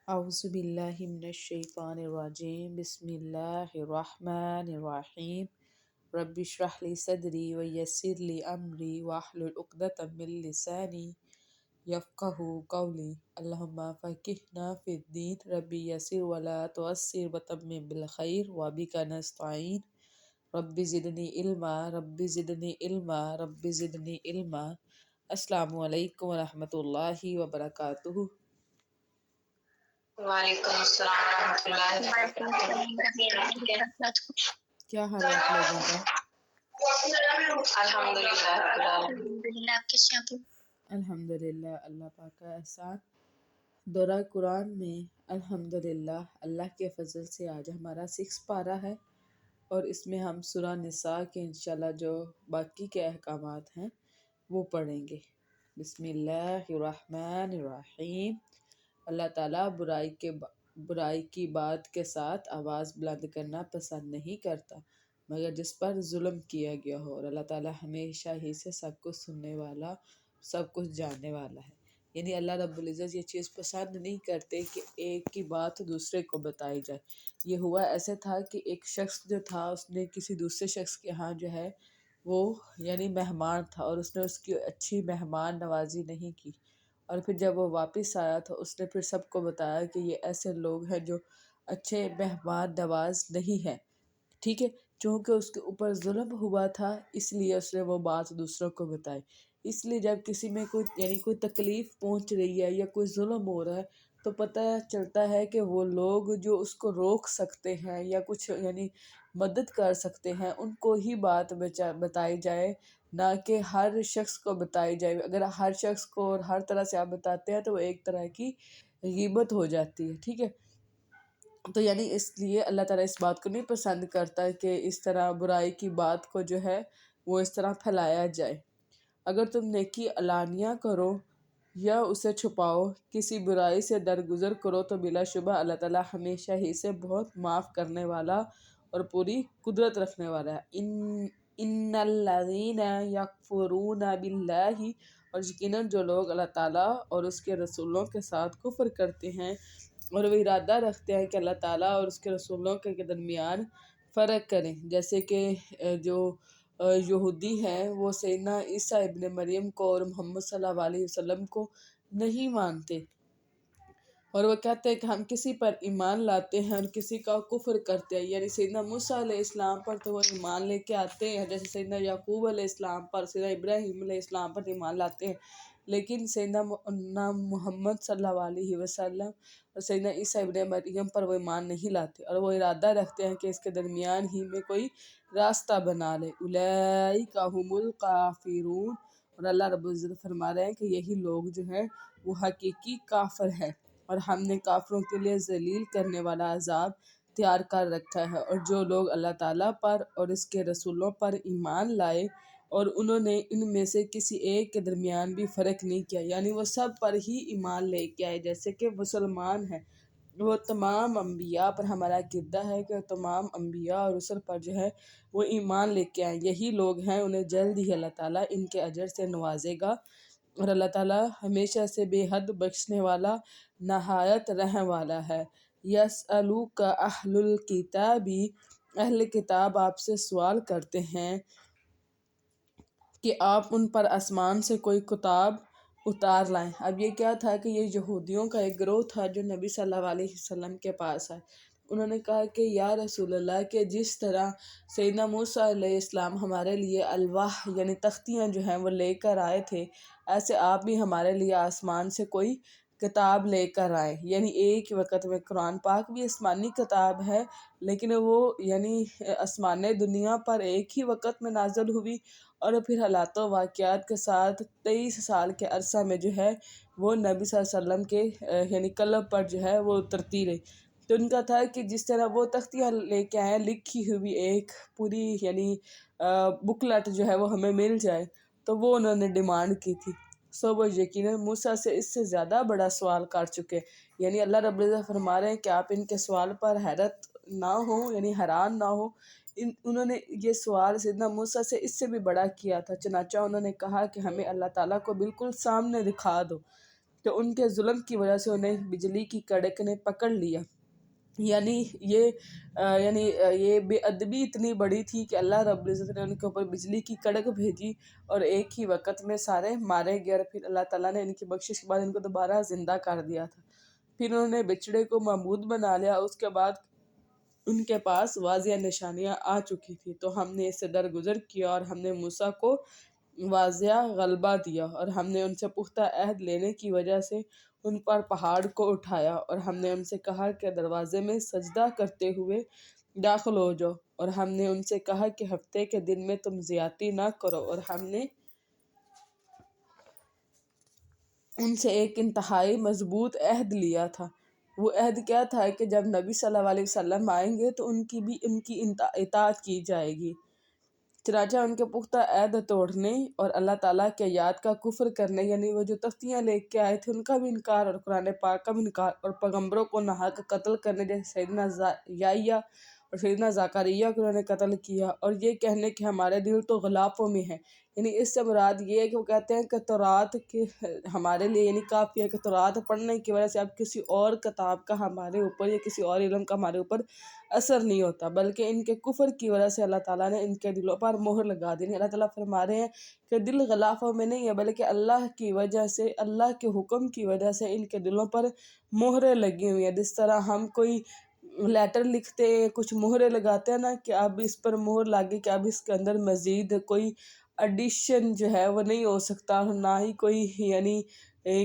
اعوذ باللہ من الشیطان الرجیم بسم اللہ الرحمن الرحیم رب اشرح لی صدری ویسر لی امری واحلل عقدۃ من لسانی یفقہوا قولی اللہم فقہنا فی الدین رب یسر ولا تعسر وتمم بالخیر وبک نستعین رب زدنی علما رب زدنی علما رب زدنی علما۔ السلام علیکم ورحمۃ اللہ وبرکاتہ۔ وعلیکم السلام ورحمۃ اللہ وبرکاتہ۔ کیا حال ہے آپ لوگوں کا؟ الحمد للہ رب العالمین۔ آپ کے یہاں پہ؟ الحمدللہ، اللہ پاک کا احسان۔ دورہ قرآن میں الحمدللہ اللہ کے فضل سے آج ہمارا 6 پارہ ہے، اور اس میں ہم سورہ نساء کے انشاءاللہ جو باقی کے احکامات ہیں وہ پڑھیں گے۔ بسم اللہ الرحمن الرحیم۔ اللہ تعالیٰ برائی کی بات کے ساتھ آواز بلند کرنا پسند نہیں کرتا مگر جس پر ظلم کیا گیا ہو، اور اللہ تعالیٰ ہمیشہ ہی سے سب کچھ سننے والا، سب کچھ جاننے والا ہے۔ یعنی اللہ رب العزت یہ چیز پسند نہیں کرتے کہ ایک کی بات دوسرے کو بتائی جائے۔ یہ ہوا ایسے تھا کہ ایک شخص جو تھا اس نے کسی دوسرے شخص کے ہاں جو ہے وہ یعنی مہمان تھا، اور اس نے اس کی اچھی مہمان نوازی نہیں کی، اور پھر جب وہ واپس آیا تو اس نے پھر سب کو بتایا کہ یہ ایسے لوگ ہیں جو اچھے مہمان نواز نہیں ہیں، ٹھیک ہے۔ چونکہ اس کے اوپر ظلم ہوا تھا اس لیے اس نے وہ بات دوسروں کو بتائی۔ اس لیے جب کسی میں کوئی تکلیف پہنچ رہی ہے یا کوئی ظلم ہو رہا ہے تو پتہ چلتا ہے کہ وہ لوگ جو اس کو روک سکتے ہیں یا کچھ مدد کر سکتے ہیں ان کو ہی بات بتائی جائے، نہ کہ ہر شخص کو بتائی جائے۔ اگر ہر شخص کو اور ہر طرح سے آپ بتاتے ہیں تو وہ ایک طرح کی غیبت ہو جاتی ہے، ٹھیک ہے۔ تو یعنی اس لیے اللہ تعالیٰ اس بات کو نہیں پسند کرتا کہ اس طرح برائی کی بات کو جو ہے وہ اس طرح پھیلایا جائے۔ اگر تم نیکی علانیہ کرو یا اسے چھپاؤ، کسی برائی سے درگزر کرو تو بلا شبہ اللہ تعالیٰ ہمیشہ ہی سے بہت معاف کرنے والا اور پوری قدرت رکھنے والا ہے۔ ان الذین یکفرون باللہ، اور یقیناً جو لوگ اللہ تعالیٰ اور اس کے رسولوں کے ساتھ کفر کرتے ہیں اور وہ ارادہ رکھتے ہیں کہ اللہ تعالیٰ اور اس کے رسولوں کے درمیان فرق کریں، جیسے کہ جو یہودی ہیں وہ سیدنا عیسیٰ ابن مریم کو اور محمد صلی اللہ علیہ وسلم کو نہیں مانتے، اور وہ کہتے ہیں کہ ہم کسی پر ایمان لاتے ہیں اور کسی کا کفر کرتے ہیں۔ یعنی سیدنا موسیٰ علیہ السلام پر تو وہ ایمان لے کے آتے ہیں، جیسے سیدنا یعقوب علیہ السلام پر، سیدنا ابراہیم علیہ السلام پر ایمان لاتے ہیں، لیکن سیدنا محمد صلی اللہ علیہ وسلم اور سیدنا عیسیٰ ابن مریم پر وہ ایمان نہیں لاتے، اور وہ ارادہ رکھتے ہیں کہ اس کے درمیان ہی میں کوئی راستہ بنا لے۔ اولئک ھم الکافرون، اور اللہ رب العزت فرما رہے ہیں کہ یہی لوگ جو ہیں وہ حقیقی کافر ہیں، اور ہم نے کافروں کے لیے ذلیل کرنے والا عذاب تیار کر رکھا ہے۔ اور جو لوگ اللہ تعالیٰ پر اور اس کے رسولوں پر ایمان لائے اور انہوں نے ان میں سے کسی ایک کے درمیان بھی فرق نہیں کیا، یعنی وہ سب پر ہی ایمان لے کے آئے، جیسے کہ مسلمان ہیں وہ تمام انبیاء پر، ہمارا کردہ ہے کہ تمام انبیاء اور رسل پر جو ہے وہ ایمان لے کے آئیں، یہی لوگ ہیں، انہیں جلد ہی اللہ تعالیٰ ان کے اجر سے نوازے گا، اور اللہ تعالیٰ ہمیشہ سے بے حد بخشنے والا، نہایت رحم والا ہے۔ یسألوک اہل الکتاب، اہل کتاب آپ سے سوال کرتے ہیں کہ آپ ان پر آسمان سے کوئی کتاب اتار لائیں۔ اب یہ کیا تھا کہ یہ یہودیوں کا ایک گروہ تھا جو نبی صلی اللہ علیہ وسلم کے پاس آئے۔ انہوں نے کہا کہ یا رسول اللہ، کہ جس طرح سیدنا موسیٰ علیہ السلام ہمارے لیے الواح یعنی تختیاں جو ہیں وہ لے کر آئے تھے، ایسے آپ بھی ہمارے لیے آسمان سے کوئی کتاب لے کر آئیں۔ یعنی ایک وقت میں قرآن پاک بھی آسمانی کتاب ہے، لیکن وہ یعنی آسمان دنیا پر ایک ہی وقت میں نازل ہوئی، اور پھر حالات و واقعات کے ساتھ 23 سال کے عرصہ میں جو ہے وہ نبی صلی اللہ علیہ وسلم کے یعنی قلب پر جو ہے وہ اترتی رہی۔ تو ان کا تھا کہ جس طرح وہ تختیاں لے کے آئے لکھی ہوئی ایک پوری یعنی بکلٹ جو ہے وہ ہمیں مل جائے، تو وہ انہوں نے ڈیمانڈ کی تھی۔ سو وہ یقیناً موسیٰ سے اس سے زیادہ بڑا سوال کر چکے، یعنی اللہ رب العزت فرما رہے ہیں کہ آپ ان کے سوال پر حیرت نہ ہو، یعنی حیران نہ ہو۔ انہوں نے یہ سوال سیدنا موسیٰ سے اس سے بھی بڑا کیا تھا، چنانچہ انہوں نے کہا کہ ہمیں اللہ تعالیٰ کو بالکل سامنے دکھا دو۔ کہ ان کے ظلم کی وجہ سے انہیں بجلی کی کڑک نے پکڑ لیا۔ یعنی یہ بے ادبی اتنی بڑی تھی کہ اللہ رب العزت نے ان کے اوپر بجلی کی کڑک بھیجی اور ایک ہی وقت میں سارے مارے گئے، اور پھر اللہ تعالیٰ نے ان کی بخشش کے بعد ان کو دوبارہ زندہ کر دیا تھا۔ پھر انہوں نے بچڑے کو معبود بنا لیا، اس کے بعد ان کے پاس واضح نشانیاں آ چکی تھی، تو ہم نے اس سے درگزر کیا اور ہم نے موسیٰ کو واضح غلبہ دیا، اور ہم نے ان سے پختہ عہد لینے کی وجہ سے ان پر پہاڑ کو اٹھایا، اور ہم نے ان سے کہا کہ دروازے میں سجدہ کرتے ہوئے داخل ہو جاؤ، اور ہم نے ان سے کہا کہ ہفتے کے دن میں تم زیادتی نہ کرو، اور ہم نے ان سے ایک انتہائی مضبوط عہد لیا تھا۔ وہ عہد کیا تھا کہ جب نبی صلی اللہ علیہ وسلم آئیں گے تو ان کی اطاعت کی جائے گی۔ چنانچہ ان کے پختہ عہد توڑنے اور اللہ تعالیٰ کے یاد کا کفر کرنے، یعنی وہ جو تختیاں لے کے آئے تھے ان کا بھی انکار، اور قرآن پاک کا بھی انکار، اور پیغمبروں کو ناحق قتل کرنے، جیسے سیدنا یحییٰ اور سیدنا زکریا کو انہوں نے قتل کیا، اور یہ کہنے کہ ہمارے دل تو غلافوں میں ہیں۔ یعنی اس سے مراد یہ ہے کہ وہ کہتے ہیں کہ تورات کے ہمارے لیے یعنی کافی ہے کہ تورات پڑھنے کی وجہ سے اب کسی اور کتاب کا ہمارے اوپر یا کسی اور علم کا ہمارے اوپر اثر نہیں ہوتا، بلکہ ان کے کفر کی وجہ سے اللہ تعالیٰ نے ان کے دلوں پر مہر لگا دی۔ اللہ تعالیٰ فرما رہے ہیں کہ دل غلافوں میں نہیں ہے، بلکہ اللہ کی وجہ سے، اللہ کے حکم کی وجہ سے ان کے دلوں پر مہریں لگی ہوئی ہیں۔ جس طرح ہم کوئی لیٹر لکھتے کچھ مہریں لگاتے ہیں نا کہ اب اس پر مہر لگے کہ اب اس کے اندر مزید کوئی ایڈیشن جو ہے وہ نہیں ہو سکتا، نہ ہی کوئی یعنی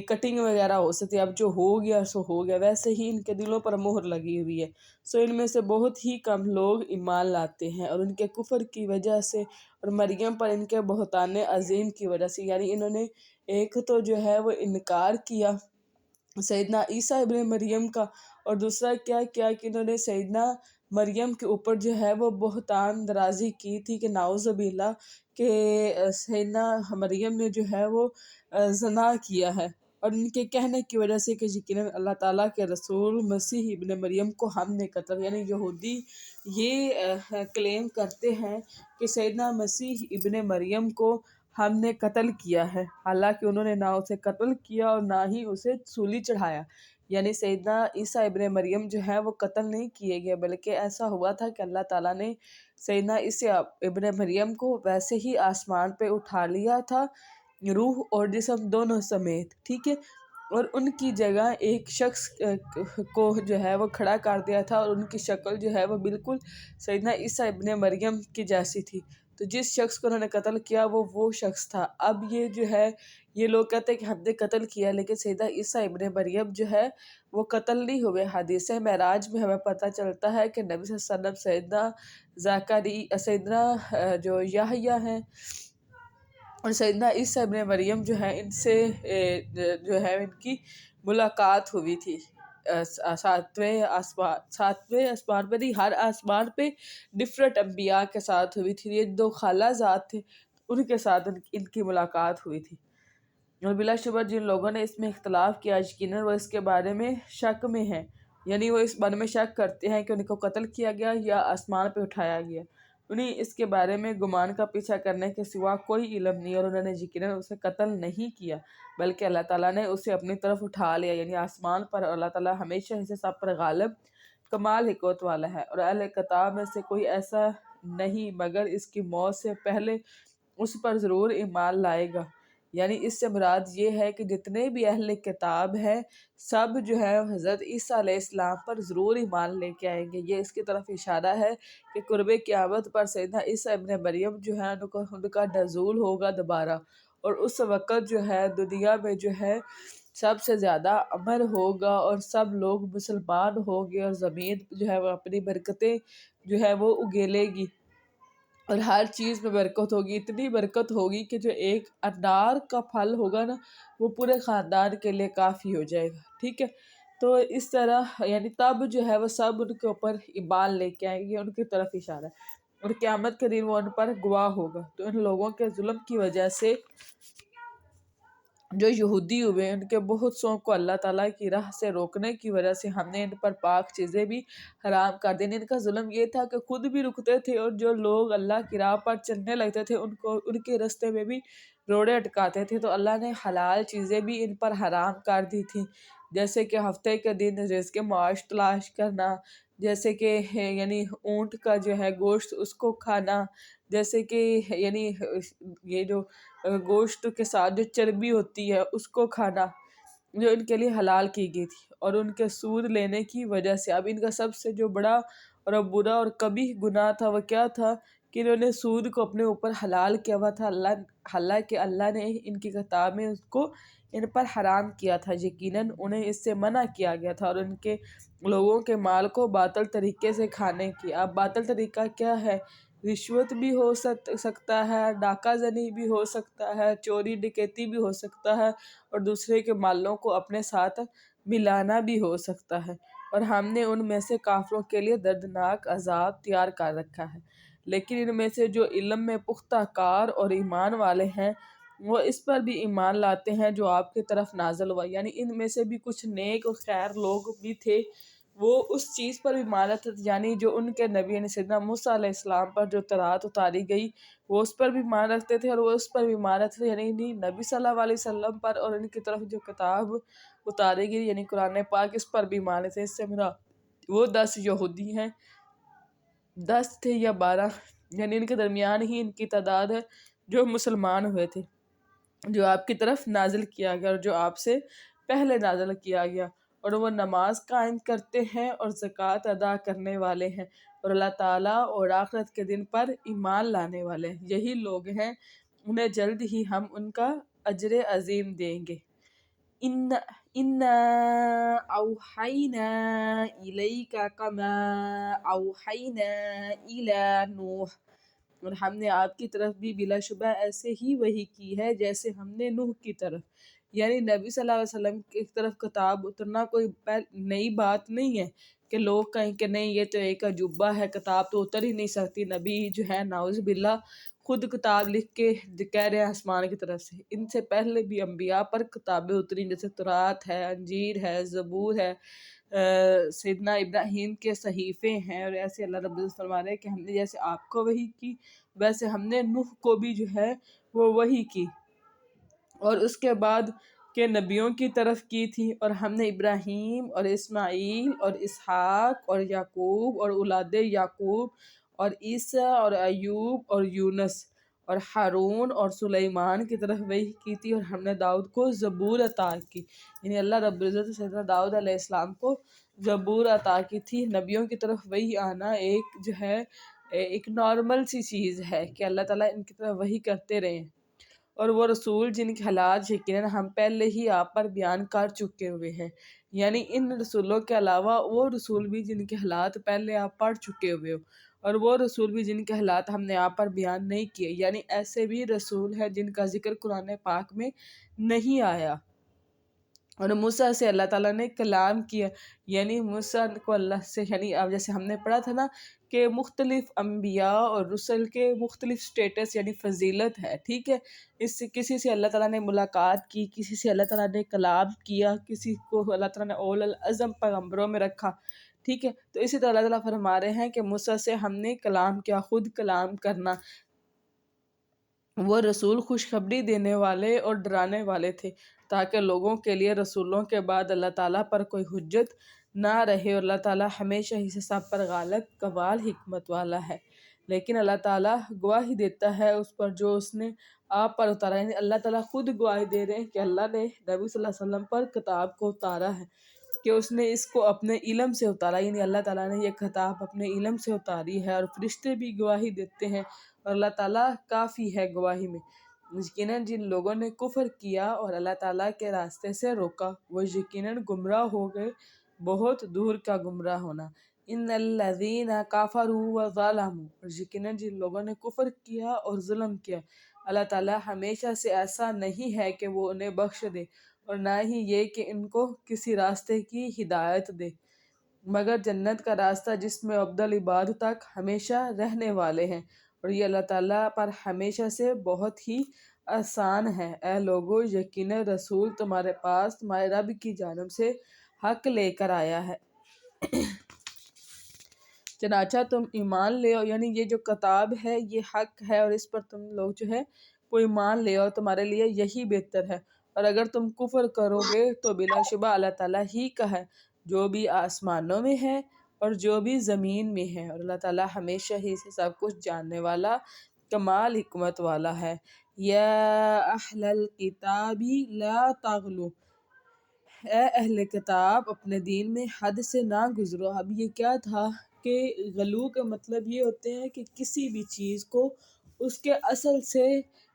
کٹنگ وغیرہ ہو سکتی، اب جو ہو گیا سو ہو گیا، ویسے ہی ان کے دلوں پر مہر لگی ہوئی ہے۔ ان میں سے بہت ہی کم لوگ ایمان لاتے ہیں، اور ان کے کفر کی وجہ سے اور مریم پر ان کے بہتان عظیم کی وجہ سے، یعنی انہوں نے ایک تو جو ہے وہ انکار کیا سیدنا عیسیٰ ابن مریم کا، اور دوسرا کیا کیا کہ انہوں نے سیدنا مریم کے اوپر جو ہے وہ بہتان درازی کی تھی کہ نعوذ باللہ کہ سیدنا مریم نے جو ہے وہ زنا کیا ہے، اور ان کے کہنے کی وجہ سے کہ یقیناً اللہ تعالیٰ کے رسول مسیح ابن مریم کو ہم نے قتل، یعنی یہودی یہ کلیم کرتے ہیں کہ سیدنا مسیح ابن مریم کو ہم نے قتل کیا ہے، حالانکہ انہوں نے نہ اسے قتل کیا اور نہ ہی اسے سولی چڑھایا۔ یعنی سیدنا عیسیٰ ابن مریم جو ہے وہ قتل نہیں کیے گئے، بلکہ ایسا ہوا تھا کہ اللہ تعالیٰ نے سیدنا عیسیٰ ابن مریم کو ویسے ہی آسمان پہ اٹھا لیا تھا، روح اور جسم دونوں سمیت، ٹھیک ہے، اور ان کی جگہ ایک شخص کو جو ہے وہ کھڑا کر دیا تھا، اور ان کی شکل جو ہے وہ بالکل سیدنا عیسیٰ ابن مریم کی جیسی تھی۔ تو جس شخص کو انہوں نے قتل کیا وہ شخص تھا۔ اب یہ جو ہے یہ لوگ کہتے ہیں کہ ہم نے قتل کیا، لیکن سیدنا عیسیٰ ابن مریم جو ہے وہ قتل نہیں ہوئے۔ حدیث معراج میں ہمیں پتہ چلتا ہے کہ نبی صلی اللہ علیہ وسلم سیدنا جو یحییٰ ہیں اور سیدنا عیسیٰ ابن مریم جو ہے ان سے جو ہے ان کی ملاقات ہوئی تھی ساتویں آسمان پہ نہیں، ہر آسمان پہ ڈفرینٹ انبیاء کے ساتھ ہوئی تھی۔ یہ دو خالہ ذات تھے، ان کے ساتھ ان کی ملاقات ہوئی تھی، اور بلا شبہ جن لوگوں نے اس میں اختلاف کیا یقیناً وہ اس کے بارے میں شک میں ہیں، یعنی وہ اس بارے میں شک کرتے ہیں کہ ان کو قتل کیا گیا یا آسمان پہ اٹھایا گیا، انہیں اس کے بارے میں گمان کا پیچھا کرنے کے سوا کوئی علم نہیں، اور انہوں نے یقیناً اسے قتل نہیں کیا، بلکہ اللہ تعالیٰ نے اسے اپنی طرف اٹھا لیا، یعنی آسمان پر، اور اللہ تعالیٰ ہمیشہ اسے سب پر غالب کمال حکمت والا ہے، اور اہل کتاب میں سے کوئی ایسا نہیں مگر اس کی موت سے پہلے اس پر ضرور ایمان لائے گا۔ یعنی اس سے مراد یہ ہے کہ جتنے بھی اہل کتاب ہیں سب جو ہے حضرت عیسیٰ علیہ السلام پر ضرور ایمان لے کے آئیں گے۔ یہ اس کی طرف اشارہ ہے کہ قرب قیامت پر سیدنا عیسیٰ ابن مریم جو ہے ان کا نزول ہوگا دوبارہ، اور اس وقت جو ہے دنیا میں جو ہے سب سے زیادہ امن ہوگا، اور سب لوگ مسلمان ہوں گے، اور زمین جو ہے وہ اپنی برکتیں جو ہے وہ اگیلے گی، اور ہر چیز میں برکت ہوگی، اتنی برکت ہوگی کہ جو ایک انار کا پھل ہوگا نا وہ پورے خاندان کے لیے کافی ہو جائے گا، ٹھیک ہے۔ تو اس طرح یعنی تب جو ہے وہ سب ان کے اوپر ایمان لے کے آئیں گے، ان کی طرف اشارہ ہے، اور قیامت کے دن وہ ان پر گواہ ہوگا۔ تو ان لوگوں کے ظلم کی وجہ سے جو یہودی ہوئے ان کے بہت سو کو اللہ تعالیٰ کی راہ سے روکنے کی وجہ سے ہم نے ان پر پاک چیزیں بھی حرام کر دی۔ ان کا ظلم یہ تھا کہ خود بھی رکتے تھے اور جو لوگ اللہ کی راہ پر چلنے لگتے تھے ان کو ان کے راستے میں بھی روڑے اٹکاتے تھے، تو اللہ نے حلال چیزیں بھی ان پر حرام کر دی تھیں، جیسے کہ ہفتے کے دن رزق معاش تلاش کرنا، جیسے کہ یعنی اونٹ کا جو ہے گوشت اس کو کھانا، جیسے کہ یعنی یہ جو گوشت کے ساتھ جو چربی ہوتی ہے اس کو کھانا، جو ان کے لیے حلال کی گئی تھی، اور ان کے سود لینے کی وجہ سے اب ان کا سب سے جو بڑا اور برا اور کبھی گناہ تھا وہ کیا تھا کہ انہوں نے سود کو اپنے اوپر حلال کیا ہوا تھا، حالانکہ اللہ نے ان کی کتاب میں اس کو ان پر حرام کیا تھا، یقیناً انہیں اس سے منع کیا گیا تھا، اور ان کے لوگوں کے مال کو باطل طریقے سے کھانے کی۔ اب باطل طریقہ کیا ہے؟ رشوت بھی ہو سکتا ہے، ڈاکہ زنی بھی ہو سکتا ہے، چوری ڈکیتی بھی ہو سکتا ہے، اور دوسرے کے مالوں کو اپنے ساتھ ملانا بھی ہو سکتا ہے، اور ہم نے ان میں سے کافروں کے لیے دردناک عذاب تیار کر رکھا ہے۔ لیکن ان میں سے جو علم میں پختہ کار اور ایمان والے ہیں وہ اس پر بھی ایمان لاتے ہیں جو آپ کی طرف نازل ہوا، یعنی ان میں سے بھی کچھ نیک اور خیر لوگ بھی تھے، وہ اس چیز پر بھی ایمان لاتے تھے، یعنی جو ان کے نبی یعنی سیدنا موسیٰ علیہ السلام پر جو تورات اتاری گئی وہ اس پر بھی ایمان رکھتے تھے، اور وہ اس پر بھی ایمان رکھتے تھے، یعنی نبی صلی اللہ علیہ وسلم پر اور ان کی طرف جو کتاب اتاری گئی یعنی قرآن پاک اس پر بھی ایمان رکھتے تھے۔ اس سے میرا وہ 10 یہودی ہیں، 10 تھے یا 12، یعنی ان کے درمیان ہی ان کی تعداد ہے جو مسلمان ہوئے تھے، جو آپ کی طرف نازل کیا گیا اور جو آپ سے پہلے نازل کیا گیا، اور وہ نماز قائم کرتے ہیں اور زکوٰۃ ادا کرنے والے ہیں، اور اللہ تعالیٰ اور آخرت کے دن پر ایمان لانے والے ہیں، یہی لوگ ہیں انہیں جلد ہی ہم ان کا اجر عظیم دیں گے۔ اِنَّا أَوْحَيْنَا إِلَيْكَ كَمَا أَوْحَيْنَا إِلَى نُوحٍ، اور ہم نے آپ کی طرف بھی بلا شبہ ایسے ہی وحی کی ہے جیسے ہم نے نوح کی طرف، یعنی نبی صلی اللہ علیہ وسلم کی طرف کتاب اترنا کوئی نئی بات نہیں ہے کہ لوگ کہیں کہ نہیں یہ تو ایک عجوبہ ہے، کتاب تو اتر ہی نہیں سکتی، نبی جو ہے نعوذ باللہ خود کتاب لکھ کے کہہ رہے ہیں آسمان کی طرف سے۔ ان سے پہلے بھی انبیاء پر کتابیں اتری جیسے تورات ہے، انجیل ہے، زبور ہے، سیدنا ابراہیم کے صحیفے ہیں، اور ایسے اللہ رب العزت فرما رہے ہیں کہ ہم نے جیسے آپ کو وحی کی ویسے ہم نے نوح کو بھی جو ہے وہ وحی کی، اور اس کے بعد کے نبیوں کی طرف کی تھی، اور ہم نے ابراہیم اور اسماعیل اور اسحاق اور یعقوب اور اولاد یعقوب اور عیسیٰ اور ایوب اور یونس اور ہارون اور سلیمان کی طرف وحی کی تھی، اور ہم نے داؤد کو زبور عطا کی، یعنی اللہ رب العزت سیدنا داؤد علیہ السلام کو زبور عطا کی تھی۔ نبیوں کی طرف وحی آنا ایک جو ہے ایک نارمل سی چیز ہے کہ اللہ تعالیٰ ان کی طرف وحی کرتے رہے ہیں، اور وہ رسول جن کے حالات یقیناً ہم پہلے ہی آپ پر بیان کر چکے ہوئے ہیں، یعنی ان رسولوں کے علاوہ وہ رسول بھی جن کے حالات پہلے آپ پڑھ چکے ہوئے ہو، اور وہ رسول بھی جن کے حالات ہم نے آپ پر بیان نہیں کیے، یعنی ایسے بھی رسول ہیں جن کا ذکر قرآن پاک میں نہیں آیا۔ اور موسیٰ سے اللہ تعالیٰ نے کلام کیا، یعنی موسیٰ کو اللہ سے، یعنی اب جیسے ہم نے پڑھا تھا نا کہ مختلف انبیاء اور رسل کے مختلف سٹیٹس یعنی فضیلت ہے، ٹھیک ہے، اس سے کسی سے اللہ تعالیٰ نے ملاقات کی، کسی سے اللہ تعالیٰ نے کلام کیا، کسی کو اللہ تعالیٰ نے اول العزم پیغمبروں میں رکھا، ٹھیک ہے، تو اسی طرح اللہ تعالیٰ فرما رہے ہیں کہ موسیٰ سے ہم نے کلام کیا، خود کلام کرنا، وہ رسول خوشخبری دینے والے اور ڈرانے والے تھے تاکہ لوگوں کے لیے رسولوں کے بعد اللہ تعالیٰ پر کوئی حجت نہ رہے، اور اللہ تعالیٰ ہمیشہ ہی سے سب پر غالب کمال حکمت والا ہے۔ لیکن اللہ تعالیٰ گواہی دیتا ہے اس پر جو اس نے آپ پر اتارا، یعنی اللہ تعالیٰ خود گواہی دے رہے ہیں کہ اللہ نے نبی صلی اللہ علیہ وسلم پر کتاب کو اتارا ہے، کہ اس نے اس کو اپنے علم سے اتارا، یعنی اللہ تعالیٰ نے یہ کتاب اپنے علم سے اتاری ہے، اور فرشتے بھی گواہی دیتے ہیں، اور اللہ تعالیٰ کافی ہے گواہی میں۔ یقیناً جن لوگوں نے کفر کیا اور اللہ تعالیٰ کے راستے سے روکا وہ یقیناً گمراہ ہو گئے، بہت دور کا گمراہ ہونا۔ ان الذین کفروا وظلموا، اور یقیناً جن لوگوں نے کفر کیا اور ظلم کیا، اللہ تعالیٰ ہمیشہ سے ایسا نہیں ہے کہ وہ انہیں بخش دے، اور نہ ہی یہ کہ ان کو کسی راستے کی ہدایت دے، مگر جنت کا راستہ جس میں ابدالعباد تک ہمیشہ رہنے والے ہیں، اور یہ اللہ تعالیٰ پر ہمیشہ سے بہت ہی آسان ہے۔ اے لوگو، یقیناً رسول تمہارے پاس تمہارے رب کی جانب سے حق لے کر آیا ہے، چنانچہ تم ایمان لے آؤ، یعنی یہ جو کتاب ہے یہ حق ہے اور اس پر تم لوگ جو ہے وہ ایمان لے آؤ، تمہارے لیے یہی بہتر ہے۔ اور اگر تم کفر کرو گے تو بلا شبہ اللہ تعالیٰ ہی کا ہے جو بھی آسمانوں میں ہے اور جو بھی زمین میں ہے، اور اللہ تعالیٰ ہمیشہ ہی سے سب کچھ جاننے والا کمال حکمت والا ہے۔ یا اہل الکتاب لا تغلو، اے اہل کتاب اپنے دین میں حد سے نہ گزرو۔ اب یہ کیا تھا کہ غلو کا مطلب یہ ہوتے ہیں کہ کسی بھی چیز کو اس کے اصل سے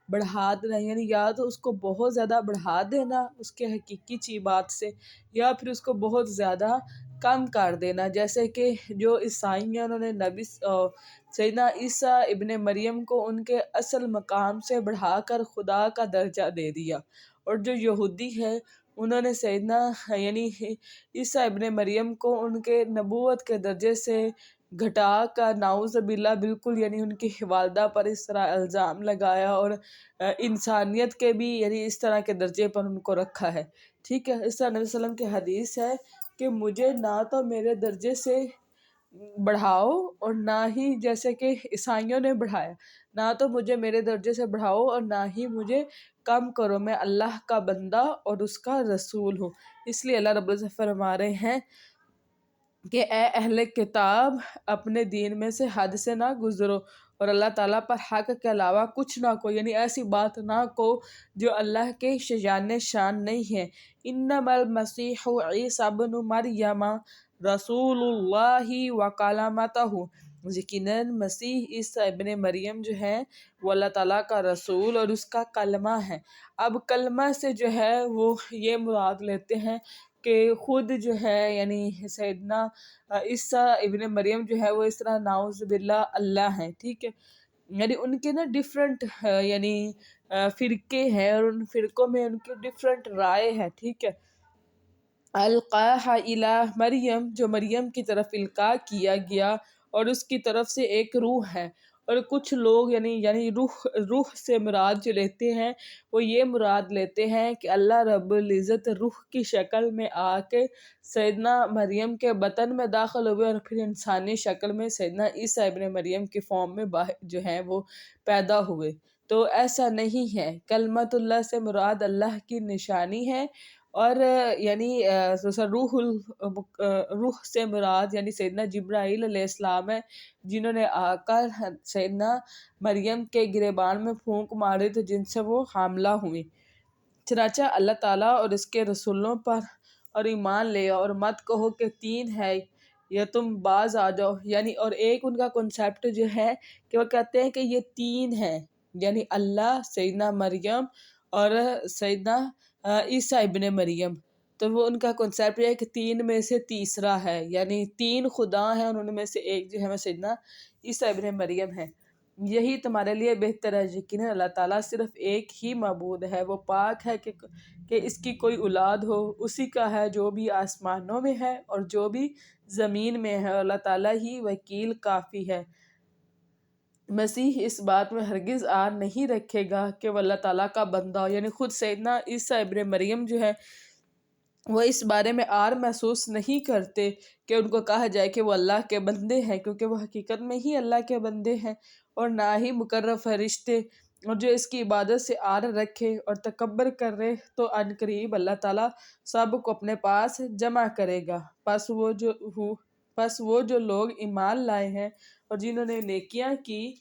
بڑھا دینا، یعنی یا تو اس کو بہت زیادہ بڑھا دینا اس کے حقیقی چی بات سے، یا پھر اس کو بہت زیادہ کم کر دینا، جیسے کہ جو عیسائی ہیں انہوں نے نبی سیدنا عیسیٰ ابن مریم کو ان کے اصل مقام سے بڑھا کر خدا کا درجہ دے دیا، اور جو یہودی ہے انہوں نے سیدنا یعنی عیسیٰ ابن مریم کو ان کے نبوت کے درجے سے گھٹا کر نعوذ باللہ بالکل یعنی ان کی والدہ پر اس طرح الزام لگایا، اور انسانیت کے بھی یعنی اس طرح کے درجے پر ان کو رکھا ہے۔ ٹھیک ہے، اس طرح نبی صلی اللہ علیہ وسلم کی حدیث ہے کہ مجھے نہ تو میرے درجے سے بڑھاؤ اور نہ ہی جیسے کہ عیسائیوں نے بڑھایا، نہ تو مجھے میرے درجے سے بڑھاؤ اور نہ ہی مجھے کم کرو، میں اللہ کا بندہ اور اس کا رسول ہوں۔ اس لیے اللہ رب العزت فرما رہے ہیں کہ اے اہل کتاب اپنے دین میں سے حد سے نہ گزرو اور اللہ تعالیٰ پر حق کے علاوہ کچھ نہ کو، یعنی ایسی بات نہ کو جو اللہ کے شجان شان نہیں ہے۔ انما المسیح عیسی ابن مریم رسول اللہ و کلمتہ، یقیناً مسیح عیسیٰ ابن مریم جو ہے وہ اللہ تعالیٰ کا رسول اور اس کا کلمہ ہے۔ اب کلمہ سے جو ہے وہ یہ مراد لیتے ہیں کہ خود جو ہے یعنی سیدنا عیسیٰ ابن مریم جو ہے وہ اس طرح نعوذ باللہ اللہ ہیں، ٹھیک ہے، یعنی ان کے نا ڈیفرنٹ یعنی فرقے ہیں اور ان فرقوں میں ان کی ڈیفرنٹ رائے ہے، ٹھیک ہے۔ القاہ الی مریم، جو مریم کی طرف القاء کیا گیا اور اس کی طرف سے ایک روح ہے، اور کچھ لوگ یعنی روح سے مراد جو لیتے ہیں وہ یہ مراد لیتے ہیں کہ اللہ رب العزت روح کی شکل میں آ کے سیدنا مریم کے بطن میں داخل ہوئے اور پھر انسانی شکل میں سیدنا عیسیٰ ابن مریم کی فارم میں جو ہیں وہ پیدا ہوئے۔ تو ایسا نہیں ہے، کلمت اللہ سے مراد اللہ کی نشانی ہے، اور یعنی روح سے مراد یعنی سیدنا جبرائیل علیہ السلام ہے، جنہوں نے آ کر سیدنا مریم کے گریبان میں پھونک ماری تو جن سے وہ حاملہ ہوئی۔ چنانچہ اللہ تعالیٰ اور اس کے رسولوں پر اور ایمان لے اور مت کہو کہ تین ہے یا تم باز آ جاؤ، یعنی اور ایک ان کا کنسیپٹ جو ہے کہ وہ کہتے ہیں کہ یہ تین ہیں، یعنی اللہ، سیدنا مریم اور سیدنا عیسیٰ ابن مریم، تو وہ ان کا کنسیپٹ یہ ہے کہ تین میں سے تیسرا ہے، یعنی تین خدا ہیں اور ان میں سے ایک جو ہے وہ سیدنا عیسیٰ ابن مریم ہے۔ یہی تمہارے لیے بہتر ہے، یقیناً اللہ تعالیٰ صرف ایک ہی معبود ہے، وہ پاک ہے کہ اس کی کوئی اولاد ہو، اسی کا ہے جو بھی آسمانوں میں ہے اور جو بھی زمین میں ہے، اور اللہ تعالیٰ ہی وکیل کافی ہے۔ مسیح اس بات میں ہرگز آر نہیں رکھے گا کہ وہ اللہ تعالیٰ کا بندہ ہو، یعنی خود سیدنا عیسیٰ ابن مریم جو ہے وہ اس بارے میں آر محسوس نہیں کرتے کہ ان کو کہا جائے کہ وہ اللہ کے بندے ہیں، کیونکہ وہ حقیقت میں ہی اللہ کے بندے ہیں، اور نہ ہی مقرب فرشتے، اور جو اس کی عبادت سے آر رکھے اور تکبر کر رہے تو عن قریب اللہ تعالیٰ سب کو اپنے پاس جمع کرے گا۔ پس وہ جو لوگ ایمان لائے ہیں اور جنہوں نے نیکیاں کی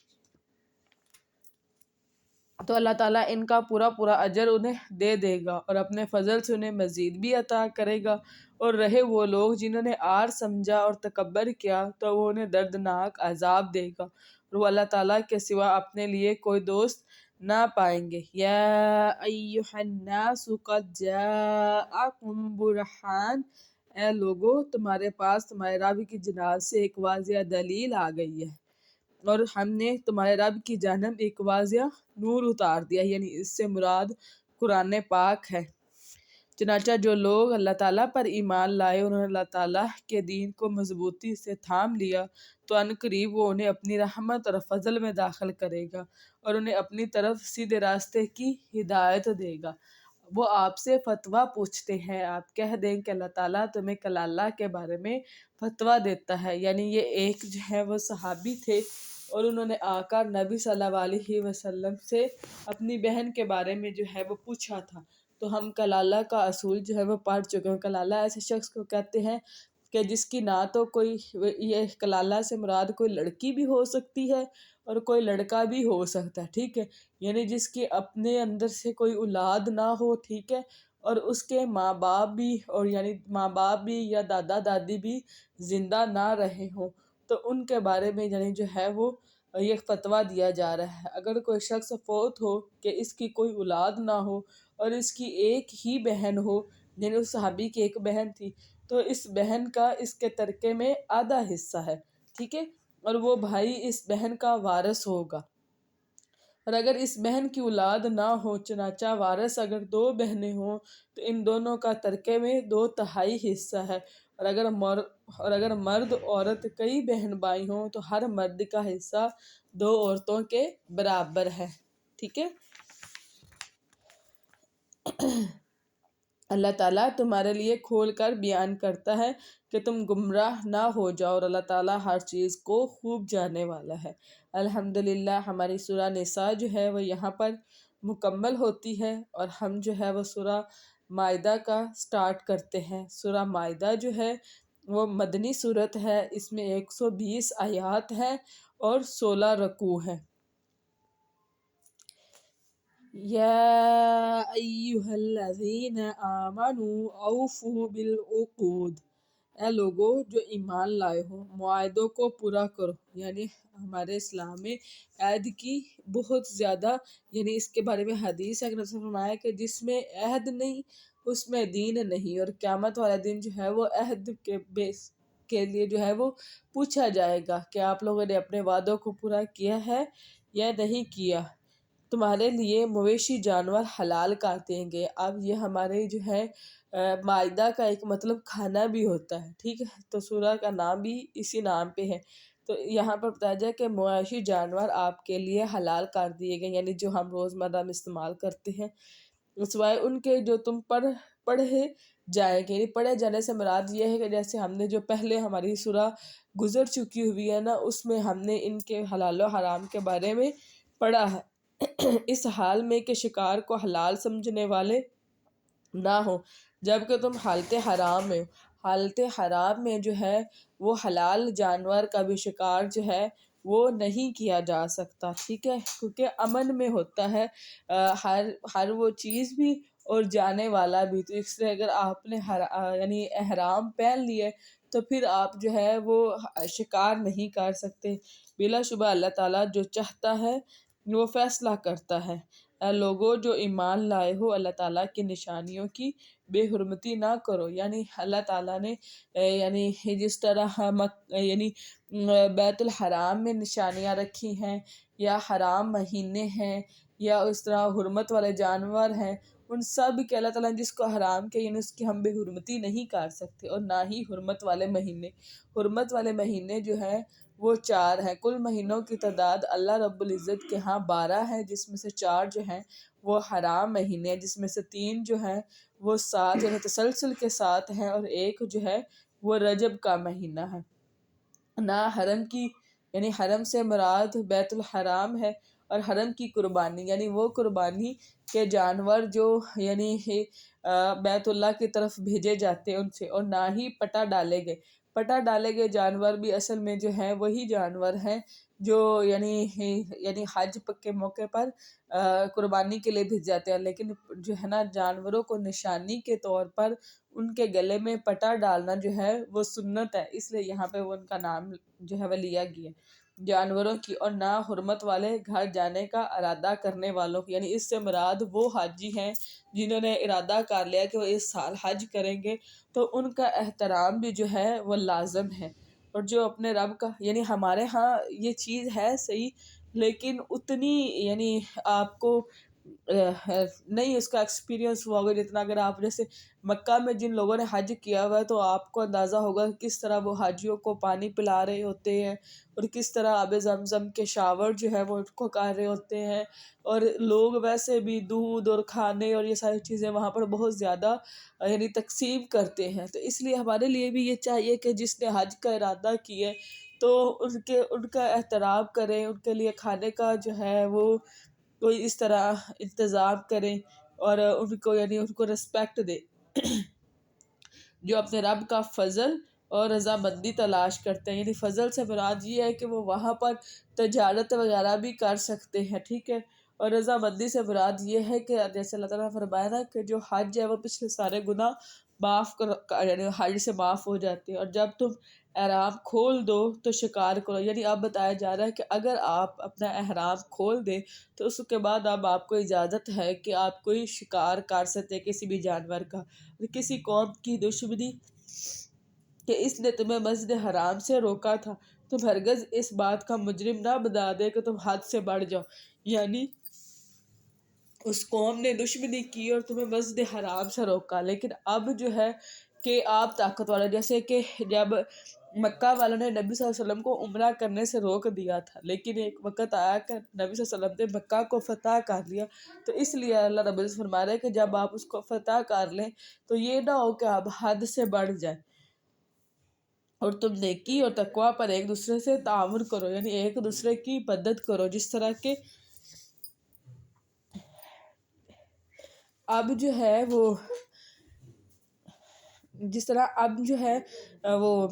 تو اللہ تعالیٰ ان کا پورا پورا اجر انہیں دے دے گا اور اپنے فضل سے انہیں مزید بھی عطا کرے گا، اور رہے وہ لوگ جنہوں نے آر سمجھا اور تکبر کیا تو وہ انہیں دردناک عذاب دے گا، اور وہ اللہ تعالیٰ کے سوا اپنے لیے کوئی دوست نہ پائیں گے۔ یا ایھا الناس قد جاءکم برہان، اے لوگو تمہارے پاس تمہارے رب کی جناب سے ایک واضح دلیل آ گئی ہے، اور ہم نے تمہارے رب کی جانب ایک واضح نور اتار دیا، یعنی اس سے مراد قرآن پاک ہے۔ چنانچہ جو لوگ اللہ تعالیٰ پر ایمان لائے، انہوں نے اللہ تعالیٰ کے دین کو مضبوطی سے تھام لیا، تو ان قریب وہ انہیں اپنی رحمت اور فضل میں داخل کرے گا اور انہیں اپنی طرف سیدھے راستے کی ہدایت دے گا۔ وہ آپ سے فتویٰ پوچھتے ہیں، آپ کہہ دیں کہ اللہ تعالیٰ تمہیں کلالہ کے بارے میں فتویٰ دیتا ہے۔ یعنی یہ ایک جو ہے وہ صحابی تھے اور انہوں نے آ کر نبی صلی اللہ علیہ وسلم سے اپنی بہن کے بارے میں جو ہے وہ پوچھا تھا۔ تو ہم کلالہ کا اصول جو ہے وہ پڑھ چکے ہیں۔ کلالہ ایسے شخص کو کہتے ہیں کہ جس کی نہ تو کوئی، یہ کلالہ سے مراد کوئی لڑکی بھی ہو سکتی ہے اور کوئی لڑکا بھی ہو سکتا ہے، ٹھیک ہے، یعنی جس کی اپنے اندر سے کوئی اولاد نہ ہو، ٹھیک ہے، اور اس کے ماں باپ بھی، اور یعنی ماں باپ بھی یا دادا دادی بھی زندہ نہ رہے ہوں، تو ان کے بارے میں یعنی جو ہے وہ یہ فتویٰ دیا جا رہا ہے۔ اگر کوئی شخص فوت ہو کہ اس کی کوئی اولاد نہ ہو اور اس کی ایک ہی بہن ہو، یعنی اس صحابی کی ایک بہن تھی، تو اس بہن کا اس کے ترکے میں آدھا حصہ ہے، ٹھیک ہے، اور وہ بھائی اس بہن کا وارث ہوگا۔ اور اگر اس بہن کی اولاد نہ ہو، چنانچہ وارث اگر دو بہنیں ہوں تو ان دونوں کا ترکے میں 2/3 حصہ ہے، اور اگر مرد عورت کئی بہن بھائی ہوں تو ہر مرد کا حصہ 2 عورتوں کے برابر ہے، ٹھیک ہے۔ اللہ تعالیٰ تمہارے لیے کھول کر بیان کرتا ہے کہ تم گمراہ نہ ہو جاؤ، اور اللہ تعالیٰ ہر چیز کو خوب جاننے والا ہے۔ الحمدللہ ہماری سورہ نساء جو ہے وہ یہاں پر مکمل ہوتی ہے، اور ہم جو ہے وہ سورہ مائدہ کا سٹارٹ کرتے ہیں۔ سورہ مائدہ جو ہے وہ مدنی صورت ہے، اس میں 120 آیات ہیں اور 16 رکوع ہیں۔ یا ایہا الذین آمنوا اوفوا بالعقود، اے لوگو جو ایمان لائے ہو معاہدوں کو پورا کرو۔ یعنی ہمارے اسلام میں عہد کی بہت زیادہ، یعنی اس کے بارے میں حدیث ہے کہ رسول نے فرمایا کہ جس میں عہد نہیں اس میں دین نہیں، اور قیامت والا دن جو ہے وہ عہد کے بیس کے لیے جو ہے وہ پوچھا جائے گا کہ آپ لوگوں نے اپنے وعدوں کو پورا کیا ہے یا نہیں کیا۔ تمہارے لیے مویشی جانور حلال کر دیں گے۔ اب یہ ہمارے جو ہے مائدہ کا ایک مطلب کھانا بھی ہوتا ہے، ٹھیک ہے، تو سورہ کا نام بھی اسی نام پہ ہے۔ تو یہاں پر بتایا جائے کہ مویشی جانور آپ کے لیے حلال کر دیے گئے، یعنی جو ہم روزمرہ میں استعمال کرتے ہیں، سوائے ان کے جو تم پڑھے جائیں گے۔ یعنی پڑھے جانے سے مراد یہ ہے کہ جیسے ہم نے جو پہلے ہماری سورہ گزر چکی ہوئی ہے نا، اس میں ہم نے ان کے حلال و حرام کے بارے میں پڑھا ہے۔ اس حال میں کہ شکار کو حلال سمجھنے والے نہ ہو جبکہ تم حالت حرام میں ہو۔ حالت حرام میں جو ہے وہ حلال جانور کا بھی شکار جو ہے وہ نہیں کیا جا سکتا، ٹھیک ہے، کیونکہ امن میں ہوتا ہے ہر وہ چیز بھی اور جانے والا بھی۔ تو اس لیے اگر آپ نے یعنی احرام پہن لیے تو پھر آپ جو ہے وہ شکار نہیں کر سکتے۔ بلا شبہ اللہ تعالیٰ جو چاہتا ہے وہ فیصلہ کرتا ہے۔ اے لوگو جو ایمان لائے ہو اللہ تعالیٰ کی نشانیوں کی بے حرمتی نہ کرو۔ یعنی اللہ تعالیٰ نے یعنی جس طرح یعنی بیت الحرام میں نشانیاں رکھی ہیں، یا حرام مہینے ہیں، یا اس طرح حرمت والے جانور ہیں، ان سب کے اللہ تعالیٰ نے جس کو حرام کیا، یعنی اس کی ہم بے حرمتی نہیں کر سکتے، اور نہ ہی حرمت والے مہینے۔ حرمت والے مہینے جو ہیں وہ 4 ہیں۔ کل مہینوں کی تعداد اللہ رب العزت کے ہاں 12 ہے، جس میں سے 4 جو ہیں وہ حرام مہینے ہیں، جس میں سے 3 جو ہیں وہ 7 یعنی تسلسل کے ساتھ ہیں، اور ایک جو ہے وہ رجب کا مہینہ ہے۔ نہ حرم کی، یعنی حرم سے مراد بیت الحرام ہے، اور حرم کی قربانی یعنی وہ قربانی کے جانور جو یعنی بیت اللہ کی طرف بھیجے جاتے ہیں ان سے، اور نہ ہی پٹا ڈالے گئے۔ پٹا ڈالے گئے جانور بھی اصل میں جو ہیں وہی جانور ہیں جو یعنی حج کے موقع پر قربانی کے لیے بھیج جاتے ہیں، لیکن جو ہے نا جانوروں کو نشانی کے طور پر ان کے گلے میں پٹا ڈالنا جو ہے وہ سنت ہے، اس لیے یہاں پہ وہ ان کا نام جو ہے وہ لیا گیا جانوروں کی۔ اور نہ حرمت والے گھر جانے کا ارادہ کرنے والوں کی، یعنی اس سے مراد وہ حاجی ہیں جنہوں نے ارادہ کر لیا کہ وہ اس سال حج کریں گے، تو ان کا احترام بھی جو ہے وہ لازم ہے۔ اور جو اپنے رب کا، یعنی ہمارے ہاں یہ چیز ہے صحیح، لیکن اتنی یعنی آپ کو نہیں اس کا ایکسپیرینس ہوا ہوگا جتنا اگر آپ جیسے مکہ میں جن لوگوں نے حج کیا ہوا ہے تو آپ کو اندازہ ہوگا کہ کس طرح وہ حاجیوں کو پانی پلا رہے ہوتے ہیں اور کس طرح آب زمزم کے شاور جو ہے وہ ان کو کر رہے ہوتے ہیں، اور لوگ ویسے بھی دودھ اور کھانے اور یہ ساری چیزیں وہاں پر بہت زیادہ یعنی تقسیم کرتے ہیں۔ تو اس لیے ہمارے لیے بھی یہ چاہیے کہ جس نے حج کا ارادہ کیے تو ان کا احترام کریں، ان کے لیے کھانے کا جو ہے وہ کوئی اس طرح انتظام کریں اور ان کو یعنی ان کو رسپیکٹ دے جو اپنے رب کا فضل اور رضامندی تلاش کرتے ہیں۔ یعنی فضل سے مراد یہ ہے کہ وہ وہاں پر تجارت وغیرہ بھی کر سکتے ہیں، ٹھیک ہے، اور رضامندی سے مراد یہ ہے کہ جیسے اللہ تعالیٰ نے فرمایا نا کہ جو حج ہے وہ پچھلے سارے گناہ یعنی حج سے معاف ہو جاتے ہیں، اور جب تم احرام کھول دو تو شکار کرو۔ یعنی اب بتایا جا رہا ہے کہ اگر آپ اپنا احرام کھول دیں تو اس کے بعد اب آپ کو اجازت ہے کہ آپ کوئی شکار کر سکتے کسی بھی جانور کا، کسی قوم کی دشمنی کہ اس نے تمہیں مسجد حرام سے روکا تھا، تم ہرگز اس بات کا مجرم نہ بنا دے کہ تم حد سے بڑھ جاؤ۔ یعنی اس قوم نے دشمنی کی اور تمہیں مسجد حرام سے روکا، لیکن اب جو ہے کہ آپ طاقتور ہیں۔ جیسے کہ جب مکہ والوں نے نبی صلی اللہ علیہ وسلم کو عمرہ کرنے سے روک دیا تھا، لیکن ایک وقت آیا کہ نبی صلی اللہ علیہ وسلم نے مکہ کو فتح کر لیا، تو اس لیے اللہ رب العزت فرما رہے ہیں کہ جب آپ اس کو فتح کر لیں تو یہ نہ ہو کہ آپ حد سے بڑھ جائیں، اور تم نیکی اور تقوی پر ایک دوسرے سے تعاون کرو، یعنی ایک دوسرے کی مدد کرو، اب جو ہے وہ جس طرح اب جو ہے وہ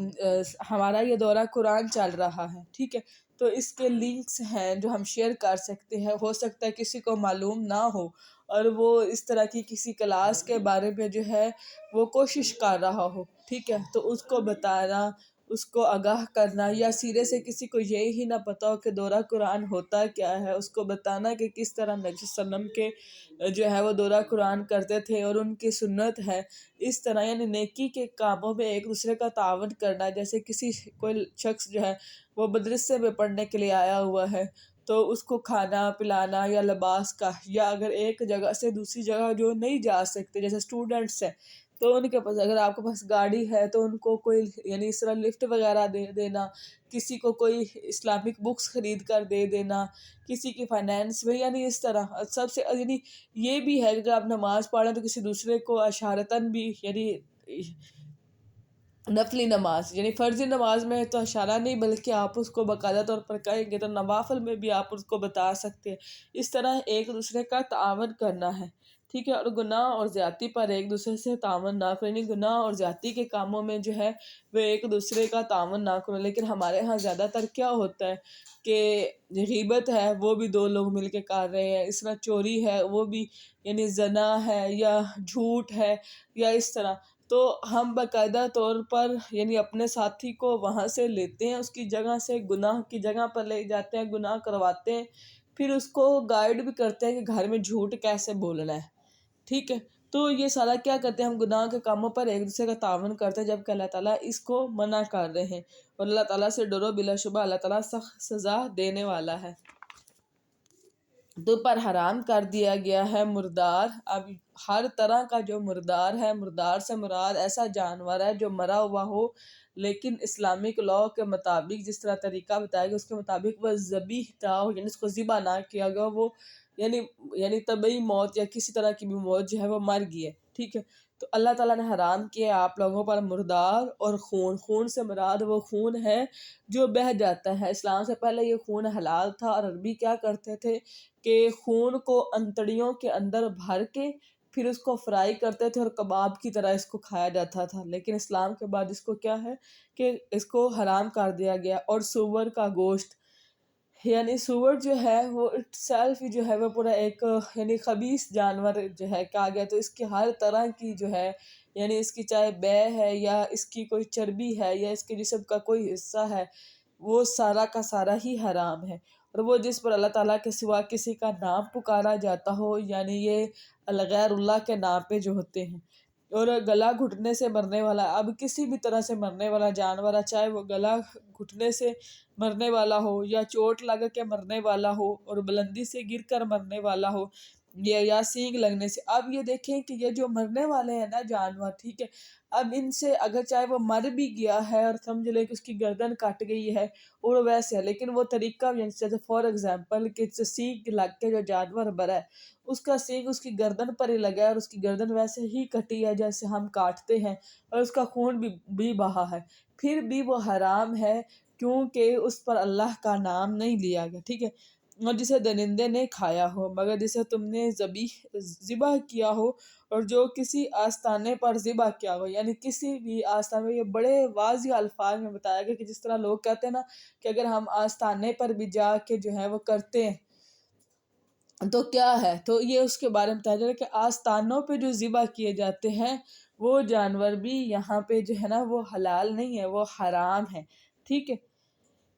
ہمارا یہ دورہ قرآن چل رہا ہے، ٹھیک ہے، تو اس کے لنکس ہیں جو ہم شیئر کر سکتے ہیں۔ ہو سکتا ہے کسی کو معلوم نہ ہو اور وہ اس طرح کی کسی کلاس کے بارے میں جو ہے وہ کوشش کر رہا ہو، ٹھیک ہے، تو اس کو بتانا، اس کو آگاہ کرنا، یا سیرے سے کسی کو یہی نہ پتا ہو کہ دورہ قرآن ہوتا کیا ہے، اس کو بتانا کہ کس طرح نبی صلی اللہ علیہ وسلم کے جو ہے وہ دورہ قرآن کرتے تھے اور ان کی سنت ہے۔ اس طرح یعنی نیکی کے کاموں میں ایک دوسرے کا تعاون کرنا، جیسے کوئی شخص جو ہے وہ مدرسے میں پڑھنے کے لیے آیا ہوا ہے تو اس کو کھانا پلانا یا لباس کا، یا اگر ایک جگہ سے دوسری جگہ جو نہیں جا سکتے جیسے اسٹوڈنٹس ہیں تو ان کے پاس اگر آپ کے پاس گاڑی ہے تو ان کو کوئی یعنی اس طرح لفٹ وغیرہ دے دینا، کسی کو کوئی اسلامک بکس خرید کر دے دینا، کسی کی فائنینس میں، یعنی اس طرح سب سے یعنی یہ بھی ہے کہ اگر آپ نماز پڑھیں تو کسی دوسرے کو اشارتاً بھی، یعنی نفلی نماز یعنی فرضی نماز میں تو اشارہ نہیں بلکہ آپ اس کو باقاعدہ طور پر کہیں گے، تو نوافل میں بھی آپ اس کو بتا سکتے ہیں۔ اس طرح ایک دوسرے کا تعاون کرنا ہے، ٹھیک ہے، اور گناہ اور زیادتی پر ایک دوسرے سے تعاون نہ کریں، یعنی گناہ اور زیادتی کے کاموں میں جو ہے وہ ایک دوسرے کا تعاون نہ کرو۔ لیکن ہمارے ہاں زیادہ تر کیا ہوتا ہے کہ غیبت ہے وہ بھی دو لوگ مل کے کر رہے ہیں، اس طرح چوری ہے وہ بھی یعنی زنا ہے یا جھوٹ ہے یا اس طرح، تو ہم باقاعدہ طور پر یعنی اپنے ساتھی کو وہاں سے لیتے ہیں، اس کی جگہ سے گناہ کی جگہ پر لے جاتے ہیں، گناہ کرواتے ہیں، پھر اس کو گائیڈ بھی کرتے ہیں کہ گھر میں جھوٹ کیسے بولنا ہے، ٹھیک ہے، تو یہ سارا کیا کرتے ہیں، ہم گناہ کے کاموں پر ایک دوسرے کا تعاون کرتے ہیں، جبکہ اللہ تعالیٰ اس کو منع کر رہے ہیں، اور اللہ تعالیٰ سے ڈرو، بلا شبہ اللہ تعالیٰ سخت سزا دینے والا ہے۔ پر حرام کر دیا گیا ہے مردار، اب ہر طرح کا جو مردار ہے، مردار سے مراد ایسا جانور ہے جو مرا ہوا ہو، لیکن اسلامک لاء کے مطابق جس طرح طریقہ بتایا گیا اس کے مطابق وہ ذبیح تھا، یعنی اس کو ذبح نہ کیا گیا، وہ یعنی طبعی موت یا کسی طرح کی بھی موت جو ہے وہ مر گئی ہے، ٹھیک ہے، تو اللہ تعالیٰ نے حرام کیا آپ لوگوں پر مردار اور خون سے مراد وہ خون ہے جو بہہ جاتا ہے۔ اسلام سے پہلے یہ خون حلال تھا، اور عربی کیا کرتے تھے کہ خون کو انتڑیوں کے اندر بھر کے پھر اس کو فرائی کرتے تھے اور کباب کی طرح اس کو کھایا جاتا تھا، لیکن اسلام کے بعد اس کو کیا ہے کہ اس کو حرام کر دیا گیا۔ اور سور کا گوشت، یعنی سور جو ہے وہ اٹ سیلف جو ہے وہ پورا ایک یعنی خبیث جانور جو ہے کہا گیا، تو اس کی ہر طرح کی جو ہے یعنی اس کی چاہے بے ہے یا اس کی کوئی چربی ہے یا اس کے جسم کا کوئی حصہ ہے، وہ سارا کا سارا ہی حرام ہے، اور وہ جس پر اللہ تعالیٰ کے سوا کسی کا نام پکارا جاتا ہو، یعنی یہ غیر اللہ کے نام پہ جو ہوتے ہیں، اور گلا گھٹنے سے مرنے والا، اب کسی بھی طرح سے مرنے والا جانور ہے، چاہے وہ گلا گھٹنے سے مرنے والا ہو یا چوٹ لگ کے مرنے والا ہو اور بلندی سے گر کر مرنے والا ہو، یا سینگ لگنے سے۔ اب یہ دیکھیں کہ یہ جو مرنے والے ہیں نا جانور، ٹھیک ہے، اب ان سے اگر چاہے وہ مر بھی گیا ہے اور سمجھ لیں کہ اس کی گردن کٹ گئی ہے اور ویسے ہے، لیکن وہ طریقہ بھی جیسے فار ایگزامپل کہ سینگ لگ کے جو جانور مرا ہے اس کا سینگ اس کی گردن پر ہی لگا ہے اور اس کی گردن ویسے ہی کٹی ہے جیسے ہم کاٹتے ہیں، اور اس کا خون بھی بہا ہے، پھر بھی وہ حرام ہے کیونکہ اس پر اللہ کا نام نہیں لیا گیا، ٹھیک ہے۔ اور جسے درندے نے کھایا ہو مگر جسے تم نے ذبح کیا ہو، اور جو کسی آستانے پر ذبح کیا ہو، یعنی کسی بھی آستانے میں، یہ بڑے واضح الفاظ میں بتایا گیا کہ جس طرح لوگ کہتے ہیں نا کہ اگر ہم آستانے پر بھی جا کے جو ہے وہ کرتے ہیں تو کیا ہے، تو یہ اس کے بارے میں بتایا جا رہا ہے کہ آستانوں پہ جو ذبح کیے جاتے ہیں وہ جانور بھی یہاں پہ جو ہے نا وہ حلال نہیں ہے، وہ حرام ہے، ٹھیک ہے۔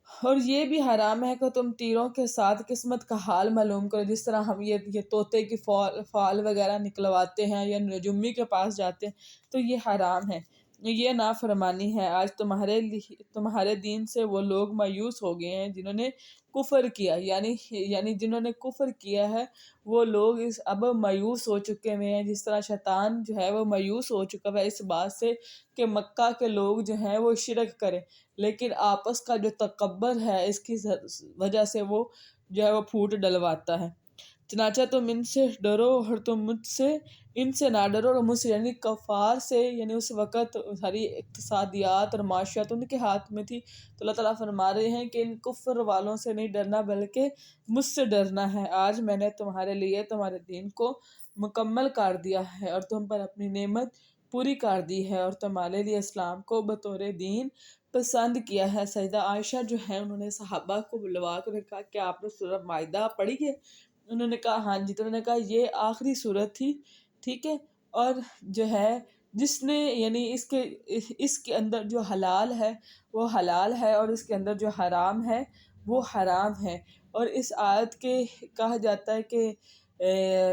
اور یہ بھی حرام ہے کہ تم تیروں کے ساتھ قسمت کا حال معلوم کرو، جس طرح ہم یہ طوطے کی فال وغیرہ نکلواتے ہیں یا نجومی کے پاس جاتے ہیں، تو یہ حرام ہے، یہ نافرمانی ہے۔ آج تمہارے دین سے وہ لوگ مایوس ہو گئے ہیں جنہوں نے کفر کیا، یعنی جنہوں نے کفر کیا ہے وہ لوگ اب مایوس ہو چکے ہوئے ہیں، جس طرح شیطان جو ہے وہ مایوس ہو چکا ہے اس بات سے کہ مکہ کے لوگ جو ہیں وہ شرک کریں، لیکن آپس کا جو تکبر ہے اس کی وجہ سے وہ جو ہے وہ پھوٹ ڈلواتا ہے۔ چنانچہ تم ان سے ڈرو اور تم مجھ سے ان سے نہ ڈرو، اور مجھ سے یعنی کفار سے، یعنی اس وقت ساری اقتصادیات اور معاشیات ان کے ہاتھ میں تھی، تو اللہ تعالیٰ فرما رہے ہیں کہ ان کفر والوں سے نہیں ڈرنا بلکہ مجھ سے ڈرنا ہے۔ آج میں نے تمہارے لیے تمہارے دین کو مکمل کر دیا ہے اور تم پر اپنی نعمت پوری کر دی ہے، اور تمہارے لیے اسلام کو بطور دین پسند کیا ہے۔ سیدہ عائشہ جو ہے انہوں نے صحابہ کو بلوا کر کہا کہ آپ نے سورہ مائدہ پڑھی ہے؟ انہوں نے کہا ہاں جی، تو انہوں نے کہا یہ آخری سورت تھی، ٹھیک ہے، اور جو ہے جس نے یعنی اس کے اندر جو حلال ہے وہ حلال ہے اور اس کے اندر جو حرام ہے وہ حرام ہے۔ اور اس آیت کے کہا جاتا ہے کہ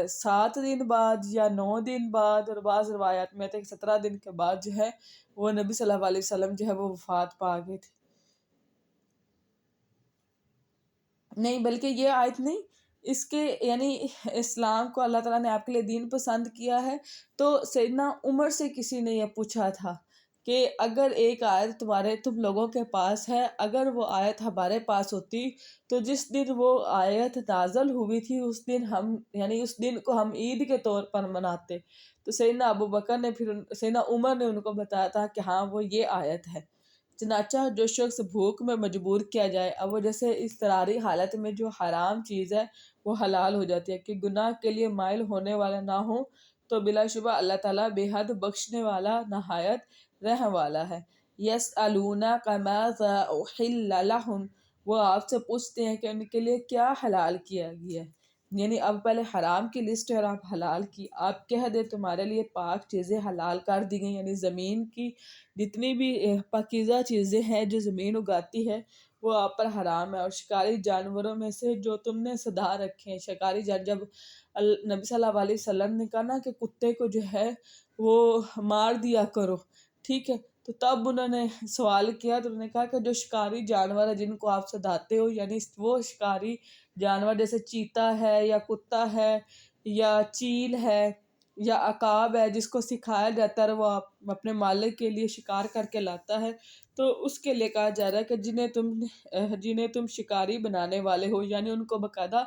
7 دن بعد یا 9 دن بعد، اور بعض روایات میں آتا ہے کہ 17 دن کے بعد جو ہے وہ نبی صلی اللہ علیہ وسلم جو ہے وہ وفات پا گئے تھے۔ نہیں، بلکہ یہ آیت نہیں، اس کے یعنی اسلام کو اللہ تعالیٰ نے آپ کے لیے دین پسند کیا ہے، تو سیدنا عمر سے کسی نے یہ پوچھا تھا کہ اگر ایک آیت تم لوگوں کے پاس ہے، اگر وہ آیت ہمارے پاس ہوتی تو جس دن وہ آیت نازل ہوئی تھی اس دن یعنی اس دن کو ہم عید کے طور پر مناتے، تو سیدنا ابو بکر نے پھر سیدنا عمر نے ان کو بتایا تھا کہ ہاں وہ یہ آیت ہے۔ چنانچہ جو شخص بھوک میں مجبور کیا جائے، اب وہ جیسے اضطراری حالت میں جو حرام چیز ہے وہ حلال ہو جاتی ہے کہ گناہ کے لیے مائل ہونے والا نہ ہو، تو بلا شبہ اللہ تعالیٰ بے حد بخشنے والا نہایت رحم والا ہے۔ یسألونک ماذا احل لہم، وہ آپ سے پوچھتے ہیں کہ ان کے لیے کیا حلال کیا گیا ہے، یعنی اب پہلے حرام کی لسٹ ہے اور آپ حلال کی، آپ کہہ دیں تمہارے لیے پاک چیزیں حلال کر دی گئی، یعنی زمین کی جتنی بھی پاکیزہ چیزیں ہیں جو زمین اگاتی ہے وہ آپ پر حرام ہے، اور شکاری جانوروں میں سے جو تم نے صدا رکھے ہیں، شکاری جب نبی صلی اللہ علیہ وسلم نے کہا نا کہ کتے کو جو ہے وہ مار دیا کرو، ٹھیک ہے، تو تب انہوں نے سوال کیا تو انہوں نے کہا کہ جو شکاری جانور ہے جن کو آپ صداتے ہو، یعنی وہ شکاری جانور جیسے چیتا ہے یا کتا ہے یا چیل ہے یا عقاب ہے جس کو سکھایا جاتا ہے وہ اپنے مالک کے لیے شکار کر کے لاتا ہے، تو اس کے لیے کہا جا رہا ہے کہ جنہیں تم شکاری بنانے والے ہو، یعنی ان کو باقاعدہ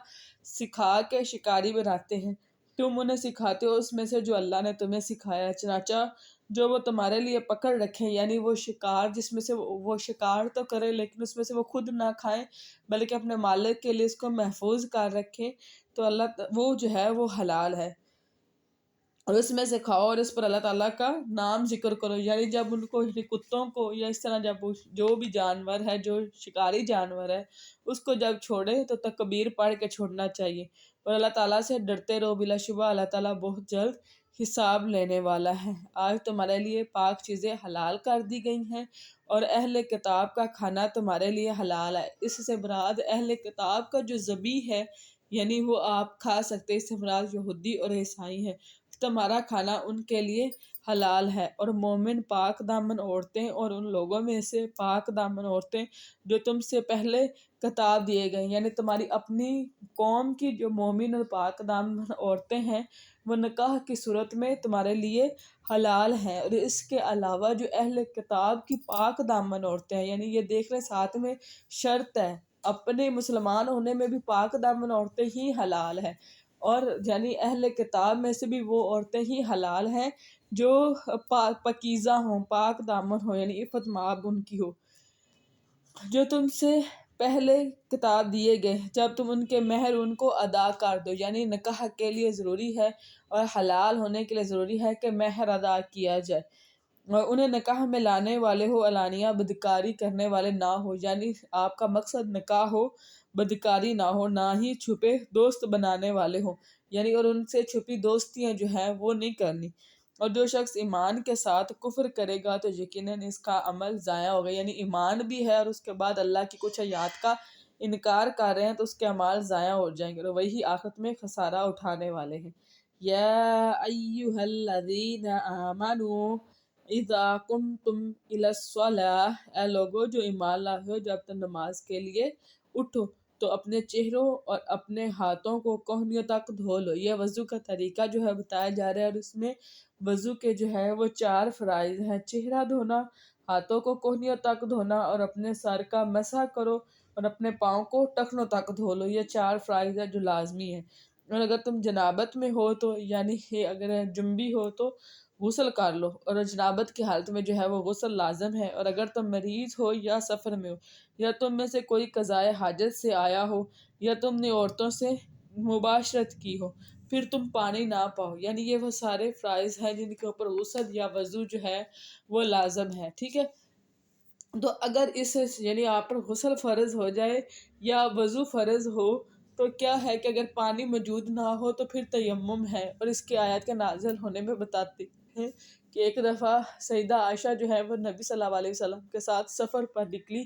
سکھا کے شکاری بناتے ہیں، تم انہیں سکھاتے ہو اس میں سے جو اللہ نے تمہیں سکھایا ہے، چنانچہ جو وہ تمہارے لیے پکڑ رکھیں، یعنی وہ شکار جس میں سے وہ شکار تو کرے لیکن اس میں سے وہ خود نہ کھائیں بلکہ اپنے مالک کے لیے اس کو محفوظ کر رکھیں، تو وہ جو ہے وہ حلال ہے، اور اس میں سے کھاؤ اور اس پر اللہ تعالیٰ کا نام ذکر کرو، یعنی جب ان کو کتوں کو یا اس طرح جب جو بھی جانور ہے جو شکاری جانور ہے اس کو جب چھوڑے تو تکبیر پڑھ کے چھوڑنا چاہیے، اور اللہ تعالیٰ سے ڈرتے رہو، بلا شبہ اللہ تعالیٰ بہت جلد حساب لینے والا ہے۔ آج تمہارے لیے پاک چیزیں حلال کر دی گئی ہیں اور اہل کتاب کا کھانا تمہارے لیے حلال ہے، اس سے مراد اہل کتاب کا جو ذبیح ہے یعنی وہ آپ کھا سکتے، اس سے مراد یہودی اور عیسائی ہیں، تمہارا کھانا ان کے لیے حلال ہے، اور مومن پاک دامن عورتیں اور ان لوگوں میں سے پاک دامن عورتیں جو تم سے پہلے کتاب دیے گئے، یعنی تمہاری اپنی قوم کی جو مومن اور پاک دامن عورتیں ہیں وہ نکاح کی صورت میں تمہارے لیے حلال ہیں۔ اور اس کے علاوہ جو اہل کتاب کی پاک دامن عورتیں ہیں، یعنی یہ دیکھ رہے ساتھ میں شرط ہے، اپنے مسلمان ہونے میں بھی پاک دامن عورتیں ہی حلال ہیں، اور یعنی اہل کتاب میں سے بھی وہ عورتیں ہی حلال ہیں جو پاکیزہ ہوں، پاک دامن ہوں، یعنی عفت مآب ان کی ہو، جو تم سے پہلے کتاب دیے گئے، جب تم ان کے مہر ان کو ادا کر دو، یعنی نکاح کے لیے ضروری ہے اور حلال ہونے کے لیے ضروری ہے کہ مہر ادا کیا جائے، اور انہیں نکاح میں لانے والے ہو علانیہ بدکاری کرنے والے نہ ہو، یعنی آپ کا مقصد نکاح ہو، بدکاری نہ ہو، نہ ہی چھپے دوست بنانے والے ہوں، یعنی اور ان سے چھپی دوستیاں جو ہیں وہ نہیں کرنی۔ اور جو شخص ایمان کے ساتھ کفر کرے گا تو یقیناً اس کا عمل ضائع ہوگا، یعنی ایمان بھی ہے اور اس کے بعد اللہ کی کچھ آیات کا انکار کر رہے ہیں تو اس کے اعمال ضائع ہو جائیں گے، اور وہی آخرت میں خسارہ اٹھانے والے ہیں۔ یا ایہا الذین آمنوا اذا قمتم الی الصلاۃ، اے لوگو جو ایمان لائے ہو، جب تم نماز کے لیے اٹھو تو اپنے چہروں اور اپنے ہاتھوں کو کوہنیوں تک دھو لو۔ یہ وضو کا طریقہ جو ہے بتایا جا رہا ہے، اور اس میں وضو کے جو ہے وہ 4 فرائض ہیں: چہرہ دھونا، ہاتھوں کو کوہنیوں تک دھونا، اور اپنے سر کا مسح کرو، اور اپنے پاؤں کو ٹخنوں تک دھو لو۔ یہ 4 فرائض ہیں جو لازمی ہیں۔ اور اگر تم جنابت میں ہو تو یعنی کہ اگر جنبی ہو تو غسل کر لو، اور جنابت کی حالت میں جو ہے وہ غسل لازم ہے، اور اگر تم مریض ہو یا سفر میں ہو، یا تم میں سے کوئی قضائے حاجت سے آیا ہو، یا تم نے عورتوں سے مباشرت کی ہو، پھر تم پانی نہ پاؤ، یعنی یہ وہ سارے فرائض ہیں جن کے اوپر غسل یا وضو جو ہے وہ لازم ہے، ٹھیک ہے۔ تو اگر اس یعنی آپ پر غسل فرض ہو جائے یا وضو فرض ہو تو کیا ہے کہ اگر پانی موجود نہ ہو تو پھر تیمم ہے، اور اس کی آیات کے نازل ہونے میں بتاتے ہیں کہ ایک دفعہ سیدہ عائشہ جو ہے وہ نبی صلی اللہ علیہ وسلم کے ساتھ سفر پر نکلی،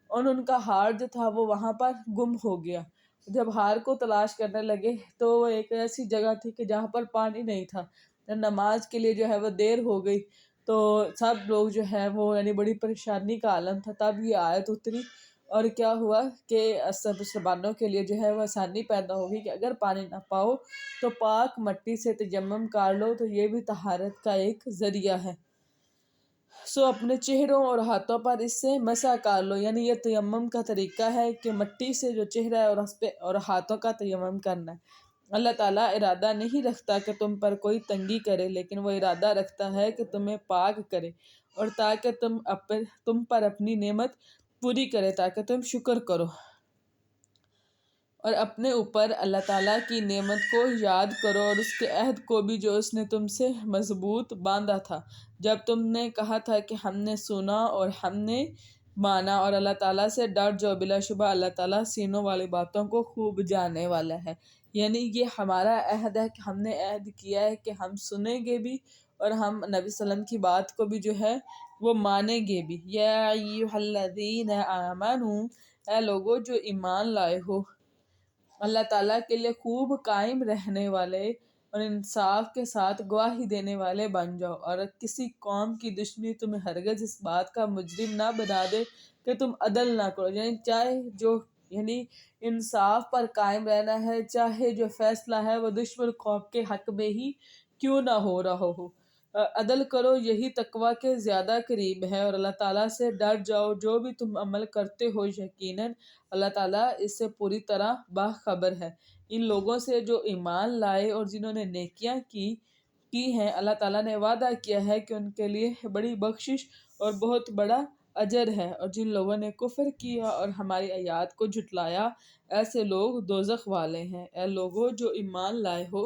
اور ان کا ہار جو تھا وہ وہاں پر گم ہو گیا۔ جب ہار کو تلاش کرنے لگے تو وہ ایک ایسی جگہ تھی کہ جہاں پر پانی نہیں تھا، نماز کے لیے جو ہے وہ دیر ہو گئی، تو سب لوگ جو ہے وہ یعنی بڑی پریشانی کا عالم تھا۔ تب یہ آیت اتری، اور کیا ہوا کہ سب مسلمانوں کے لیے جو ہے وہ آسانی پیدا ہوگی کہ اگر پانی نہ پاؤ تو پاک مٹی سے تیمم کر لو، تو یہ بھی طہارت کا ایک ذریعہ ہے۔ سو اپنے چہروں اور ہاتھوں پر اس سے مسح کر لو، یعنی یہ تیمم کا طریقہ ہے کہ مٹی سے جو چہرہ ہے اور اس پہ اور ہاتھوں کا تیمم کرنا ہے۔ اللہ تعالیٰ ارادہ نہیں رکھتا کہ تم پر کوئی تنگی کرے، لیکن وہ ارادہ رکھتا ہے کہ تمہیں پاک کرے، اور تاکہ تم پر اپنی نعمت پوری کرے، تاکہ تم شکر کرو، اور اپنے اوپر اللہ تعالیٰ کی نعمت کو یاد کرو، اور اس کے عہد کو بھی جو اس نے تم سے مضبوط باندھا تھا، جب تم نے کہا تھا کہ ہم نے سنا اور ہم نے مانا، اور اللہ تعالیٰ سے ڈر جو بلا شبہ اللہ تعالیٰ سینوں والی باتوں کو خوب جاننے والا ہے۔ یعنی یہ ہمارا عہد ہے کہ ہم نے عہد کیا ہے کہ ہم سنیں گے بھی، اور ہم نبی صلی اللہ علیہ وسلم کی بات کو بھی جو ہے وہ مانیں گے بھی۔ یا ایھا الذین آمنوا، اے لوگو جو ایمان لائے ہو، اللہ تعالیٰ کے لیے خوب قائم رہنے والے اور انصاف کے ساتھ گواہی دینے والے بن جاؤ، اور کسی قوم کی دشمنی تمہیں ہرگز اس بات کا مجرم نہ بنا دے کہ تم عدل نہ کرو، یعنی چاہے جو یعنی انصاف پر قائم رہنا ہے، چاہے جو فیصلہ ہے وہ دشمن قوم کے حق میں ہی کیوں نہ ہو رہا ہو، عدل کرو، یہی تقویٰ کے زیادہ قریب ہے، اور اللہ تعالیٰ سے ڈر جاؤ، جو بھی تم عمل کرتے ہو یقیناً اللہ تعالیٰ اس سے پوری طرح باخبر ہے۔ ان لوگوں سے جو ایمان لائے اور جنہوں نے نیکیاں کی ہیں، اللہ تعالیٰ نے وعدہ کیا ہے کہ ان کے لیے بڑی بخشش اور بہت بڑا اجر ہے، اور جن لوگوں نے کفر کیا اور ہماری آیات کو جھٹلایا، ایسے لوگ دوزخ والے ہیں۔ اے لوگو جو ایمان لائے ہو،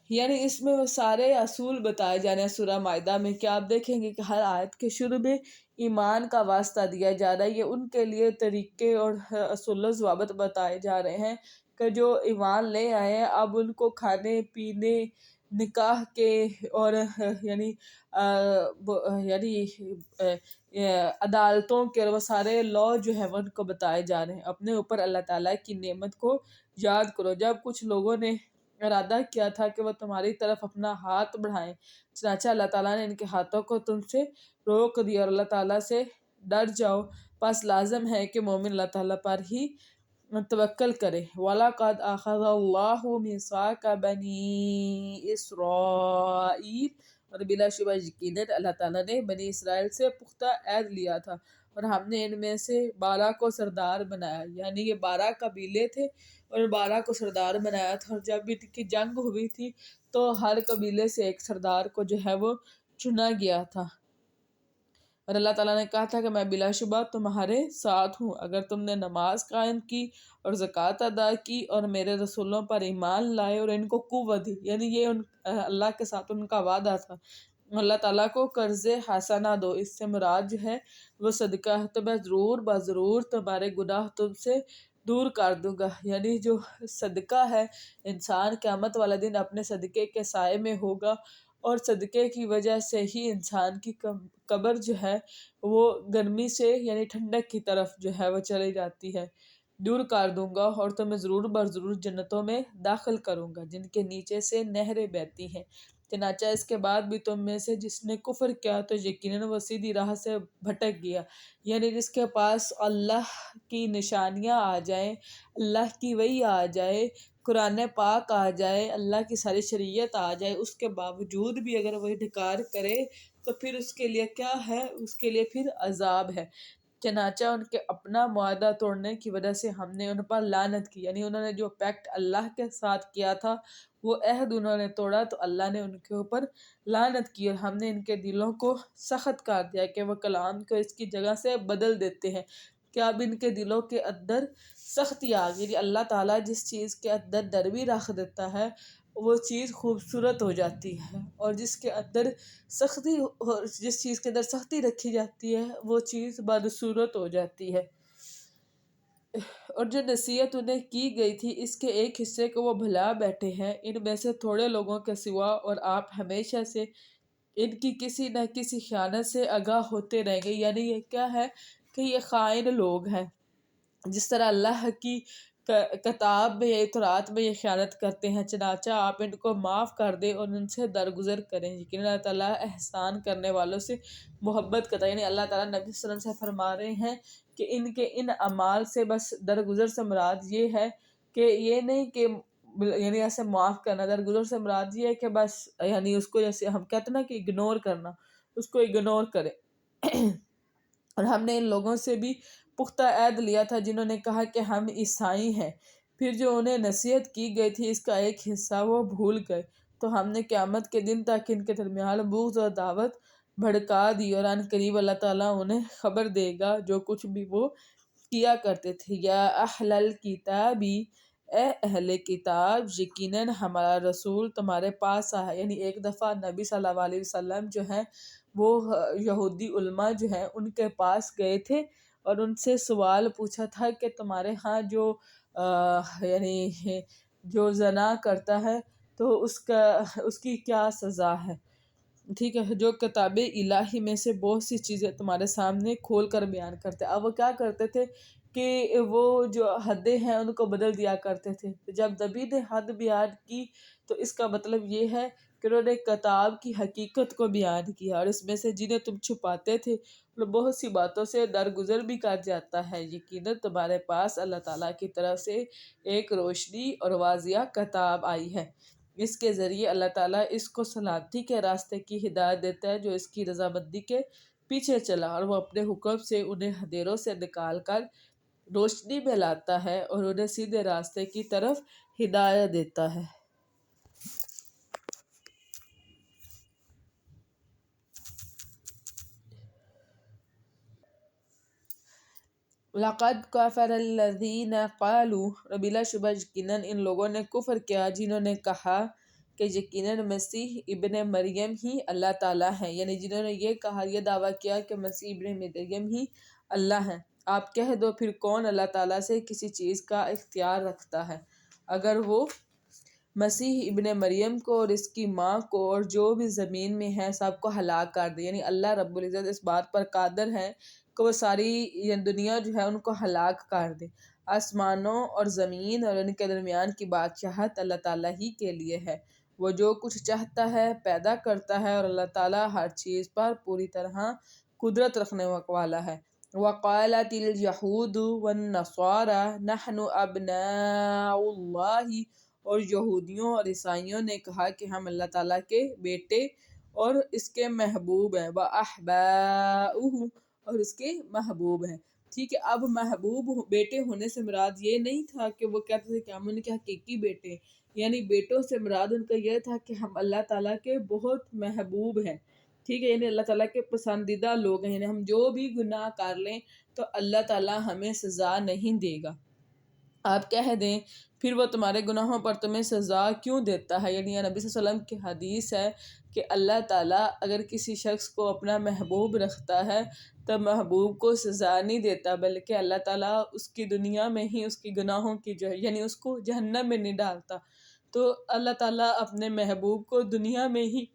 یعنی اس میں وہ سارے اصول بتائے جانے ہیں سورہ مائدہ میں، کہ آپ دیکھیں گے کہ ہر آیت کے شروع میں ایمان کا واسطہ دیا جا رہا ہے۔ یہ ان کے لیے طریقے اور اصول و ضوابط بتائے جا رہے ہیں کہ جو ایمان لے آئے ہیں، اب ان کو کھانے پینے، نکاح کے اور یعنی عدالتوں کے، اور وہ سارے لا جو ہیں وہ ان کو بتائے جا رہے ہیں۔ اپنے اوپر اللہ تعالیٰ کی نعمت کو یاد کرو۔ جب کچھ لوگوں نے ارادہ کیا تھا کہ وہ تمہاری طرف اپنا ہاتھ بڑھائیں، چنانچہ اللہ تعالیٰ نے ان کے ہاتھوں کو تم سے روک دیا اور اللہ تعالیٰ سے ڈر جاؤ۔ پس لازم ہے کہ مومن اللہ تعالیٰ پر ہی توکل کرے۔ وَلَقَدْ أَخَذَ اللَّهُ مِيثَاقَ بَنِي إِسْرَائِيلَ، اور بلا شبہ یقیناً اللہ تعالیٰ نے بنی اسرائیل سے پختہ عہد لیا تھا، اور ہم نے ان میں سے 12 کو سردار بنایا، یعنی یہ 12 قبیلے تھے اور 12 کو سردار بنایا تھا، اور جب ان کی جنگ ہوئی تھی تو ہر قبیلے سے ایک سردار کو جو ہے وہ چنا گیا تھا، اور اللہ تعالیٰ نے کہا تھا کہ میں بلا شبہ تمہارے ساتھ ہوں اگر تم نے نماز قائم کی اور زکوٰۃ ادا کی اور میرے رسولوں پر ایمان لائے اور ان کو قوت دی، یعنی یہ اللہ کے ساتھ ان کا وعدہ تھا۔ اللہ تعالیٰ کو قرض حسنہ دو، اس سے مراد جو ہے وہ صدقہ ہے، تو میں ضرور تمہارے گناہ تم سے دور کر دوں گا۔ یعنی جو صدقہ ہے، انسان قیامت والا دن اپنے صدقے کے سائے میں ہوگا، اور صدقے کی وجہ سے ہی انسان کی قبر جو ہے وہ گرمی سے یعنی ٹھنڈک کی طرف جو ہے وہ چلی جاتی ہے۔ دور کر دوں گا اور تمہیں ضرور جنتوں میں داخل کروں گا جن کے نیچے سے نہریں بہتی ہیں۔ چنانچہ اس کے بعد بھی تم میں سے جس نے کفر کیا تو یقیناً وہ سیدھی راہ سے بھٹک گیا، یعنی جس کے پاس اللہ کی نشانیاں آ جائیں، اللہ کی وحی آ جائے، قرآن پاک آ جائے، اللہ کی ساری شریعت آ جائے، اس کے باوجود بھی اگر وہ انکار کرے تو پھر اس کے لیے کیا ہے؟ اس کے لیے پھر عذاب ہے۔ چنانچہ ان کے اپنا معاہدہ توڑنے کی وجہ سے ہم نے ان پر لعنت کی، یعنی انہوں نے جو پیکٹ اللہ کے ساتھ کیا تھا وہ عہد انہوں نے توڑا تو اللہ نے ان کے اوپر لعنت کی، اور ہم نے ان کے دلوں کو سخت کر دیا کہ وہ کلام کو اس کی جگہ سے بدل دیتے ہیں، کہ اب ان کے دلوں کے اندر سختی آ گئی۔ اللہ تعالیٰ جس چیز کے اندر نرمی رکھ دیتا ہے وہ چیز خوبصورت ہو جاتی ہے، اور جس چیز کے اندر سختی رکھی جاتی ہے وہ چیز بدصورت ہو جاتی ہے۔ اور جو نصیحت انہیں کی گئی تھی اس کے ایک حصے کو وہ بھلا بیٹھے ہیں، ان میں سے تھوڑے لوگوں کے سوا، اور آپ ہمیشہ سے ان کی کسی نہ کسی خیانت سے آگاہ ہوتے رہیں گے۔ یعنی یہ کیا ہے کہ یہ خائن لوگ ہیں، جس طرح اللہ کی کتاب میں یا اطاعت میں یہ خیانت کرتے ہیں، چنانچہ آپ ان کو معاف کر دیں اور ان سے درگزر کریں، لیکن اللہ تعالیٰ احسان کرنے والوں سے محبت کرتا ہے۔ یعنی اللہ تعالیٰ نبی صلی اللہ علیہ وسلم سے فرما رہے ہیں کہ ان کے ان اعمال سے بس درگزر سے مراد یہ ہے کہ یہ نہیں کہ یعنی ایسے معاف کرنا، درگزر سے مراد یہ ہے کہ بس یعنی اس کو جیسے ہم کہتے ہیں نا کہ اگنور کرنا، اس کو اگنور کرے۔ اور ہم نے ان لوگوں سے بھی پختہ عہد لیا تھا جنہوں نے کہا کہ ہم عیسائی ہیں، پھر جو انہیں نصیحت کی گئی تھی اس کا ایک حصہ وہ بھول گئے، تو ہم نے قیامت کے دن تک ان کے درمیان بغض اور دعوت بھڑکا دی، اور ان قریب اللہ تعالیٰ انہیں خبر دے گا جو کچھ بھی وہ کیا کرتے تھے۔ یا اہل الکتابی، اے اہل کتاب، یقیناً ہمارا رسول تمہارے پاس آیا۔ یعنی ایک دفعہ نبی صلی اللہ علیہ وسلم جو ہیں وہ یہودی علماء جو ہیں ان کے پاس گئے تھے اور ان سے سوال پوچھا تھا کہ تمہارے ہاں یعنی جو زنا کرتا ہے تو اس کی کیا سزا ہے؟ ٹھیک ہے، جو کتاب الہی میں سے بہت سی چیزیں تمہارے سامنے کھول کر بیان کرتے اب وہ کیا کرتے تھے کہ وہ جو حدیں ہیں ان کو بدل دیا کرتے تھے۔ جب نبی نے حد بیان کی تو اس کا مطلب یہ ہے کہ انہوں نے کتاب کی حقیقت کو بیان کیا، اور اس میں سے جنہیں تم چھپاتے تھے اور بہت سی باتوں سے درگزر بھی کر جاتا ہے۔ یقیناً تمہارے پاس اللہ تعالیٰ کی طرف سے ایک روشنی اور واضح کتاب آئی ہے، اس کے ذریعے اللہ تعالیٰ اس کو سلامتی کے راستے کی ہدایت دیتا ہے جو اس کی رضامندی کے پیچھے چلا، اور وہ اپنے حکم سے انہیں اندھیروں سے نکال کر روشنی میں لاتا ہے اور انہیں سیدھے راستے کی طرف ہدایت دیتا ہے۔ لَقَدْ كَفَرَ الَّذِينَ قَالُوا، اور بلا شبہ یقیناً ان لوگوں نے کفر کیا جنہوں نے کہا کہ یقیناً مسیح ابن مریم ہی اللہ تعالیٰ ہے، یعنی جنہوں نے یہ کہا، یہ دعویٰ کیا کہ مسیح ابن مریم ہی اللہ ہے۔ آپ کہہ دو پھر کون اللہ تعالیٰ سے کسی چیز کا اختیار رکھتا ہے؟ اگر وہ مسیح ابن مریم کو اور اس کی ماں کو اور جو بھی زمین میں ہے سب کو ہلاک کر دے، یعنی اللہ رب العزت اس بات پر قادر ہے کہ وہ ساری دنیا جو ہے ان کو ہلاک کر دے۔ آسمانوں اور زمین اور ان کے درمیان کی بادشاہت اللہ تعالیٰ ہی کے لیے ہے۔ وہ جو کچھ چاہتا ہے پیدا کرتا ہے، اور اللہ تعالیٰ ہر چیز پر پوری طرح قدرت رکھنے والا ہے۔ وَقَالَتِ الْيَهُودُ وَالنَّصَارَى نَحْنُ أَبْنَاءُ اللَّهِ، اور یہودیوں اور عیسائیوں نے کہا کہ ہم اللہ تعالیٰ کے بیٹے اور اس کے محبوب ہیں، وَأَحْبَاؤُهُ، اور اس کے محبوب ہیں۔ ٹھیک ہے، اب محبوب بیٹے ہونے سے مراد یہ نہیں تھا کہ وہ کہتے تھے کہ ہم ان کے حقیقی بیٹے، یعنی بیٹوں سے مراد ان کا یہ تھا کہ ہم اللہ تعالیٰ کے بہت محبوب ہیں۔ ٹھیک ہے، یعنی اللہ تعالیٰ کے پسندیدہ لوگ ہیں، یعنی ہم جو بھی گناہ کر لیں تو اللہ تعالیٰ ہمیں سزا نہیں دے گا۔ آپ کہہ دیں پھر وہ تمہارے گناہوں پر تمہیں سزا کیوں دیتا ہے؟ یعنی نبی صلی اللہ علیہ وسلم کی حدیث ہے کہ اللہ تعالیٰ اگر کسی شخص کو اپنا محبوب رکھتا ہے تو محبوب کو سزا نہیں دیتا، بلکہ اللہ تعالیٰ اس کی دنیا میں ہی اس کی گناہوں کی یعنی اس کو جہنم میں نہیں ڈالتا۔ تو اللہ تعالیٰ اپنے محبوب کو دنیا میں ہی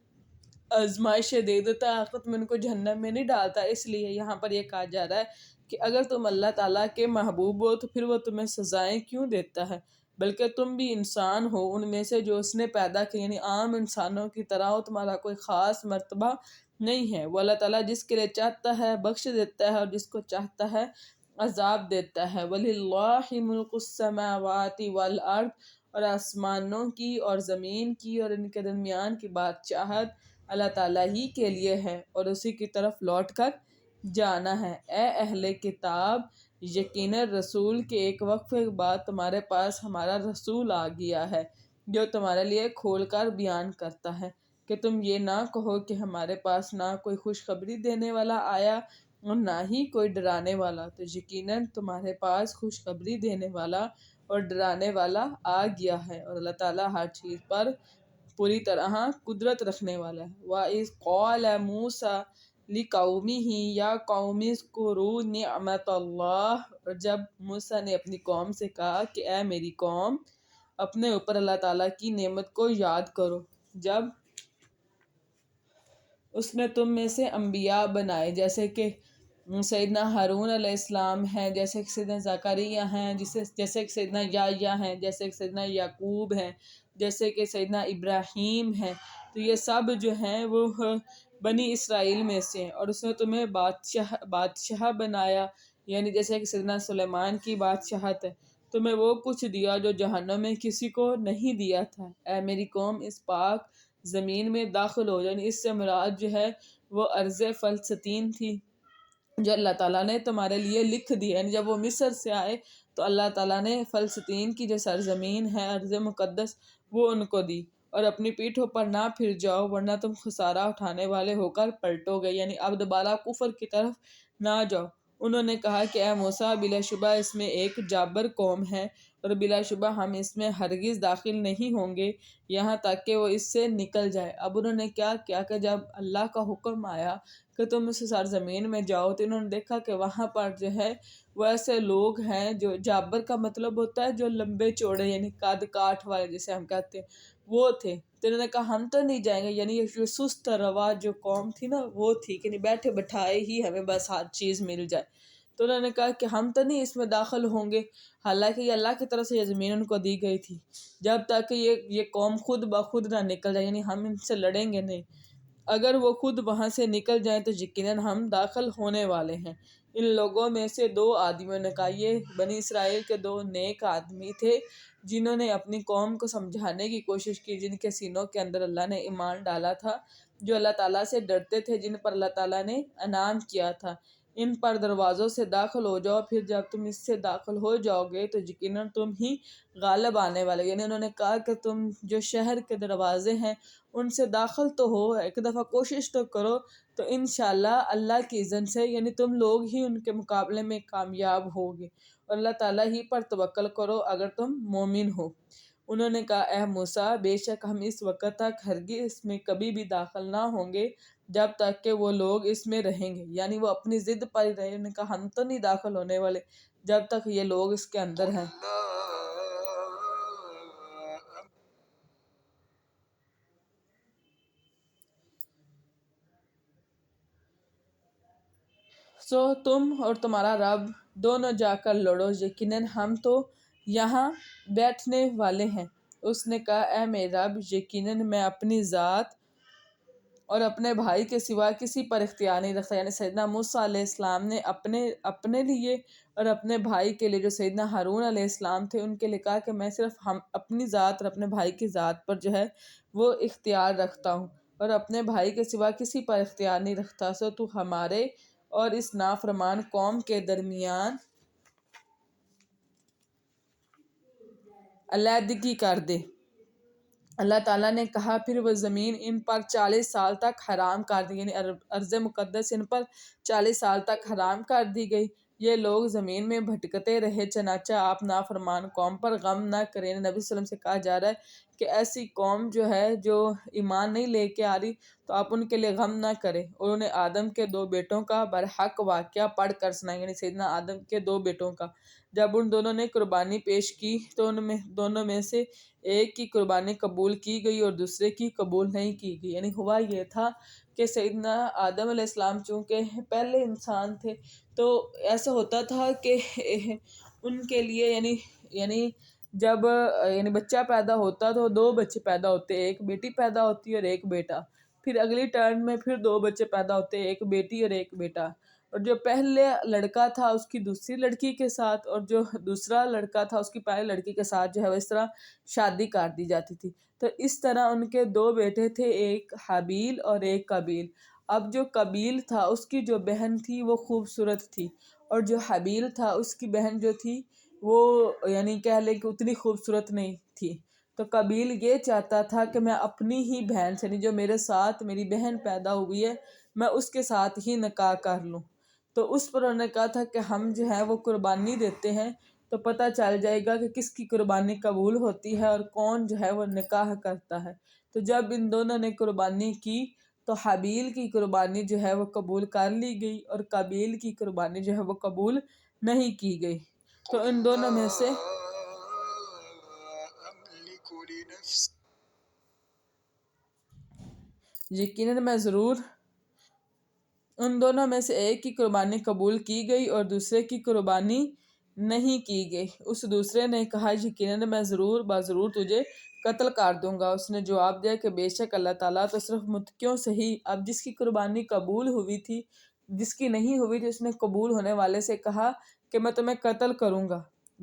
آزمائشیں دے دیتا ہے، آخرت میں ان کو جہنم میں نہیں ڈالتا۔ اس لیے یہاں پر یہ کہا جا رہا ہے کہ اگر تم اللہ تعالیٰ کے محبوب ہو تو پھر وہ تمہیں سزائیں کیوں دیتا ہے؟ بلکہ تم بھی انسان ہو ان میں سے جو اس نے پیدا کیا، یعنی عام انسانوں کی طرح ہو، تمہارا کوئی خاص مرتبہ نہیں ہے۔ وہ اللہ تعالیٰ جس کے لیے چاہتا ہے بخش دیتا ہے اور جس کو چاہتا ہے عذاب دیتا ہے۔ وَلِلَّهِ مُلْكُ السَّمَاوَاتِ وَالْأَرْضِ، اور آسمانوں کی اور زمین کی اور ان کے درمیان کی بادشاہت اللہ تعالیٰ ہی کے لیے ہے، اور اسی کی طرف لوٹ کر جانا ہے۔ اے اہل کتاب، یقیناً رسول کے ایک وقفے کے بعد تمہارے پاس ہمارا رسول آ گیا ہے جو تمہارے لیے کھول کر بیان کرتا ہے کہ تم یہ نہ کہو کہ ہمارے پاس نہ کوئی خوشخبری دینے والا آیا اور نہ ہی کوئی ڈرانے والا، تو یقیناً تمہارے پاس خوشخبری دینے والا اور ڈرانے والا آ گیا ہے، اور اللہ تعالیٰ ہر چیز پر پوری طرح قدرت رکھنے والا ہے۔ وَإِذْ قَالَ مُوسَىٰ لِقَوْمِهِ يَا قَوْمِ اذْكُرُوا نِعْمَتَ اللَّهِ، اور جب موسیٰ نے اپنی قوم سے کہا کہ اے میری قوم، اپنے اوپر اللہ تعالیٰ کی نعمت کو یاد کرو جب اس نے تم میں سے انبیاء بنائے، جیسے کہ سیدنا ہارون علیہ السلام ہیں، جیسے کہ سیدنا زکریا ہیں، جیسے کہ سیدنا یحییٰ ہیں، جیسے کہ سیدنا یعقوب ہیں، جیسے کہ سیدنا ابراہیم ہیں۔ تو یہ سب جو ہیں وہ بنی اسرائیل میں سے ہیں، اور اس نے تمہیں بادشاہ بنایا، یعنی جیسے کہ سیدنا سلیمان کی بادشاہت ہے۔ تمہیں وہ کچھ دیا جو جہنم میں کسی کو نہیں دیا تھا۔ اے میری قوم، اس پاک زمین میں داخل ہو، یعنی اس سے مراد جو ہے وہ ارض فلسطین تھی جو اللہ تعالیٰ نے تمہارے لیے لکھ دی، یعنی جب وہ مصر سے آئے تو اللہ تعالیٰ نے فلسطین کی جو سرزمین ہے ارض مقدس وہ ان کو دی، اور اپنی پیٹھوں پر نہ پھر جاؤ ورنہ تم خسارہ اٹھانے والے ہو کر پلٹو گے، یعنی اب دوبارہ کفر کی طرف نہ جاؤ۔ انہوں نے کہا کہ اے موسیٰ، بلا شبہ اس میں ایک جابر قوم ہے، اور بلا شبہ ہم اس میں ہرگز داخل نہیں ہوں گے یہاں تک کہ وہ اس سے نکل جائے۔ اب انہوں نے کیا کیا کہ جب اللہ کا حکم آیا کہ تم اس سرزمین میں جاؤ تو انہوں نے دیکھا کہ وہاں پر جو ہے وہ ایسے لوگ ہیں جو جابر کا مطلب ہوتا ہے جو لمبے چوڑے، یعنی قد کاٹھ والے جسے ہم کہتے ہیں، وہ تھے۔ تو انہوں نے کہا ہم تو نہیں جائیں گے، یعنی یہ سست روا جو قوم تھی نا وہ تھی کہ نہیں بیٹھے بٹھائے ہی ہمیں بس ہر چیز مل جائے۔ تو انہوں نے کہا کہ ہم تو نہیں اس میں داخل ہوں گے، حالانکہ یہ اللہ کی طرف سے یہ زمین ان کو دی گئی تھی، جب تک کہ یہ قوم خود بخود نہ نکل جائے، یعنی ہم ان سے لڑیں گے نہیں۔ اگر وہ خود وہاں سے نکل جائیں تو یقیناً ہم داخل ہونے والے ہیں۔ ان لوگوں میں سے دو آدمیوں نے کہا، یہ بنی اسرائیل کے دو نیک آدمی تھے جنہوں نے اپنی قوم کو سمجھانے کی کوشش کی، جن کے سینوں کے اندر اللہ نے ایمان ڈالا تھا، جو اللہ تعالیٰ سے ڈرتے تھے، جن پر اللہ تعالیٰ نے انعام کیا تھا۔ ان پر دروازوں سے داخل ہو جاؤ، پھر جب تم اس سے داخل ہو جاؤ گے تو یقیناً تم ہی غالب آنے والے، یعنی انہوں نے کہا کہ تم جو شہر کے دروازے ہیں ان سے داخل تو ہو، ایک دفعہ کوشش تو کرو، تو انشاءاللہ اللہ کی اذن سے یعنی تم لوگ ہی ان کے مقابلے میں کامیاب ہوگے، اور اللہ تعالیٰ ہی پر توکل کرو اگر تم مومن ہو۔ انہوں نے کہا اے موسیٰ، بے شک ہم اس وقت تک ہرگز اس میں کبھی بھی داخل نہ ہوں گے جب تک کہ وہ لوگ اس میں رہیں گے، یعنی وہ اپنی ضد پر ہی رہے۔ انہوں نے کہا ہم تو نہیں داخل ہونے والے جب تک یہ لوگ اس کے اندر ہیں۔ تم اور تمہارا رب دونوں جا کر لڑو، یقیناً ہم تو یہاں بیٹھنے والے ہیں۔ اس نے کہا اے میرے رب، یقیناً میں اپنی ذات اور اپنے بھائی کے سوا کسی پر اختیار نہیں رکھتا، یعنی سیدنا موسیٰ علیہ السلام نے اپنے لیے اور اپنے بھائی کے لیے جو سیدنا ہارون علیہ السلام تھے ان کے لیے کہا کہ میں صرف اپنی ذات اور اپنے بھائی کی ذات پر جو ہے وہ اختیار رکھتا ہوں اور اپنے بھائی کے سوا کسی پر اختیار نہیں رکھتا، سو تو ہمارے اور اس نافرمان قوم کے درمیان علیحدگی کر دے۔ اللہ تعالیٰ نے کہا پھر وہ زمین ان پر 40 سال تک حرام کر دی، یعنی ارض مقدس ان پر 40 سال تک حرام کر دی گئی۔ یہ لوگ زمین میں بھٹکتے رہے، چنانچہ آپ نافرمان قوم پر غم نہ کریں۔ نبی صلی اللہ علیہ وسلم سے کہا جا رہا ہے کہ ایسی قوم جو ہے جو ایمان نہیں لے کے آ رہی تو آپ ان کے لیے غم نہ کریں۔ انہوں نے آدم کے 2 بیٹوں کا برحق واقعہ پڑھ کر سنایا، یعنی سیدنا آدم کے 2 بیٹوں کا۔ جب ان دونوں نے قربانی پیش کی تو ان میں دونوں میں سے ایک کی قربانی قبول کی گئی اور دوسرے کی قبول نہیں کی گئی، یعنی ہوا یہ تھا کہ سیدنا آدم علیہ السلام چونکہ پہلے انسان تھے تو ایسا ہوتا تھا کہ ان کے لیے یعنی جب بچہ پیدا ہوتا تو 2 بچے پیدا ہوتے، ایک بیٹی پیدا ہوتی اور ایک بیٹا، پھر اگلی ٹرن میں پھر 2 بچے پیدا ہوتے، ایک بیٹی اور ایک بیٹا، اور جو پہلے لڑکا تھا اس کی دوسری لڑکی کے ساتھ اور جو دوسرا لڑکا تھا اس کی پہلی لڑکی کے ساتھ جو ہے وہ اس طرح شادی کر دی جاتی تھی۔ تو اس طرح ان کے 2 بیٹے تھے، ایک حابیل اور ایک قابیل۔ اب جو قابیل تھا اس کی جو بہن تھی وہ خوبصورت تھی اور جو حابیل تھا اس کی بہن جو تھی وہ کہہ لیں کہ اتنی خوبصورت نہیں تھی۔ تو قابیل یہ چاہتا تھا کہ میں اپنی ہی بہن سے جو میرے ساتھ میری بہن پیدا ہوئی ہے میں اس کے ساتھ ہی نکاح کر لوں۔ تو اس پر انہوں نے کہا تھا کہ ہم جو ہے وہ قربانی دیتے ہیں تو پتہ چل جائے گا کہ کس کی قربانی قبول ہوتی ہے اور کون جو ہے وہ نکاح کرتا ہے۔ تو جب ان دونوں نے قربانی کی تو حابیل کی قربانی جو ہے وہ قبول کر لی گئی اور قابیل کی قربانی جو ہے وہ قبول نہیں کی گئی۔ تو ان دونوں میں سے یقیناً میں ضرور ان دونوں میں سے ایک کی قربانی قبول کی گئی اور دوسرے کی قربانی نہیں کی گئی۔ اس دوسرے نے کہا یقیناً میں ضرور تجھے قتل کر دوں گا۔ اس نے جواب دیا کہ بے شک اللہ تعالیٰ تو صرف متقیوں سے ہی۔ اب جس کی قربانی قبول ہوئی تھی، جس کی نہیں ہوئی تھی، اس نے قبول ہونے والے سے کہا کہ میں تمہیں قتل کروں گا،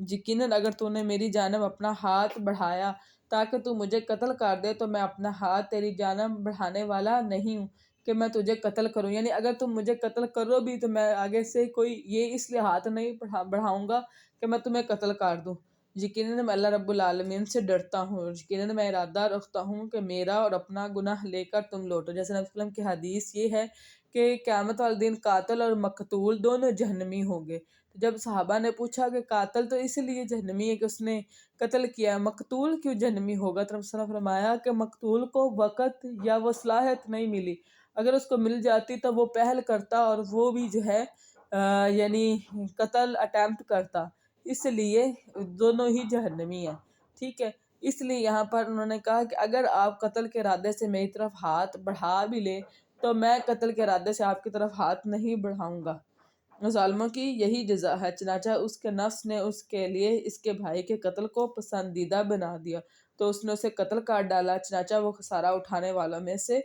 یقیناً اگر تو نے میری جانب اپنا ہاتھ بڑھایا تاکہ تو مجھے قتل کر دے تو میں اپنا ہاتھ تیری جانب بڑھانے والا نہیں ہوں کہ میں تجھے قتل کروں، یعنی اگر تم مجھے قتل کرو بھی تو میں آگے سے کوئی یہ اس لیے ہاتھ نہیں بڑھاؤں گا کہ میں تمہیں قتل کر دوں۔ یقیناً میں اللہ رب العالمین سے ڈرتا ہوں اور یقیناً میں ارادہ رکھتا ہوں کہ میرا اور اپنا گناہ لے کر تم لوٹو۔ جیسے نبی صلی اللہ علیہ وسلم کی حدیث یہ ہے کہ قیامت والے دن قاتل اور مقتول دونوں جہنمی ہوں گے۔ جب صحابہ نے پوچھا کہ قاتل تو اس لیے جہنمی ہے کہ اس نے قتل کیا، مقتول کیوں جہنمی ہوگا؟ تو رسول اللہ نے فرمایا کہ مقتول کو وقت یا وہ صلاحیت نہیں ملی، اگر اس کو مل جاتی تو وہ پہل کرتا اور وہ بھی جو ہے قتل اٹیمپٹ کرتا، اس لیے دونوں ہی جہنمی ہیں۔ ٹھیک ہے، اس لیے یہاں پر انہوں نے کہا کہ اگر آپ قتل کے ارادے سے میری طرف ہاتھ بڑھا بھی لیں تو میں قتل کے ارادے سے آپ کی طرف ہاتھ نہیں بڑھاؤں گا۔ ظالموں کی یہی جزا ہے، چنانچہ اس کے نفس نے اس کے لیے اس کے بھائی کے قتل کو پسندیدہ بنا دیا تو اس نے اسے قتل کر ڈالا، چنانچہ وہ خسارہ اٹھانے والوں میں سے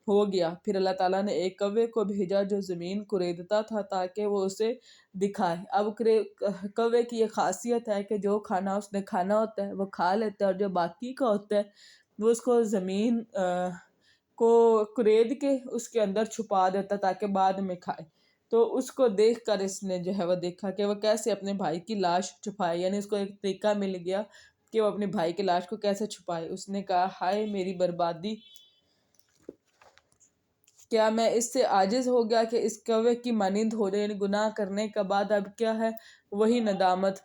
ہو گیا۔ پھر اللہ تعالیٰ نے ایک کوے کو بھیجا جو زمین کوریدتا تھا تاکہ وہ اسے دکھائے۔ اب کوے کی یہ خاصیت ہے کہ جو کھانا اس نے کھانا ہوتا ہے وہ کھا لیتا ہے اور جو باقی کا ہوتا ہے وہ اس کو زمین کو کرید کے اس کے اندر چھپا دیتا تاکہ بعد میں کھائے۔ تو اس کو دیکھ کر اس نے جو ہے وہ دیکھا کہ وہ کیسے اپنے بھائی کی لاش چھپائے، یعنی اس کو ایک طریقہ مل گیا کہ وہ اپنے بھائی کی لاش کو کیسے چھپائے۔ اس نے کہا ہائے میری بربادی، کیا میں اس سے عاجز ہو گیا کہ اس کوے کی مانند ہو جائے، یعنی گناہ کرنے کے بعد اب کیا ہے وہی ندامت،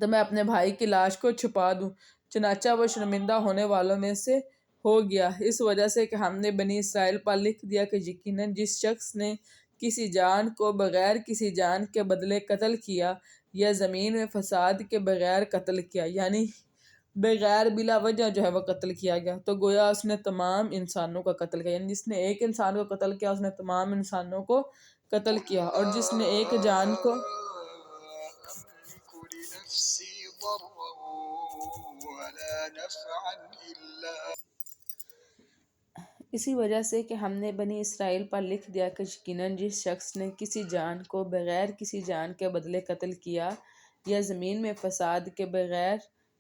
تو میں اپنے بھائی کی لاش کو چھپا دوں۔ چنانچہ وہ شرمندہ ہونے والوں میں سے ہو گیا، اس وجہ سے کہ ہم نے بنی اسرائیل پر لکھ دیا کہ یقیناً جس شخص نے کسی جان کو بغیر کسی جان کے بدلے قتل کیا یا زمین میں فساد کے بغیر قتل کیا، یعنی بغیر بلا وجہ جو ہے وہ قتل کیا گیا، تو گویا اس نے تمام انسانوں کا قتل کیا، یعنی جس نے ایک انسان کو قتل کیا اس نے تمام انسانوں کو قتل کیا، اور جس نے ایک جان کو ضرا ولا نفعا إلا اسی وجہ سے کہ ہم نے بنی اسرائیل پر لکھ دیا کہ یقیناً جس شخص نے کسی جان کو بغیر کسی جان کے بدلے قتل کیا یا زمین میں فساد کے بغیر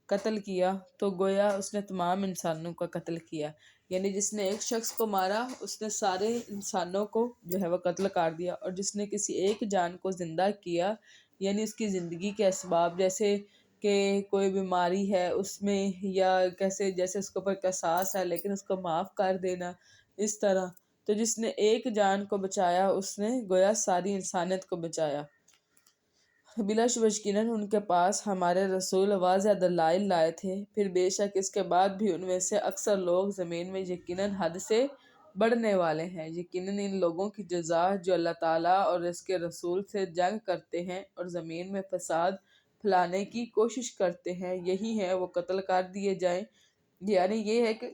قتل کیا تو گویا اس نے تمام انسانوں کا قتل کیا، یعنی جس نے ایک شخص کو مارا اس نے سارے انسانوں کو جو ہے وہ قتل کر دیا، اور جس نے کسی ایک جان کو زندہ کیا یعنی اس کی زندگی کے اسباب جیسے کہ کوئی بیماری ہے اس میں، یا جیسے اس کے اوپر قصاص ہے لیکن اس کو معاف کر دینا، اس طرح تو جس نے ایک جان کو بچایا اس نے گویا ساری انسانیت کو بچایا۔ بلا شبہ یقیناً ان کے پاس ہمارے رسول واضح دلائل لائے تھے، پھر بے شک اس کے بعد بھی ان میں سے اکثر لوگ زمین میں یقیناً حد سے بڑھنے والے ہیں۔ یقیناً ان لوگوں کی جزا جو اللہ تعالیٰ اور اس کے رسول سے جنگ کرتے ہیں اور زمین میں فساد پھیلانے کی کوشش کرتے ہیں یہی ہے وہ قتل کر دیے جائیں، یعنی یہ ہے کہ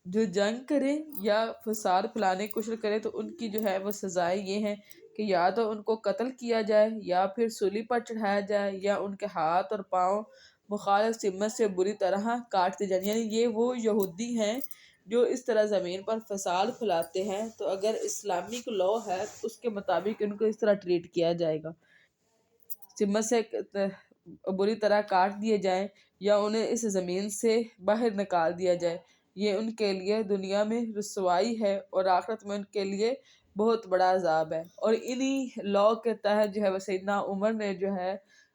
جو جنگ کرے یا فساد پھیلانے کی کوشش کرے تو ان کی جو ہے وہ سزائیں یہ ہیں کہ یا تو ان کو قتل کیا جائے یا پھر سولی پر چڑھایا جائے یا ان کے ہاتھ اور پاؤں مخالف سمت سے بری طرح کاٹ دی جائیں۔ یعنی یہ وہ یہودی ہیں جو اس طرح زمین پر فساد پھیلاتے ہیں، تو اگر اسلامک لاء ہے اس کے مطابق ان کو اس طرح ٹریٹ کیا جائے گا، سمت سے بری طرح کاٹ دیے جائیں یا انہیں اس زمین سے باہر نکال دیا جائے۔ یہ ان کے لیے دنیا میں رسوائی ہے اور آخرت میں ان کے لیے بہت بڑا عذاب ہے۔ اور انہی لاء کے تحت جو ہے وہ سیدنا عمر نے جو ہے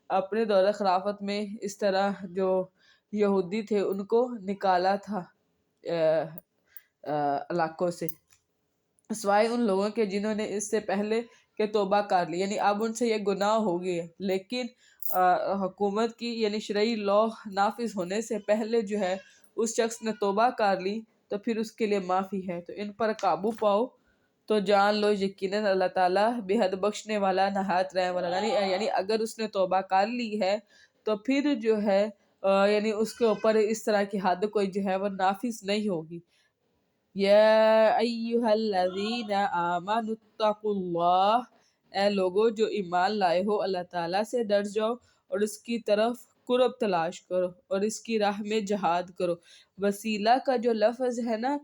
اپنے دور خلافت میں اس طرح جو یہودی تھے ان کو نکالا تھا علاقوں سے، سوائے ان لوگوں کے جنہوں نے اس سے پہلے کہ توبہ کر لی، یعنی اب ان سے یہ گناہ ہو گئی ہے، لیکن حکومت کی یعنی شرعی لاء نافذ ہونے سے پہلے جو ہے اس شخص نے توبہ کر لی تو پھر اس کے لیے معافی ہے، تو ان پر قابو پاؤ تو جان لو یقیناً اللہ تعالیٰ بے حد بخشنے والا نہایت رحم والا، یعنی اگر اس نے توبہ کر لی ہے تو پھر جو ہے یعنی اس کے اوپر اس طرح کی حد کوئی جو ہے وہ نافذ نہیں ہوگی۔ یا ایہا الذین آمنوا اتقوا اللہ، اے لوگو جو ایمان لائے ہو اللہ تعالیٰ سے ڈر جاؤ اور اس کی طرف قرب تلاش کرو اور اس کی راہ میں جہاد کرو۔ وسیلہ کا جو لفظ ہے نا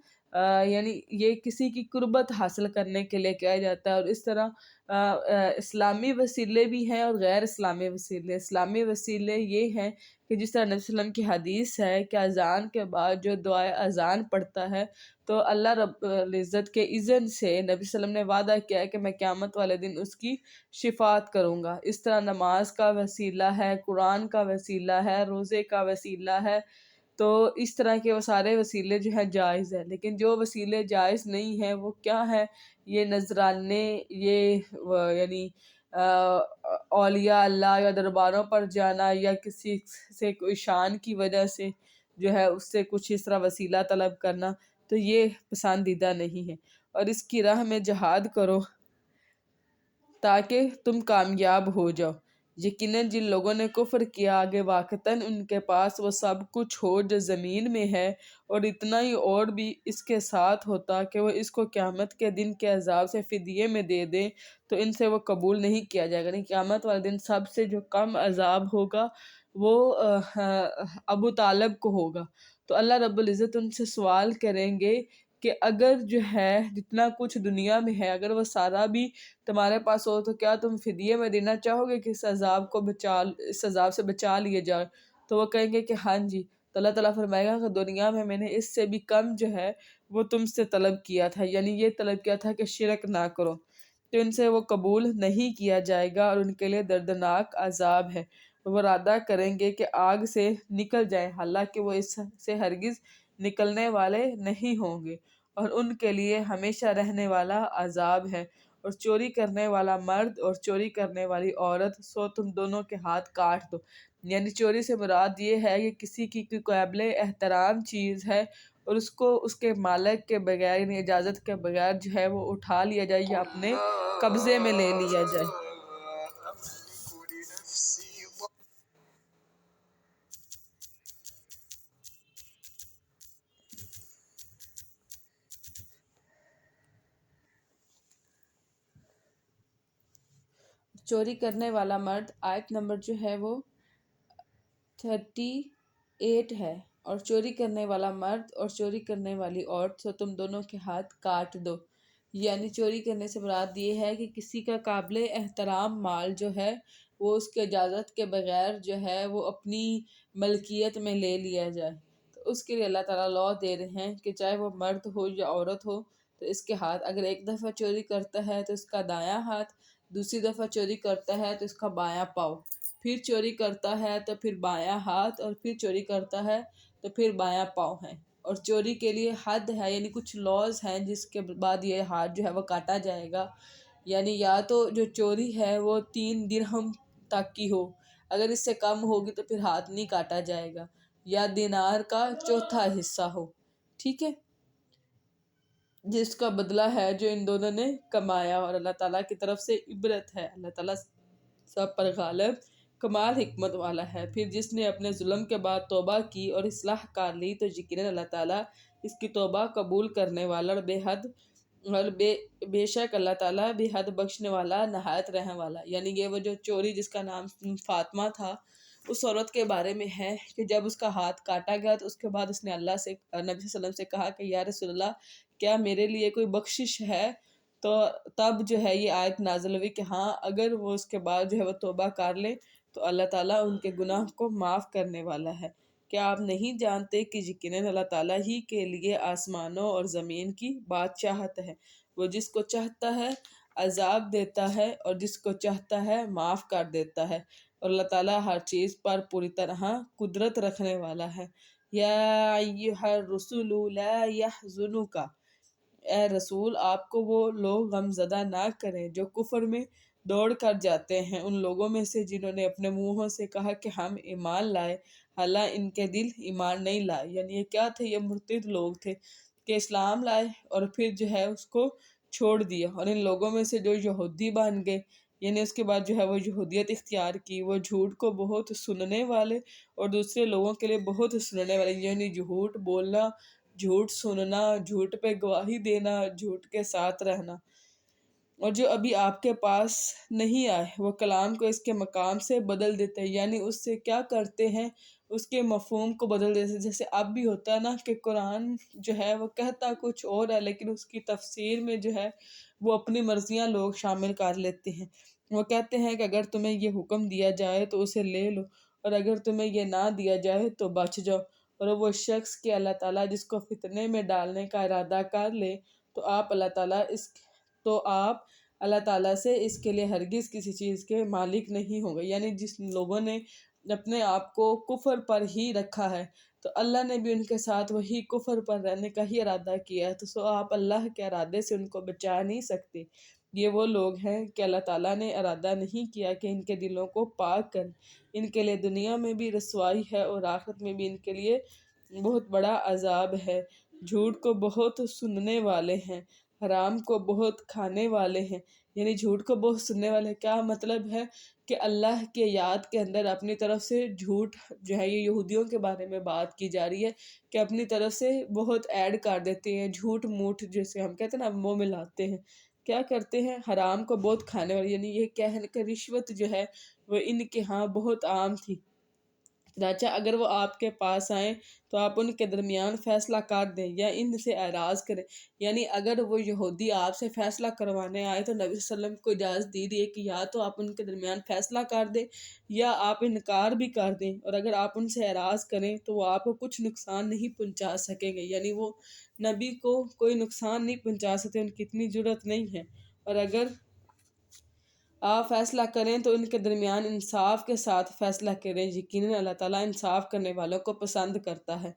یعنی یہ کسی کی قربت حاصل کرنے کے لیے کیا جاتا ہے، اور اس طرح اسلامی وسیلے بھی ہیں اور غیر اسلامی وسیلے۔ اسلامی وسیلے یہ ہیں کہ جس طرح نبی صلی اللہ علیہ وسلم کی حدیث ہے کہ اذان کے بعد جو دعائے اذان پڑھتا ہے تو اللہ رب العزت کے اذن سے نبی صلی اللہ علیہ وسلم نے وعدہ کیا ہے کہ میں قیامت والے دن اس کی شفاعت کروں گا۔ اس طرح نماز کا وسیلہ ہے، قرآن کا وسیلہ ہے، روزے کا وسیلہ ہے، تو اس طرح کے وہ سارے وسیلے جو ہیں جائز ہیں۔ لیکن جو وسیلے جائز نہیں ہیں وہ کیا ہے؟ یہ نذرانے، یہ یعنی اولیاء اللہ یا درباروں پر جانا یا کسی سے کوئی شان کی وجہ سے جو ہے اس سے کچھ اس طرح وسیلہ طلب کرنا، تو یہ پسندیدہ نہیں ہے۔ اور اس کی راہ میں جہاد کرو تاکہ تم کامیاب ہو جاؤ۔ یقیناً جن لوگوں نے کفر کیا آگے واقعتاً ان کے پاس وہ سب کچھ ہو جو زمین میں ہے اور اتنا ہی اور بھی اس کے ساتھ ہوتا کہ وہ اس کو قیامت کے دن کے عذاب سے فدیے میں دے دیں تو ان سے وہ قبول نہیں کیا جائے گا۔ یعنی قیامت والے دن سب سے جو کم عذاب ہوگا وہ ابو طالب کو ہوگا، تو اللہ رب العزت ان سے سوال کریں گے کہ اگر جو ہے جتنا کچھ دنیا میں ہے اگر وہ سارا بھی تمہارے پاس ہو تو کیا تم فدیے میں دینا چاہو گے کہ اس عذاب سے بچا لیے جائے؟ تو وہ کہیں گے کہ ہاں جی، تو اللہ تعالیٰ فرمائے گا کہ دنیا میں نے اس سے بھی کم جو ہے وہ تم سے طلب کیا تھا، یعنی یہ طلب کیا تھا کہ شرک نہ کرو، تو ان سے وہ قبول نہیں کیا جائے گا اور ان کے لیے دردناک عذاب ہے۔ وہ ارادہ کریں گے کہ آگ سے نکل جائیں، حالانکہ وہ اس سے ہرگز نکلنے والے نہیں ہوں گے اور ان کے لیے ہمیشہ رہنے والا عذاب ہے۔ اور چوری کرنے والا مرد اور چوری کرنے والی عورت سو تم دونوں کے ہاتھ کاٹ دو، یعنی چوری سے مراد یہ ہے کہ کسی کی کوئی قابل احترام چیز ہے اور اس کو اس کے مالک کے بغیر یعنی اجازت کے بغیر جو ہے وہ اٹھا لیا جائے یا اپنے قبضے میں لے لیا جائے۔ چوری کرنے والا مرد آیت نمبر جو ہے وہ 38 ہے، اور چوری کرنے والا مرد اور چوری کرنے والی عورت تو تم دونوں کے ہاتھ کاٹ دو۔ یعنی چوری کرنے سے مراد یہ ہے کہ کسی کا قابل احترام مال جو ہے وہ اس کے اجازت کے بغیر جو ہے وہ اپنی ملکیت میں لے لیا جائے، تو اس کے لیے اللہ تعالیٰ لاء دے رہے ہیں کہ چاہے وہ مرد ہو یا عورت ہو تو اس کے ہاتھ، اگر ایک دفعہ چوری کرتا ہے تو اس کا دایاں ہاتھ، دوسری دفعہ چوری کرتا ہے تو اس کا بایاں پاؤں، پھر چوری کرتا ہے تو پھر بایاں ہاتھ، اور پھر چوری کرتا ہے تو پھر بایاں پاؤں ہے۔ اور چوری کے لیے حد ہے، یعنی کچھ لاز ہیں جس کے بعد یہ ہاتھ جو ہے وہ کاٹا جائے گا۔ یعنی یا تو جو چوری ہے وہ 3 درہم تک کی ہو، اگر اس سے کم ہوگی تو پھر ہاتھ نہیں کاٹا جائے گا، یا دینار کا چوتھا حصہ ہو، ٹھیک ہے، جس کا بدلہ ہے جو ان دونوں نے کمایا۔ اور اللہ تعالیٰ کی طرف سے عبرت ہے، اللہ تعالیٰ سب پر غالب کمال حکمت والا ہے۔ پھر جس نے اپنے ظلم کے بعد توبہ کی اور اصلاح کر لی تو یقیناً اللہ تعالیٰ اس کی توبہ قبول کرنے والا اور بے شک اللہ تعالیٰ بے حد بخشنے والا نہایت رحم والا۔ یعنی یہ وہ جو چوری جس کا نام فاطمہ تھا، اس عورت کے بارے میں ہے کہ جب اس کا ہاتھ کاٹا گیا تو اس کے بعد اس نے اللہ سے، نبی صلی اللہ علیہ وسلم سے کہا کہ یا رسول اللہ کیا میرے لیے کوئی بخشش ہے؟ تو تب جو ہے یہ آیت نازل ہوئی کہ ہاں اگر وہ اس کے بعد جو ہے وہ توبہ کر لیں تو اللہ تعالیٰ ان کے گناہ کو معاف کرنے والا ہے۔ کیا آپ نہیں جانتے کہ یقیناً اللہ تعالیٰ ہی کے لیے آسمانوں اور زمین کی بادشاہت ہے، وہ جس کو چاہتا ہے عذاب دیتا ہے اور جس کو چاہتا ہے معاف کر دیتا ہے، اور اللہ تعالیٰ ہر چیز پر پوری طرح قدرت رکھنے والا ہے۔ یا ایھا الرسول لا یحزنک، اے رسول آپ کو وہ لوگ غم زدہ نہ کریں جو کفر میں دوڑ کر جاتے ہیں ان لوگوں میں سے جنہوں نے اپنے منہوں سے کہا کہ ہم ایمان لائے، حالانکہ ان کے دل ایمان نہیں لائے۔ یعنی یہ کیا تھے؟ یہ مرتد لوگ تھے کہ اسلام لائے اور پھر جو ہے اس کو چھوڑ دیا۔ اور ان لوگوں میں سے جو یہودی بن گئے، یعنی اس کے بعد جو ہے وہ یہودیت اختیار کی، وہ جھوٹ کو بہت سننے والے اور دوسرے لوگوں کے لیے بہت سننے والے، یعنی جھوٹ بولنا، جھوٹ سننا، جھوٹ پہ گواہی دینا، جھوٹ کے ساتھ رہنا۔ اور جو ابھی آپ کے پاس نہیں آئے وہ کلام کو اس کے مقام سے بدل دیتے ہیں، یعنی اس سے کیا کرتے ہیں؟ اس کے مفہوم کو بدل دیتے ہیں۔ جیسے اب بھی ہوتا ہے نا کہ قرآن جو ہے وہ کہتا کچھ اور ہے لیکن اس کی تفسیر میں جو ہے وہ اپنی مرضیاں لوگ شامل کر لیتے ہیں۔ وہ کہتے ہیں کہ اگر تمہیں یہ حکم دیا جائے تو اسے لے لو، اور اگر تمہیں یہ نہ دیا جائے تو بچ جاؤ۔ اور وہ شخص کہ اللہ تعالیٰ جس کو فتنے میں ڈالنے کا ارادہ کر لے تو آپ اللہ تعالیٰ سے اس کے لیے ہرگز کسی چیز کے مالک نہیں ہوں گے۔ یعنی جس لوگوں نے اپنے آپ کو کفر پر ہی رکھا ہے تو اللہ نے بھی ان کے ساتھ وہی کفر پر رہنے کا ہی ارادہ کیا ہے، تو آپ اللہ کے ارادے سے ان کو بچا نہیں سکتے۔ یہ وہ لوگ ہیں کہ اللہ تعالیٰ نے ارادہ نہیں کیا کہ ان کے دلوں کو پاک کر، ان کے لیے دنیا میں بھی رسوائی ہے اور آخرت میں بھی ان کے لیے بہت بڑا عذاب ہے۔ جھوٹ کو بہت سننے والے ہیں، حرام کو بہت کھانے والے ہیں۔ یعنی جھوٹ کو بہت سننے والے کیا مطلب ہے؟ کہ اللہ کے یاد کے اندر اپنی طرف سے جھوٹ جو ہے، یہ یہودیوں کے بارے میں بات کی جا رہی ہے کہ اپنی طرف سے بہت ایڈ کر دیتے ہیں، جھوٹ موٹ جیسے ہم کہتے ہیں نا، منہ ملاتے ہیں۔ کیا کرتے ہیں؟ حرام کو بہت کھانے والے، یعنی یہ کہنے کہ رشوت جو ہے وہ ان کے ہاں بہت عام تھی۔ چنانچہ اگر وہ آپ کے پاس آئیں تو آپ ان کے درمیان فیصلہ کر دیں یا ان سے اعراض کریں۔ یعنی اگر وہ یہودی آپ سے فیصلہ کروانے آئے تو نبی صلی اللہ علیہ وسلم کو اجازت دی ہے کہ یا تو آپ ان کے درمیان فیصلہ کر دیں یا آپ انکار بھی کر دیں، اور اگر آپ ان سے اعراض کریں تو وہ آپ کو کچھ نقصان نہیں پہنچا سکیں گے، یعنی وہ نبی کو کوئی نقصان نہیں پہنچا سکتے، ان کی اتنی جرأت نہیں ہے۔ اور اگر آپ فیصلہ کریں تو ان کے درمیان انصاف کے ساتھ فیصلہ کریں، یقیناً اللہ تعالیٰ انصاف کرنے والوں کو پسند کرتا ہے۔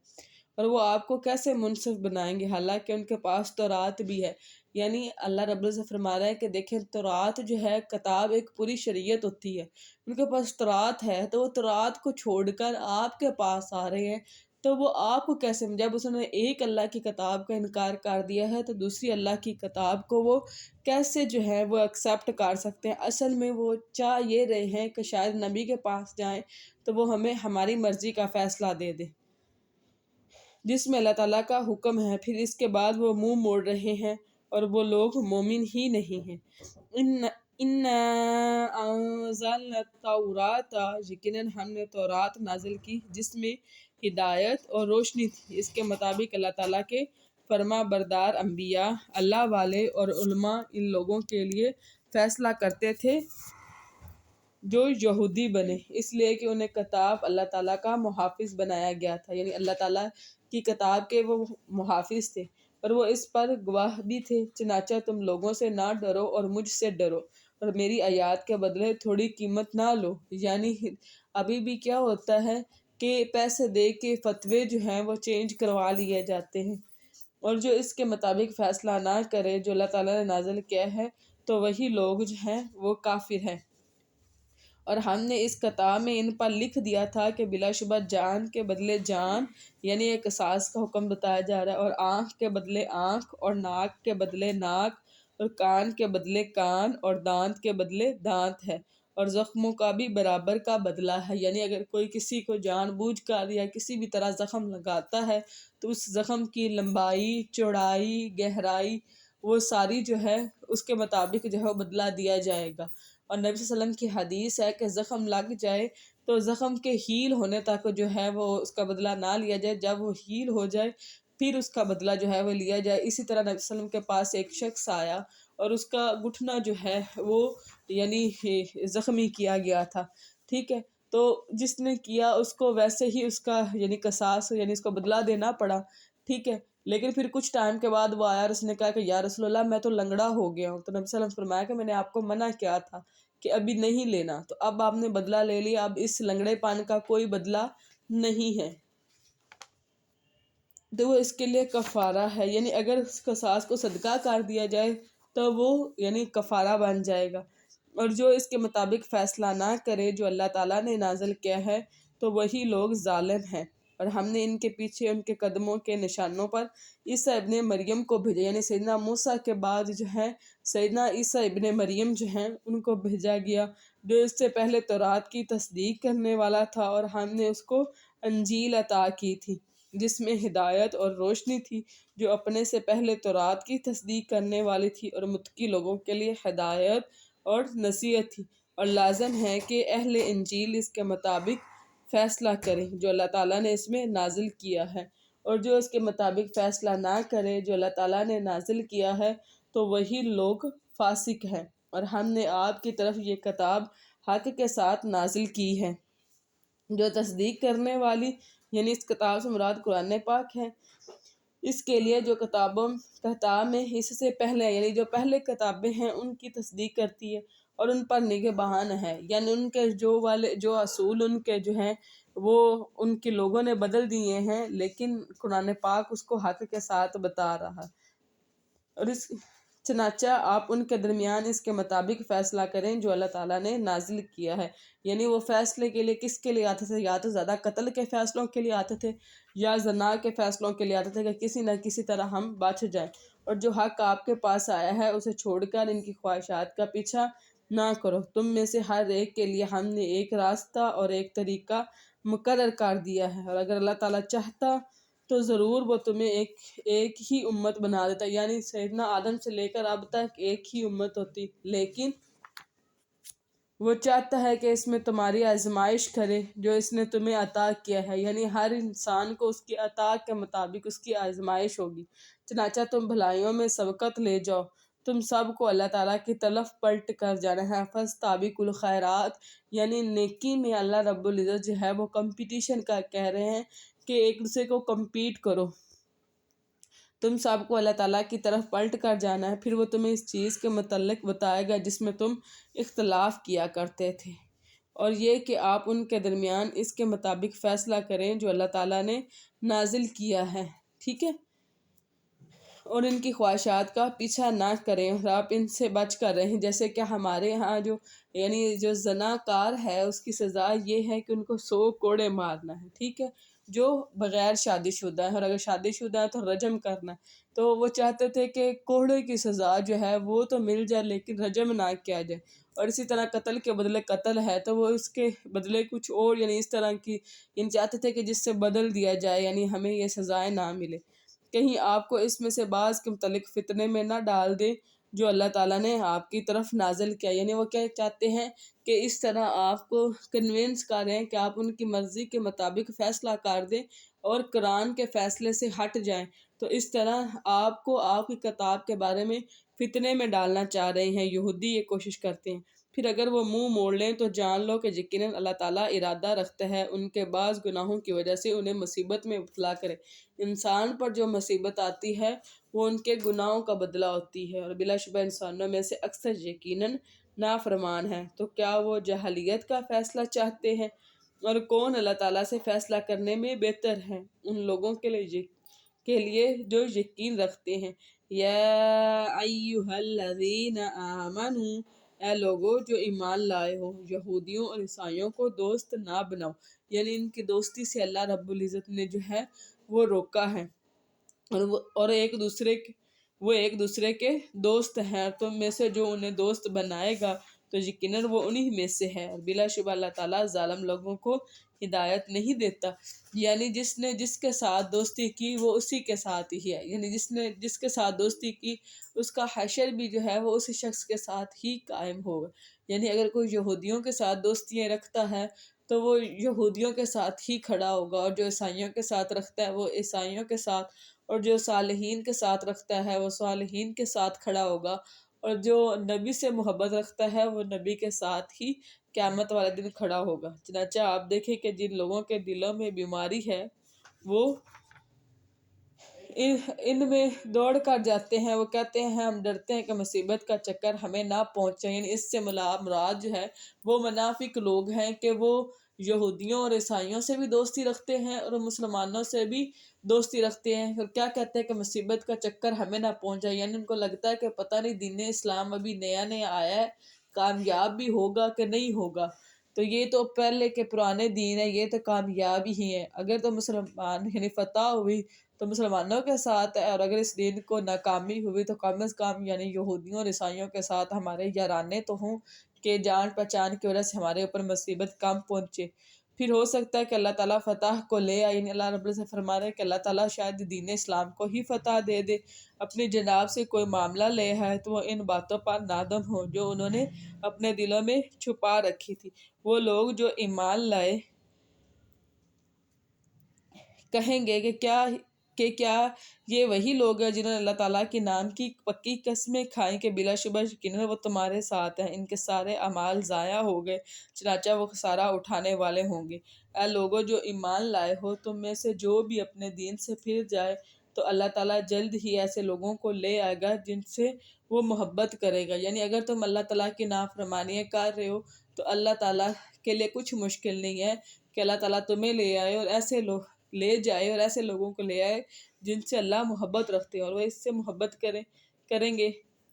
اور وہ آپ کو کیسے منصف بنائیں گے حالانکہ ان کے پاس تورات بھی ہے؟ یعنی اللہ رب العزت فرما رہا ہے کہ دیکھیں تورات جو ہے کتاب ایک پوری شریعت ہوتی ہے، ان کے پاس تورات ہے تو وہ تورات کو چھوڑ کر آپ کے پاس آ رہے ہیں، تو وہ آپ کو کیسے، جب اس نے ایک اللہ کی کتاب کا انکار کر دیا ہے تو دوسری اللہ کی کتاب کو وہ کیسے جو ہے وہ ایکسیپٹ کر سکتے ہیں؟ اصل میں وہ چاہ یہ رہے ہیں کہ شاید نبی کے پاس جائیں تو وہ ہمیں ہماری مرضی کا فیصلہ دے دے جس میں اللہ تعالیٰ کا حکم ہے، پھر اس کے بعد وہ منہ موڑ رہے ہیں اور وہ لوگ مومن ہی نہیں ہیں۔ اِنَّا وَأَنزَلْنَا التَّوْرَاةَ، یقیناً ہم نے تورات نازل کی جس میں ہدایت اور روشنی تھی۔ اس کے مطابق اللہ تعالیٰ کے فرما بردار انبیاء، اللہ والے اور علماء ان لوگوں کے لیے فیصلہ کرتے تھے جو یہودی بنے، اس لیے کہ انہیں کتاب اللہ تعالیٰ کا محافظ بنایا گیا تھا، یعنی اللہ تعالیٰ کی کتاب کے وہ محافظ تھے اور وہ اس پر گواہ بھی تھے۔ چنانچہ تم لوگوں سے نہ ڈرو اور مجھ سے ڈرو اور میری آیات کے بدلے تھوڑی قیمت نہ لو۔ یعنی ابھی بھی کیا ہوتا ہے کہ پیسے دے کے فتوے جو ہیں وہ چینج کروا لیے جاتے ہیں، اور جو اس کے مطابق فیصلہ نہ کرے جو اللہ تعالیٰ نے نازل کیا ہے تو وہی لوگ جو ہیں وہ کافر ہیں۔ اور ہم نے اس کتاب میں ان پر لکھ دیا تھا کہ بلا شبہ جان کے بدلے جان، یعنی ایک قصاص کا حکم بتایا جا رہا ہے، اور آنکھ کے بدلے آنکھ اور ناک کے بدلے ناک اور کان کے بدلے کان اور دانت کے بدلے دانت ہے، اور زخموں کا بھی برابر کا بدلہ ہے۔ یعنی اگر کوئی کسی کو جان بوجھ کر یا کسی بھی طرح زخم لگاتا ہے تو اس زخم کی لمبائی، چوڑائی، گہرائی وہ ساری جو ہے اس کے مطابق جو ہے وہ بدلہ دیا جائے گا۔ اور نبی صلی اللہ علیہ وسلم کی حدیث ہے کہ زخم لگ جائے تو زخم کے ہیل ہونے تک جو ہے وہ اس کا بدلہ نہ لیا جائے، جب وہ ہیل ہو جائے پھر اس کا بدلہ جو ہے وہ لیا جائے۔ اسی طرح نبی صلی اللہ علیہ وسلم کے پاس ایک شخص آیا اور اس کا گھٹنا جو ہے وہ یعنی زخمی کیا گیا تھا، ٹھیک ہے، تو جس نے کیا اس کو ویسے ہی اس کا یعنی قصاص یعنی اس کو بدلہ دینا پڑا، ٹھیک ہے، لیکن پھر کچھ ٹائم کے بعد وہ آیا اور اس نے کہا کہ یا رسول اللہ میں تو لنگڑا ہو گیا ہوں، تو نبی صلی اللہ علیہ وسلم فرمایا کہ میں نے آپ کو منع کیا تھا کہ ابھی نہیں لینا، تو اب آپ نے بدلہ لے لیا، اب اس لنگڑے پان کا کوئی بدلہ نہیں ہے، تو وہ اس کے لیے کفارہ ہے، یعنی اگر اس قصاص کو صدقہ کر دیا جائے تو وہ یعنی کفارہ بن جائے گا۔ اور جو اس کے مطابق فیصلہ نہ کرے جو اللہ تعالیٰ نے نازل کیا ہے تو وہی لوگ ظالم ہیں۔ اور ہم نے ان کے پیچھے ان کے قدموں کے نشانوں پر عیسیٰ ابن مریم کو بھیجا، یعنی سیدنا موسیٰ کے بعد جو ہے سیدنا عیسیٰ ابن مریم جو ہیں ان کو بھیجا گیا، جو اس سے پہلے تورات کی تصدیق کرنے والا تھا، اور ہم نے اس کو انجیل عطا کی تھی جس میں ہدایت اور روشنی تھی، جو اپنے سے پہلے تورات کی تصدیق کرنے والی تھی اور متقی لوگوں کے لیے ہدایت اور نصیحت تھی۔ اور لازم ہے کہ اہل انجیل اس کے مطابق فیصلہ کریں جو اللہ تعالیٰ نے اس میں نازل کیا ہے، اور جو اس کے مطابق فیصلہ نہ کرے جو اللہ تعالیٰ نے نازل کیا ہے تو وہی لوگ فاسق ہیں۔ اور ہم نے آپ کی طرف یہ کتاب حق کے ساتھ نازل کی ہے جو تصدیق کرنے والی، یعنی اس کتاب سے مراد قرآن پاک ہے، اس کے لیے جو کتاب میں اس سے پہلے یعنی جو پہلے کتابیں ہیں ان کی تصدیق کرتی ہے اور ان پر نگہبان ہے، یعنی ان کے جو اصول ان کے جو ہیں وہ ان کے لوگوں نے بدل دیے ہیں، لیکن قرآن پاک اس کو حق کے ساتھ بتا رہا ہے۔ اور چنانچہ آپ ان کے درمیان اس کے مطابق فیصلہ کریں جو اللہ تعالیٰ نے نازل کیا ہے، یعنی وہ فیصلے کے لیے کس کے لیے آتے تھے، یا تو زیادہ قتل کے فیصلوں کے لیے آتے تھے یا زنا کے فیصلوں کے لیے آتے تھے کہ کسی نہ کسی طرح ہم بچ جائیں، اور جو حق آپ کے پاس آیا ہے اسے چھوڑ کر ان کی خواہشات کا پیچھا نہ کرو۔ تم میں سے ہر ایک کے لیے ہم نے ایک راستہ اور ایک طریقہ مقرر کر دیا ہے، اور اگر اللہ تعالیٰ چاہتا تو ضرور وہ تمہیں ایک ہی امت بنا دیتا، یعنی سیدنا آدم سے لے کر اب تک ایک ہی امت ہوتی، لیکن وہ چاہتا ہے کہ اس میں تمہاری آزمائش کرے جو اس نے تمہیں عطا کیا ہے، یعنی ہر انسان کو اس کی عطا کے مطابق اس کی آزمائش ہوگی۔ چنانچہ تم بھلائیوں میں سبقت لے جاؤ، تم سب کو اللہ تعالیٰ کی طرف پلٹ کر جانا ہے۔ فاستبقوا الخیرات، یعنی نیکی میں اللہ رب العزت جو ہے وہ کمپٹیشن کا کہہ رہے ہیں کہ ایک دوسرے کو کمپیٹ کرو، تم سب کو اللہ تعالیٰ کی طرف پلٹ کر جانا ہے، پھر وہ تمہیں اس چیز کے متعلق بتائے گا جس میں تم اختلاف کیا کرتے تھے، اور یہ کہ آپ ان کے درمیان اس کے مطابق فیصلہ کریں جو اللہ تعالیٰ نے نازل کیا ہے، ٹھیک ہے، اور ان کی خواہشات کا پیچھا نہ کریں اور آپ ان سے بچ کر رہیں۔ جیسے کہ ہمارے ہاں جو زنا کار ہے اس کی سزا یہ ہے کہ ان کو 100 کوڑے مارنا ہے، ٹھیک ہے، جو بغیر شادی شدہ ہے، اور اگر شادی شدہ ہے تو رجم کرنا ہے، تو وہ چاہتے تھے کہ کوڑے کی سزا جو ہے وہ تو مل جائے لیکن رجم نہ کیا جائے، اور اسی طرح قتل کے بدلے قتل ہے تو وہ اس کے بدلے کچھ اور یعنی اس طرح کی چاہتے تھے کہ جس سے بدل دیا جائے، یعنی ہمیں یہ سزائیں نہ ملے، کہیں آپ کو اس میں سے بعض کے متعلق فتنے میں نہ ڈال دے جو اللہ تعالیٰ نے آپ کی طرف نازل کیا، یعنی وہ کیا چاہتے ہیں کہ اس طرح آپ کو کنونس کریں کہ آپ ان کی مرضی کے مطابق فیصلہ کر دیں اور قرآن کے فیصلے سے ہٹ جائیں۔ تو اس طرح آپ کو آپ کی کتاب کے بارے میں فتنے میں ڈالنا چاہ رہے ہیں، یہودی یہ کوشش کرتے ہیں۔ پھر اگر وہ منہ موڑ لیں تو جان لو کہ یقیناً اللہ تعالیٰ ارادہ رکھتا ہے ان کے بعض گناہوں کی وجہ سے انہیں مصیبت میں مبتلا کرے۔ انسان پر جو مصیبت آتی ہے وہ ان کے گناہوں کا بدلہ ہوتی ہے، اور بلا شبہ انسانوں میں سے اکثر یقیناً نافرمان ہیں۔ تو کیا وہ جاہلیت کا فیصلہ چاہتے ہیں؟ اور کون اللہ تعالیٰ سے فیصلہ کرنے میں بہتر ہے؟ ان لوگوں کے لیے جو یقین رکھتے ہیں۔ یا ایہا الذین آمنوا، اے لوگو جو ایمان لائے ہو، یہودیوں اور عیسائیوں کو دوست نہ بناؤ، یعنی ان کی دوستی سے اللہ رب العزت نے جو ہے وہ روکا ہے، اور وہ ایک دوسرے کے دوست ہیں، تم میں سے جو انہیں دوست بنائے گا تو یقیناً وہ انہی میں سے ہے، اور بلا شبہ اللہ تعالیٰ ظالم لوگوں کو ہدایت نہیں دیتا۔ یعنی جس نے جس کے ساتھ دوستی کی وہ اسی کے ساتھ ہی ہے، یعنی جس نے جس کے ساتھ دوستی کی اس کا حشر بھی جو ہے وہ اسی شخص کے ساتھ ہی قائم ہوگا۔ یعنی اگر کوئی یہودیوں کے ساتھ دوستیاں رکھتا ہے تو وہ یہودیوں کے ساتھ ہی کھڑا ہوگا، اور جو عیسائیوں کے ساتھ رکھتا ہے وہ عیسائیوں کے ساتھ، اور جو صالحین کے ساتھ رکھتا ہے وہ صالحین کے ساتھ کھڑا ہوگا، اور جو نبی سے محبت رکھتا ہے وہ نبی کے ساتھ ہی قیامت والے دن کھڑا ہوگا۔ چنانچہ آپ دیکھیں کہ جن لوگوں کے دلوں میں بیماری ہے وہ ان میں دوڑ کر جاتے ہیں، وہ کہتے ہیں ہم ڈرتے ہیں کہ مصیبت کا چکر ہمیں نہ پہنچے۔ یعنی اس سے مراد جو ہے وہ منافق لوگ ہیں کہ وہ یہودیوں اور عیسائیوں سے بھی دوستی رکھتے ہیں اور مسلمانوں سے بھی دوستی رکھتے ہیں، اور کیا کہتے ہیں کہ مصیبت کا چکر ہمیں نہ پہنچ جائے۔ یعنی ان کو لگتا ہے کہ پتہ نہیں دین اسلام ابھی نیا نیا آیا ہے، کامیاب بھی ہوگا کہ نہیں ہوگا، تو یہ تو پہلے کے پرانے دین ہے، یہ تو کامیاب ہی ہے، اگر تو مسلمان یعنی فتح ہوئی تو مسلمانوں کے ساتھ ہے، اور اگر اس دین کو ناکامی ہوئی تو کم از کم یعنی یہودیوں اور عیسائیوں کے ساتھ ہمارے یارانے تو ہوں کہ جان پہچان کی وجہ سے ہمارے اوپر مصیبت کم پہنچے۔ پھر ہو سکتا ہے کہ اللہ تعالیٰ فتح کو لے آئے، یعنی اللہ رب العزت فرما رہے ہیں کہ اللہ تعالیٰ شاید دین اسلام کو ہی فتح دے دے، اپنی جناب سے کوئی معاملہ لے ہے تو وہ ان باتوں پر نادم ہو جو انہوں نے اپنے دلوں میں چھپا رکھی تھی۔ وہ لوگ جو ایمان لائے کہیں گے کہ کیا یہ وہی لوگ ہیں جنہوں نے اللہ تعالیٰ کے نام کی پکی قسمیں کھائیں کہ بلا شبہ یقیناً وہ تمہارے ساتھ ہیں، ان کے سارے اعمال ضائع ہو گئے، چنانچہ وہ خسارہ اٹھانے والے ہوں گے۔ اے لوگو جو ایمان لائے ہو، تم میں سے جو بھی اپنے دین سے پھر جائے تو اللہ تعالیٰ جلد ہی ایسے لوگوں کو لے آئے گا جن سے وہ محبت کرے گا۔ یعنی اگر تم اللہ تعالیٰ کی نافرمانیاں کر رہے ہو تو اللہ تعالیٰ کے لیے کچھ مشکل نہیں ہے کہ اللہ تعالیٰ تمہیں لے آئے اور ایسے لوگوں کو لے آئے جن سے اللہ محبت رکھتے ہیں، اور وہ اس سے محبت کریں گے۔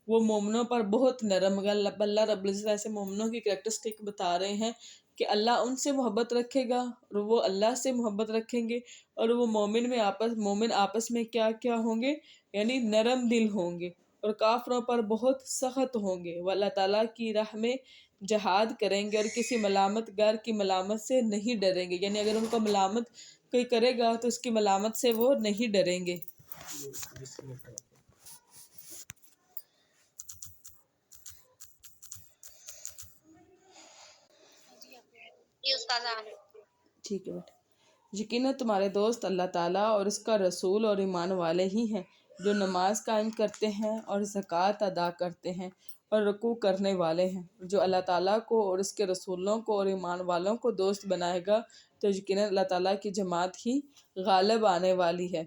وہ مومنوں پر بہت نرم، اللہ رب العزت ایسے مومنوں کی کریکٹرسٹک بتا رہے ہیں کہ اللہ ان سے محبت رکھے گا اور وہ اللہ سے محبت رکھیں گے، اور وہ مومن آپس میں کیا کیا ہوں گے، یعنی نرم دل ہوں گے، اور کافروں پر بہت سخت ہوں گے۔ وہ اللہ تعالیٰ کی راہ میں جہاد کریں گے اور کسی ملامت گر کی ملامت سے نہیں ڈریں گے، یعنی اگر ان کو ملامت کوئی کرے گا تو اس کی ملامت سے وہ نہیں ڈریں گے۔ جی استاذہ۔ ٹھیک ہے بیٹا۔ یقیناً تمہارے دوست اللہ تعالیٰ اور اس کا رسول اور ایمان والے ہی ہیں جو نماز قائم کرتے ہیں اور زکوٰۃ ادا کرتے ہیں اور رکوع کرنے والے ہیں۔ جو اللہ تعالیٰ کو اور اس کے رسولوں کو اور ایمان والوں کو دوست بنائے گا تو یقیناً اللہ تعالیٰ کی جماعت ہی غالب آنے والی ہے۔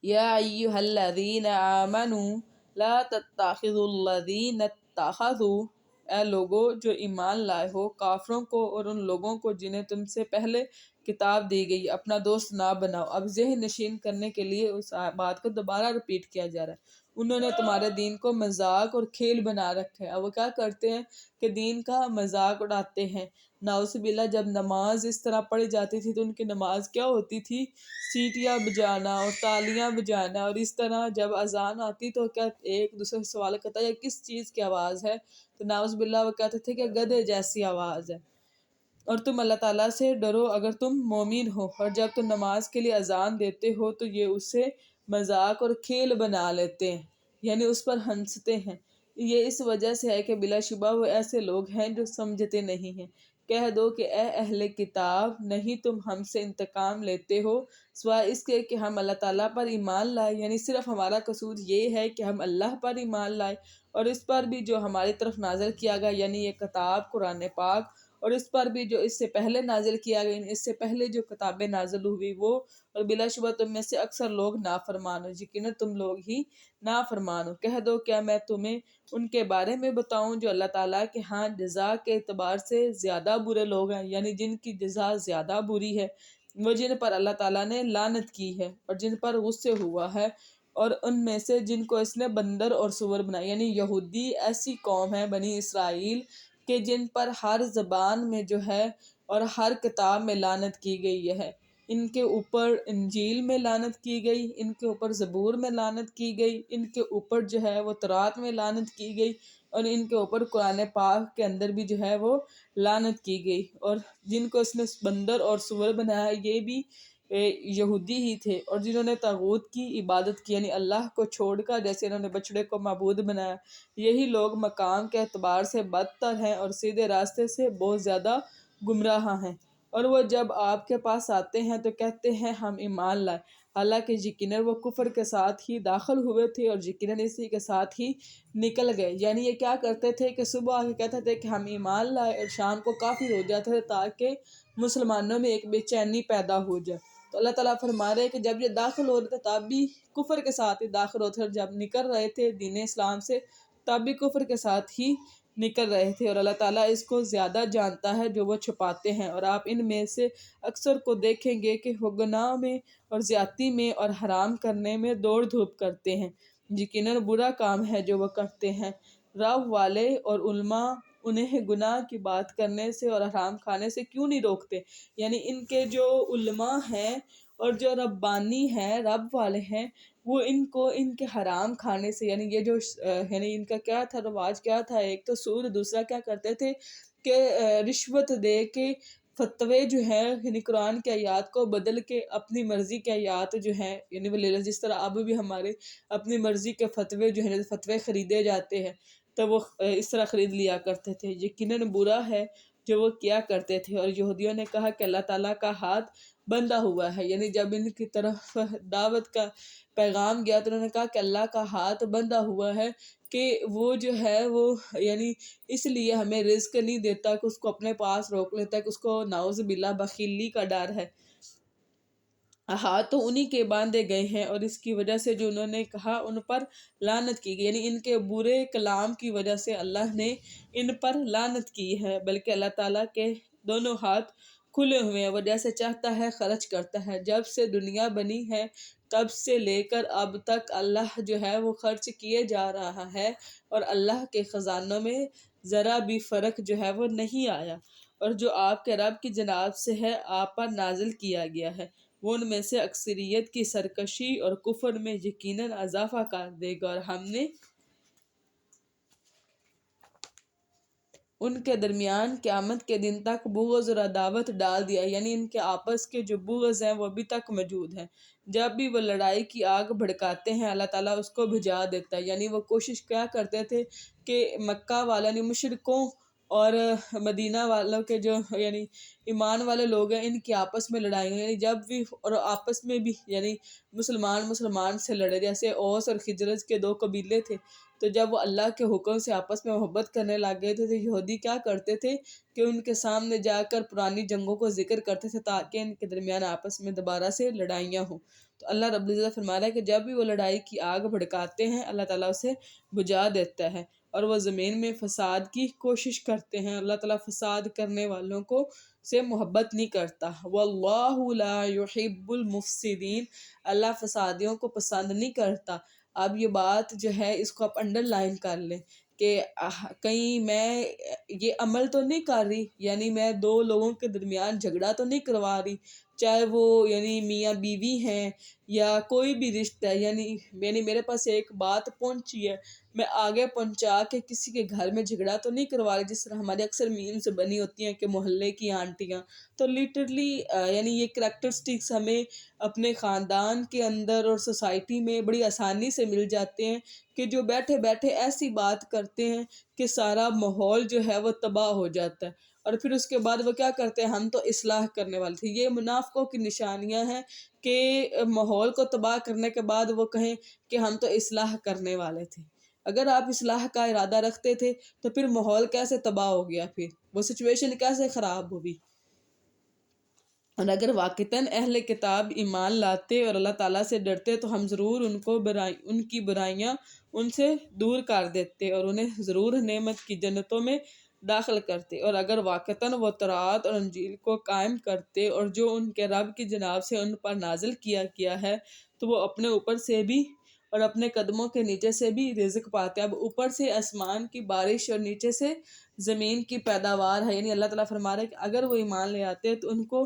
یا ایھا الذین آمنوا لا تتخذوا الذین اتخذوا، اے لوگو جو ایمان لائے ہو، کافروں کو اور ان لوگوں کو جنہیں تم سے پہلے کتاب دی گئی اپنا دوست نہ بناؤ۔ اب ذہن نشین کرنے کے لیے اس بات کو دوبارہ رپیٹ کیا جا رہا ہے۔ انہوں نے تمہارے دین کو مذاق اور کھیل بنا رکھا ہے۔ اب وہ کیا کرتے ہیں کہ دین کا مذاق اڑاتے ہیں۔ نعوذ باللہ، جب نماز اس طرح پڑھی جاتی تھی تو ان کی نماز کیا ہوتی تھی؟ سیٹیاں بجانا اور تالیاں بجانا، اور اس طرح جب اذان آتی تو کیا ایک دوسرے سے سوال کرتا ہے یہ کس چیز کی آواز ہے؟ تو نعوذ باللہ وہ کہتے تھے کہ گدھے جیسی آواز ہے، اور تم اللہ تعالیٰ سے ڈرو اگر تم مومن ہو، اور جب تم نماز کے لیے اذان دیتے ہو تو یہ اسے مذاق اور کھیل بنا لیتے ہیں۔ یعنی اس پر ہنستے ہیں۔ یہ اس وجہ سے ہے کہ بلا شبہ وہ ایسے لوگ ہیں جو سمجھتے نہیں ہیں۔ کہہ دو کہ اے اہل کتاب، نہیں تم ہم سے انتقام لیتے ہو سوائے اس کے کہ ہم اللہ تعالیٰ پر ایمان لائے، یعنی صرف ہمارا قصور یہ ہے کہ ہم اللہ پر ایمان لائے اور اس پر بھی جو ہماری طرف نازل کیا گیا، یعنی یہ کتاب قرآن پاک، اور اس پر بھی جو اس سے پہلے نازل کیا گیا، یعنی اس سے پہلے جو کتابیں نازل ہوئی وہ، اور بلا شبہ تم میں سے اکثر لوگ نافرمان ہو، یقیناً تم لوگ ہی نافرمان ہو۔ کہہ دو کیا میں تمہیں ان کے بارے میں بتاؤں جو اللہ تعالیٰ کے ہاں جزا کے اعتبار سے زیادہ برے لوگ ہیں، یعنی جن کی جزا زیادہ بری ہے، وہ جن پر اللہ تعالیٰ نے لعنت کی ہے اور جن پر غصے ہوا ہے، اور ان میں سے جن کو اس نے بندر اور سور بنایا، یعنی یہودی ایسی قوم ہے بنی اسرائیل کہ جن پر ہر زبان میں جو ہے اور ہر کتاب میں لعنت کی گئی ہے۔ ان کے اوپر انجیل میں لعنت کی گئی، ان کے اوپر زبور میں لعنت کی گئی، ان کے اوپر جو ہے وہ تورات میں لعنت کی گئی، اور ان کے اوپر قرآن پاک کے اندر بھی جو ہے وہ لعنت کی گئی۔ اور جن کو اس نے بندر اور سور بنایا یہ بھی یہودی ہی تھے، اور جنہوں نے طاغوت کی عبادت کی، یعنی اللہ کو چھوڑ کر جیسے انہوں نے بچڑے کو معبود بنایا، یہی لوگ مقام کے اعتبار سے بدتر ہیں اور سیدھے راستے سے بہت زیادہ گمراہ ہیں۔ اور وہ جب آپ کے پاس آتے ہیں تو کہتے ہیں ہم ایمان لائے، حالانکہ یقیناً وہ کفر کے ساتھ ہی داخل ہوئے تھے اور یقیناً اسی کے ساتھ ہی نکل گئے۔ یعنی یہ کیا کرتے تھے کہ صبح آ کے کہتے تھے کہ ہم ایمان لائے، اور شام کو کافر ہو جاتے تھے تاکہ مسلمانوں میں ایک بے چینی پیدا ہو جائے۔ تو اللہ تعالیٰ فرما رہے ہیں کہ جب یہ داخل ہو رہے تھے تب بھی کفر کے ساتھ ہی داخل ہوتے تھے، اور جب نکل رہے تھے دین اسلام سے تب بھی کفر کے ساتھ ہی نکل رہے تھے، اور اللہ تعالیٰ اس کو زیادہ جانتا ہے جو وہ چھپاتے ہیں۔ اور آپ ان میں سے اکثر کو دیکھیں گے کہ وہ گناہ میں اور زیادتی میں اور حرام کرنے میں دوڑ دھوپ کرتے ہیں، یقیناً برا کام ہے جو وہ کرتے ہیں۔ رب والے اور علماء انہیں گناہ کی بات کرنے سے اور حرام کھانے سے کیوں نہیں روکتے؟ یعنی ان کے جو علماء ہیں اور جو ربانی ہیں، رب والے ہیں، وہ ان کو ان کے حرام کھانے سے، یعنی یہ جو یعنی ان کا کیا تھا رواج، کیا تھا، ایک تو سود، دوسرا کیا کرتے تھے کہ رشوت دے کے فتوے جو ہیں، یعنی قرآن کی آیات کو بدل کے اپنی مرضی کے آیات جو ہیں، یعنی وہ لے لیں، جس طرح اب بھی ہمارے اپنی مرضی کے فتوے جو ہیں، فتوے خریدے جاتے ہیں تو وہ اس طرح خرید لیا کرتے تھے۔ یقیناً برا ہے جو وہ کیا کرتے تھے۔ اور یہودیوں نے کہا کہ اللہ تعالیٰ کا ہاتھ بندھا ہوا ہے، یعنی جب ان کی طرف دعوت کا پیغام گیا تو انہوں نے کہا کہ اللہ کا ہاتھ بندھا ہوا ہے کہ وہ جو ہے وہ یعنی اس لیے ہمیں رزق نہیں دیتا کہ اس کو اپنے پاس روک لیتا ہے، کہ اس کو نعوذ باللہ بخیلی کا ڈر ہے۔ ہاتھ تو انہی کے باندھے گئے ہیں، اور اس کی وجہ سے جو انہوں نے کہا ان پر لعنت کی گئی، یعنی ان کے برے کلام کی وجہ سے اللہ نے ان پر لعنت کی ہے۔ بلکہ اللہ تعالیٰ کے دونوں ہاتھ کھلے ہوئے ہیں، وہ جیسے چاہتا ہے خرچ کرتا ہے۔ جب سے دنیا بنی ہے تب سے لے کر اب تک اللہ جو ہے وہ خرچ کیے جا رہا ہے، اور اللہ کے خزانوں میں ذرا بھی فرق جو ہے وہ نہیں آیا۔ اور جو آپ کے رب کی جناب سے ہے آپ پر نازل کیا گیا ہے، وہ ان میں سے اکثریت کی سرکشی اور کفر میں یقیناً اضافہ کر دے گا، اور ہم نے ان کے درمیان قیامت کے دن تک بغض اور عداوت ڈال دیا، یعنی ان کے آپس کے جو بغض ہیں وہ ابھی تک موجود ہیں۔ جب بھی وہ لڑائی کی آگ بھڑکاتے ہیں اللہ تعالیٰ اس کو بجھا دیتا ہے، یعنی وہ کوشش کیا کرتے تھے کہ مکہ والوں یعنی مشرکوں اور مدینہ والوں کے جو یعنی ایمان والے لوگ ہیں ان کی آپس میں لڑائی ہوئی، یعنی جب بھی اور آپس میں بھی یعنی مسلمان سے لڑے، جیسے اوس اور خزرج کے دو قبیلے تھے، تو جب وہ اللہ کے حکم سے آپس میں محبت کرنے لگ گئے تھے تو یہودی کیا کرتے تھے کہ ان کے سامنے جا کر پرانی جنگوں کو ذکر کرتے تھے تاکہ ان کے درمیان آپس میں دوبارہ سے لڑائیاں ہوں۔ تو اللہ رب العزت فرما رہا ہے کہ جب بھی وہ لڑائی کی آگ بھڑکاتے ہیں اللہ تعالیٰ اسے بجھا دیتا ہے، اور وہ زمین میں فساد کی کوشش کرتے ہیں، اللہ تعالیٰ فساد کرنے والوں کو سے محبت نہیں کرتا۔ واللہ لا يحب المفسدین، اللہ فسادیوں کو پسند نہیں کرتا۔ اب یہ بات جو ہے اس کو آپ انڈر لائن کر لیں کہ کہیں میں یہ عمل تو نہیں کر رہی، یعنی میں دو لوگوں کے درمیان جھگڑا تو نہیں کروا رہی، چاہے وہ یعنی میاں بیوی ہیں یا کوئی بھی رشتہ ہے، یعنی میرے پاس ایک بات پہنچی ہے، میں آگے پہنچا کے کسی کے گھر میں جھگڑا تو نہیں کروا رہی، جس طرح ہماری اکثر میمز بنی ہوتی ہیں کہ محلے کی آنٹیاں، تو لیٹرلی یعنی یہ کریکٹرسٹکس ہمیں اپنے خاندان کے اندر اور سوسائٹی میں بڑی آسانی سے مل جاتے ہیں کہ جو بیٹھے بیٹھے ایسی بات کرتے ہیں کہ سارا ماحول جو ہے وہ تباہ ہو جاتا ہے، اور پھر اس کے بعد وہ کیا کرتے ہیں، ہم تو اصلاح کرنے والے تھے۔ یہ منافقوں کی نشانیاں ہیں کہ ماحول کو تباہ کرنے کے بعد وہ کہیں کہ ہم تو اصلاح کرنے والے تھے۔ اگر آپ اصلاح کا ارادہ رکھتے تھے تو پھر ماحول کیسے تباہ ہو گیا، پھر وہ سچویشن کیسے خراب ہوئی؟ اور اگر واقعتاً اہل کتاب ایمان لاتے اور اللہ تعالیٰ سے ڈرتے تو ہم ضرور ان کی برائیاں ان سے دور کر دیتے اور انہیں ضرور نعمت کی جنتوں میں داخل کرتے، اور اگر واقعتاً وہ تورات اور انجیل کو قائم کرتے اور جو ان کے رب کی جناب سے ان پر نازل کیا گیا ہے تو وہ اپنے اوپر سے بھی اور اپنے قدموں کے نیچے سے بھی رزق پاتے۔ اب اوپر سے آسمان کی بارش اور نیچے سے زمین کی پیداوار ہے، یعنی اللہ تعالیٰ فرما رہا ہے کہ اگر وہ ایمان لے آتے تو ان کو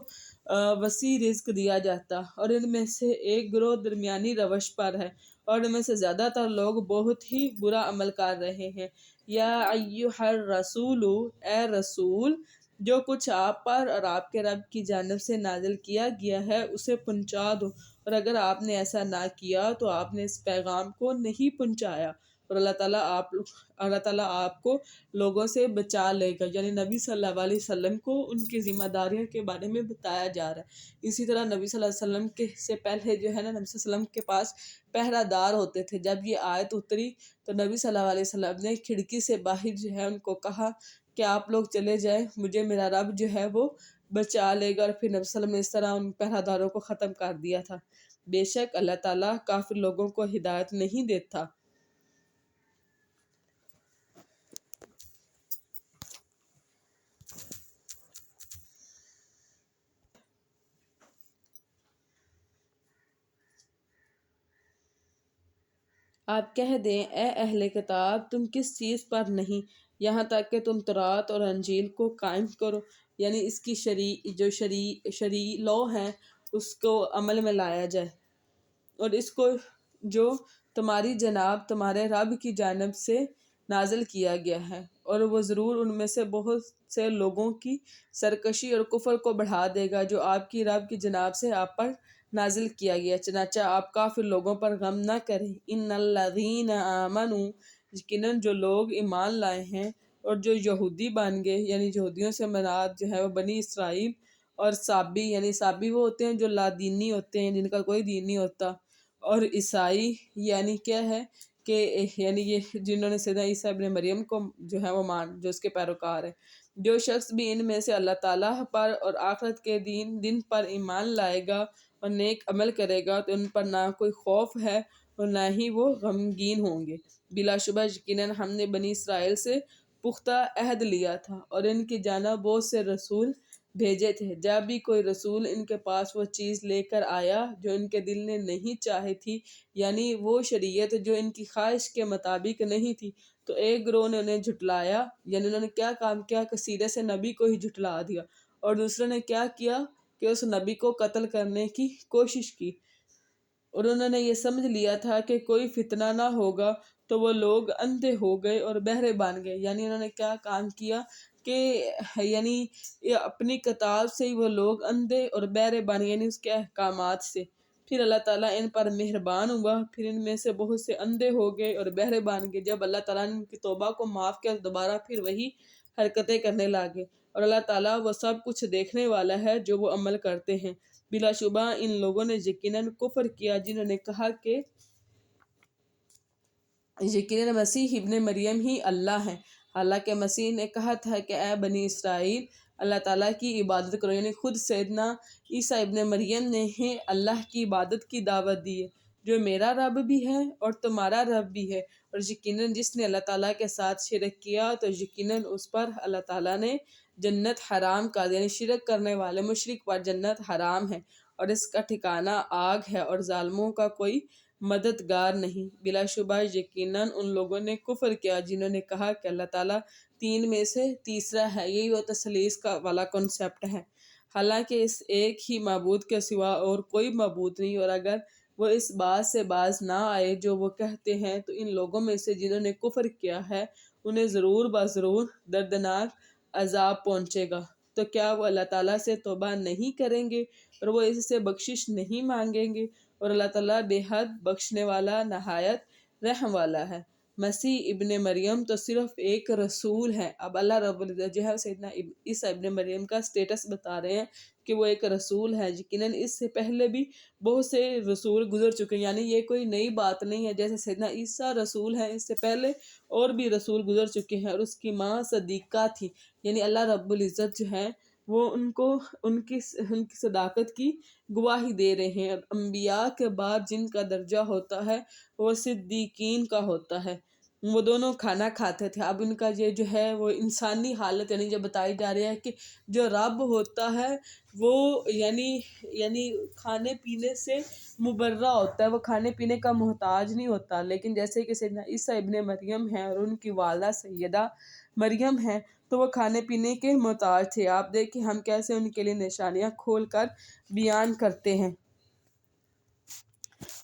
وسیع رزق دیا جاتا، اور ان میں سے ایک گروہ درمیانی روش پر ہے اور ان میں سے زیادہ تر لوگ بہت ہی برا عمل کر رہے ہیں۔ یا ایھا الرسول، اے رسول، جو کچھ آپ پر اور آپ کے رب کی جانب سے نازل کیا گیا ہے اسے پہنچا دو، اور اگر آپ نے ایسا نہ کیا تو آپ نے اس پیغام کو نہیں پہنچایا، اور اللہ تعالیٰ آپ کو لوگوں سے بچا لے گا۔ یعنی نبی صلی اللہ علیہ وسلم کو ان کی ذمہ داریوں کے بارے میں بتایا جا رہا ہے۔ اسی طرح نبی صلی اللہ علیہ وسلم کے سے پہلے جو ہے نا، نبی صلی اللہ علیہ وسلم کے پاس پہرہ دار ہوتے تھے۔ جب یہ آیت اتری تو نبی صلی اللہ علیہ وسلم نے کھڑکی سے باہر جو ہے ان کو کہا کہ آپ لوگ چلے جائیں، مجھے میرا رب جو ہے وہ بچا لے گا، اور پھر نبی صلی اللہ علیہ وسلم نے اس طرح ان پہرہ داروں کو ختم کر دیا تھا۔ بے شک اللہ تعالیٰ کافر لوگوں کو ہدایت نہیں دیتا۔ آپ کہہ دیں اے اہل کتاب، تم کس چیز پر نہیں یہاں تک کہ تم تورات اور انجیل کو قائم کرو، یعنی اس کی شرعی لا ہے اس کو عمل میں لایا جائے، اور اس کو جو تمہاری جناب تمہارے رب کی جانب سے نازل کیا گیا ہے، اور وہ ضرور ان میں سے بہت سے لوگوں کی سرکشی اور کفر کو بڑھا دے گا جو آپ کی رب کی جناب سے آپ پر نازل کیا گیا، چنانچہ آپ کافر لوگوں پر غم نہ کریں۔ ان الذین آمنوا، یقیناً جو لوگ ایمان لائے ہیں اور جو یہودی بن گئے، یعنی یہودیوں سے مراد جو ہے وہ بنی اسرائیل، اور سابی، یعنی سابی وہ ہوتے ہیں جو لا دینی ہوتے ہیں، جن کا کوئی دین نہیں ہوتا، اور عیسائی یعنی کیا ہے کہ یعنی یہ جنہوں نے سیدنا عیسیٰ ابن مریم کو جو ہے وہ جو اس کے پیروکار ہیں۔ جو شخص بھی ان میں سے اللہ تعالیٰ پر اور آخرت کے دن پر ایمان لائے گا اور نیک عمل کرے گا تو ان پر نہ کوئی خوف ہے اور نہ ہی وہ غمگین ہوں گے۔ بلا شبہ یقیناً ہم نے بنی اسرائیل سے پختہ عہد لیا تھا اور ان کی جانب بہت سے رسول بھیجے تھے۔ جب بھی کوئی رسول ان کے پاس وہ چیز لے کر آیا جو ان کے دل نے نہیں چاہی تھی، یعنی وہ شریعت جو ان کی خواہش کے مطابق نہیں تھی، تو ایک گروہ نے انہیں جھٹلایا، یعنی انہوں نے کیا کام کیا کہ سیدھے سے نبی کو ہی جھٹلا دیا، اور دوسرے نے کیا کیا کہ اس نبی کو قتل کرنے کی کوشش کی، اور انہوں نے یہ سمجھ لیا تھا کہ کوئی فتنہ نہ ہوگا تو وہ لوگ اندھے ہو گئے اور بہرے بن گئے۔ یعنی انہوں نے کیا کام کیا کہ یعنی اپنی کتاب سے ہی وہ لوگ اندھے اور بہرے بن گئے، یعنی اس کے احکامات سے۔ پھر اللہ تعالیٰ ان پر مہربان ہوا، پھر ان میں سے بہت سے اندھے ہو گئے اور بہرے بن گئے۔ جب اللہ تعالیٰ نے ان کی توبہ کو معاف کیا، دوبارہ پھر وہی حرکتیں کرنے لگے، اور اللہ تعالیٰ وہ سب کچھ دیکھنے والا ہے جو وہ عمل کرتے ہیں۔ بلا شبہ ان لوگوں نے یقیناً کفر کیا جنہوں نے کہا کہ یقیناً مسیح ابن مریم ہی اللہ ہیں، حالانکہ مسیح نے کہا تھا کہ اے بنی اسرائیل، اللہ تعالیٰ کی عبادت کرو، یعنی خود سیدنا عیسیٰ ابن مریم نے ہی اللہ کی عبادت کی دعوت دی ہے، جو میرا رب بھی ہے اور تمہارا رب بھی ہے، اور یقیناً جس نے اللہ تعالیٰ کے ساتھ شرک کیا تو یقیناً اس پر اللہ تعالیٰ نے جنت حرام کر دی، یعنی شرک کرنے والے مشرک پر جنت حرام ہے اور اس کا ٹھکانہ آگ ہے، اور ظالموں کا کوئی مددگار نہیں۔ بلا شبہ یقیناً ان لوگوں نے کفر کیا جنہوں نے کہا کہ اللہ تعالیٰ تین میں سے تیسرا ہے، یہی وہ تثلیث کا والا کنسیپٹ ہے۔ حالانکہ اس ایک ہی معبود کے سوا اور کوئی معبود نہیں، اور اگر وہ اس بات سے باز نہ آئے جو وہ کہتے ہیں تو ان لوگوں میں سے جنہوں نے کفر کیا ہے انہیں ضرور بضرور دردناک عذاب پہنچے گا۔ تو کیا وہ اللہ تعالیٰ سے توبہ نہیں کریں گے اور وہ اس سے بخشش نہیں مانگیں گے؟ اور اللہ تعالیٰ بے حد بخشنے والا نہایت رحم والا ہے۔ مسیح ابن مریم تو صرف ایک رسول ہے۔ اب اللہ رب العزت جو ہے سیدنا عیسیٰ ابن مریم کا سٹیٹس بتا رہے ہیں کہ وہ ایک رسول ہے۔ یقیناً اس سے پہلے بھی بہت سے رسول گزر چکے ہیں، یعنی یہ کوئی نئی بات نہیں ہے۔ جیسے سیدنا عیسیٰ رسول ہیں، اس سے پہلے اور بھی رسول گزر چکے ہیں، اور اس کی ماں صدیقہ تھی، یعنی اللہ رب العزت جو ہے وہ ان کی صداقت کی گواہی دے رہے ہیں۔ انبیاء کے بعد جن کا درجہ ہوتا ہے وہ صدیقین کا ہوتا ہے۔ وہ دونوں کھانا کھاتے تھے۔ اب ان کا یہ جو ہے وہ انسانی حالت یعنی جو بتائی جا رہی ہے کہ جو رب ہوتا ہے وہ یعنی کھانے پینے سے مبرہ ہوتا ہے، وہ کھانے پینے کا محتاج نہیں ہوتا۔ لیکن جیسے کہ سیدنا عیسیٰ ابن مریم ہیں اور ان کی والدہ سیدہ مریم ہیں تو وہ کھانے پینے کے محتاج تھے۔ آپ دیکھیں ہم کیسے ان کے لیے نشانیاں کھول کر بیان کرتے ہیں۔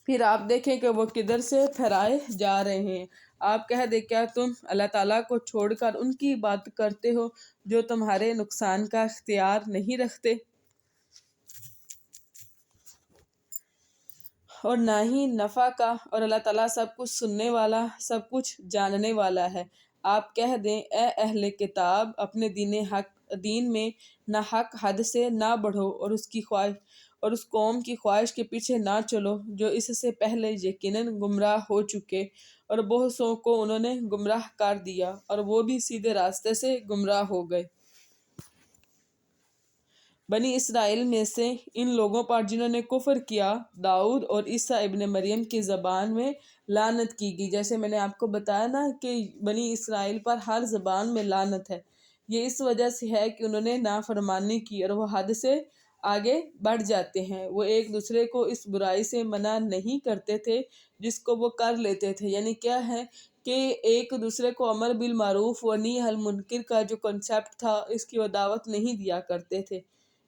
پھر آپ دیکھیں کہ وہ کدھر سے پھرائے جا رہے ہیں۔ آپ کہہ دیں کیا تم اللہ تعالیٰ کو چھوڑ کر ان کی بات کرتے ہو جو تمہارے نقصان کا اختیار نہیں رکھتے اور نہ ہی نفع کا، اور اللہ تعالیٰ سب کچھ سننے والا سب کچھ جاننے والا ہے۔ آپ کہہ دیں اے اہل کتاب اپنے دین میں نہ حق حد سے نہ بڑھو اور اس قوم کی خواہش کے پیچھے نہ چلو جو اس سے پہلے یقیناً گمراہ ہو چکے، اور بہت سو کو انہوں نے گمراہ کر دیا اور وہ بھی سیدھے راستے سے گمراہ ہو گئے۔ بنی اسرائیل میں سے ان لوگوں پر جنہوں نے کفر کیا داؤد اور عیسیٰ ابن مریم کی زبان میں لعنت کی گئی۔ جیسے میں نے آپ کو بتایا نا کہ بنی اسرائیل پر ہر زبان میں لعنت ہے، یہ اس وجہ سے ہے کہ انہوں نے نافرمانی کی اور وہ حد سے آگے بڑھ جاتے ہیں۔ وہ ایک دوسرے کو اس برائی سے منع نہیں کرتے تھے جس کو وہ کر لیتے تھے، یعنی کیا ہے کہ ایک دوسرے کو امر بالمعروف و نہی عن المنکر کا جو کنسیپٹ تھا اس کی وہ دعوت نہیں دیا کرتے تھے۔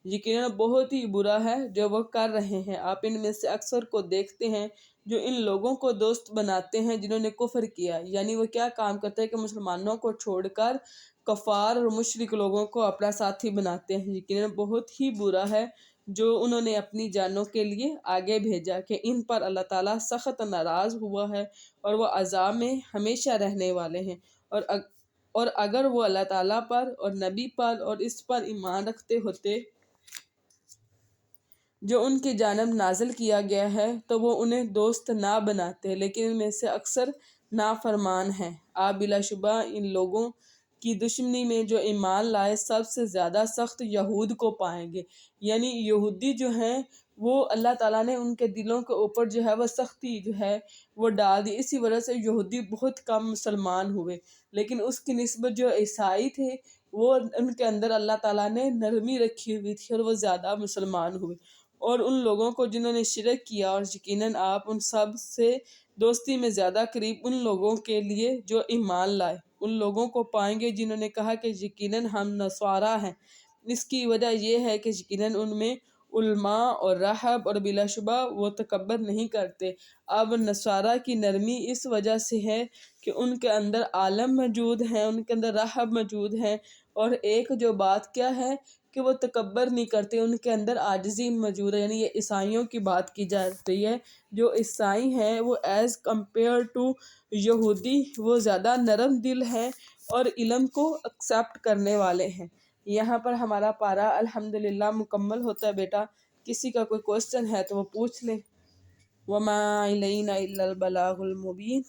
یقیناً بہت ہی برا ہے جو وہ کر رہے ہیں۔ آپ ان میں سے اکثر کو دیکھتے ہیں جو ان لوگوں کو دوست بناتے ہیں جنہوں نے کفر کیا، یعنی وہ کیا کام کرتے ہیں کہ مسلمانوں کو چھوڑ کر کفار اور مشرک لوگوں کو اپنا ساتھی بناتے ہیں۔ یقیناً بہت ہی برا ہے جو انہوں نے اپنی جانوں کے لیے آگے بھیجا کہ ان پر اللہ تعالیٰ سخت ناراض ہوا ہے اور وہ عذاب میں ہمیشہ رہنے والے ہیں۔ اور اگر وہ اللہ تعالیٰ پر اور نبی پر اور اس پر ایمان رکھتے ہوتے جو ان کی جانب نازل کیا گیا ہے تو وہ انہیں دوست نہ بناتے، لیکن ان میں سے اکثر نافرمان ہیں۔ آپ بلا شبہ ان لوگوں کی دشمنی میں جو ایمان لائے سب سے زیادہ سخت یہود کو پائیں گے، یعنی یہودی جو ہیں وہ اللہ تعالیٰ نے ان کے دلوں کے اوپر جو ہے وہ سختی جو ہے وہ ڈال دی، اسی وجہ سے یہودی بہت کم مسلمان ہوئے۔ لیکن اس کی نسبت جو عیسائی تھے وہ ان کے اندر اللہ تعالیٰ نے نرمی رکھی ہوئی تھی اور وہ زیادہ مسلمان ہوئے۔ اور ان لوگوں کو جنہوں نے شرک کیا، اور یقیناً آپ ان سب سے دوستی میں زیادہ قریب ان لوگوں کے لیے جو ایمان لائے، ان لوگوں کو پائیں گے جنہوں نے کہا کہ یقیناً ہم نصارہ ہیں۔ اس کی وجہ یہ ہے کہ یقیناً ان میں علماء اور راہب اور بلا شبہ وہ تکبر نہیں کرتے۔ اب نصارہ کی نرمی اس وجہ سے ہے کہ ان کے اندر عالم موجود ہیں، ان کے اندر راہب موجود ہیں، اور ایک جو بات کیا ہے کہ وہ تکبر نہیں کرتے، ان کے اندر عاجزی موجود ہے۔ یعنی یہ عیسائیوں کی بات کی جا رہی ہے، جو عیسائی ہیں وہ ایز کمپیئر ٹو یہودی وہ زیادہ نرم دل ہیں اور علم کو ایکسیپٹ کرنے والے ہیں۔ یہاں پر ہمارا پارہ الحمدللہ مکمل ہوتا ہے بیٹا۔ کسی کا کوئی کوسچن ہے تو وہ پوچھ لیں۔ وَمَا عَلَيْنَا إِلَّا الْبَلَاغُ الْمُبِينُ۔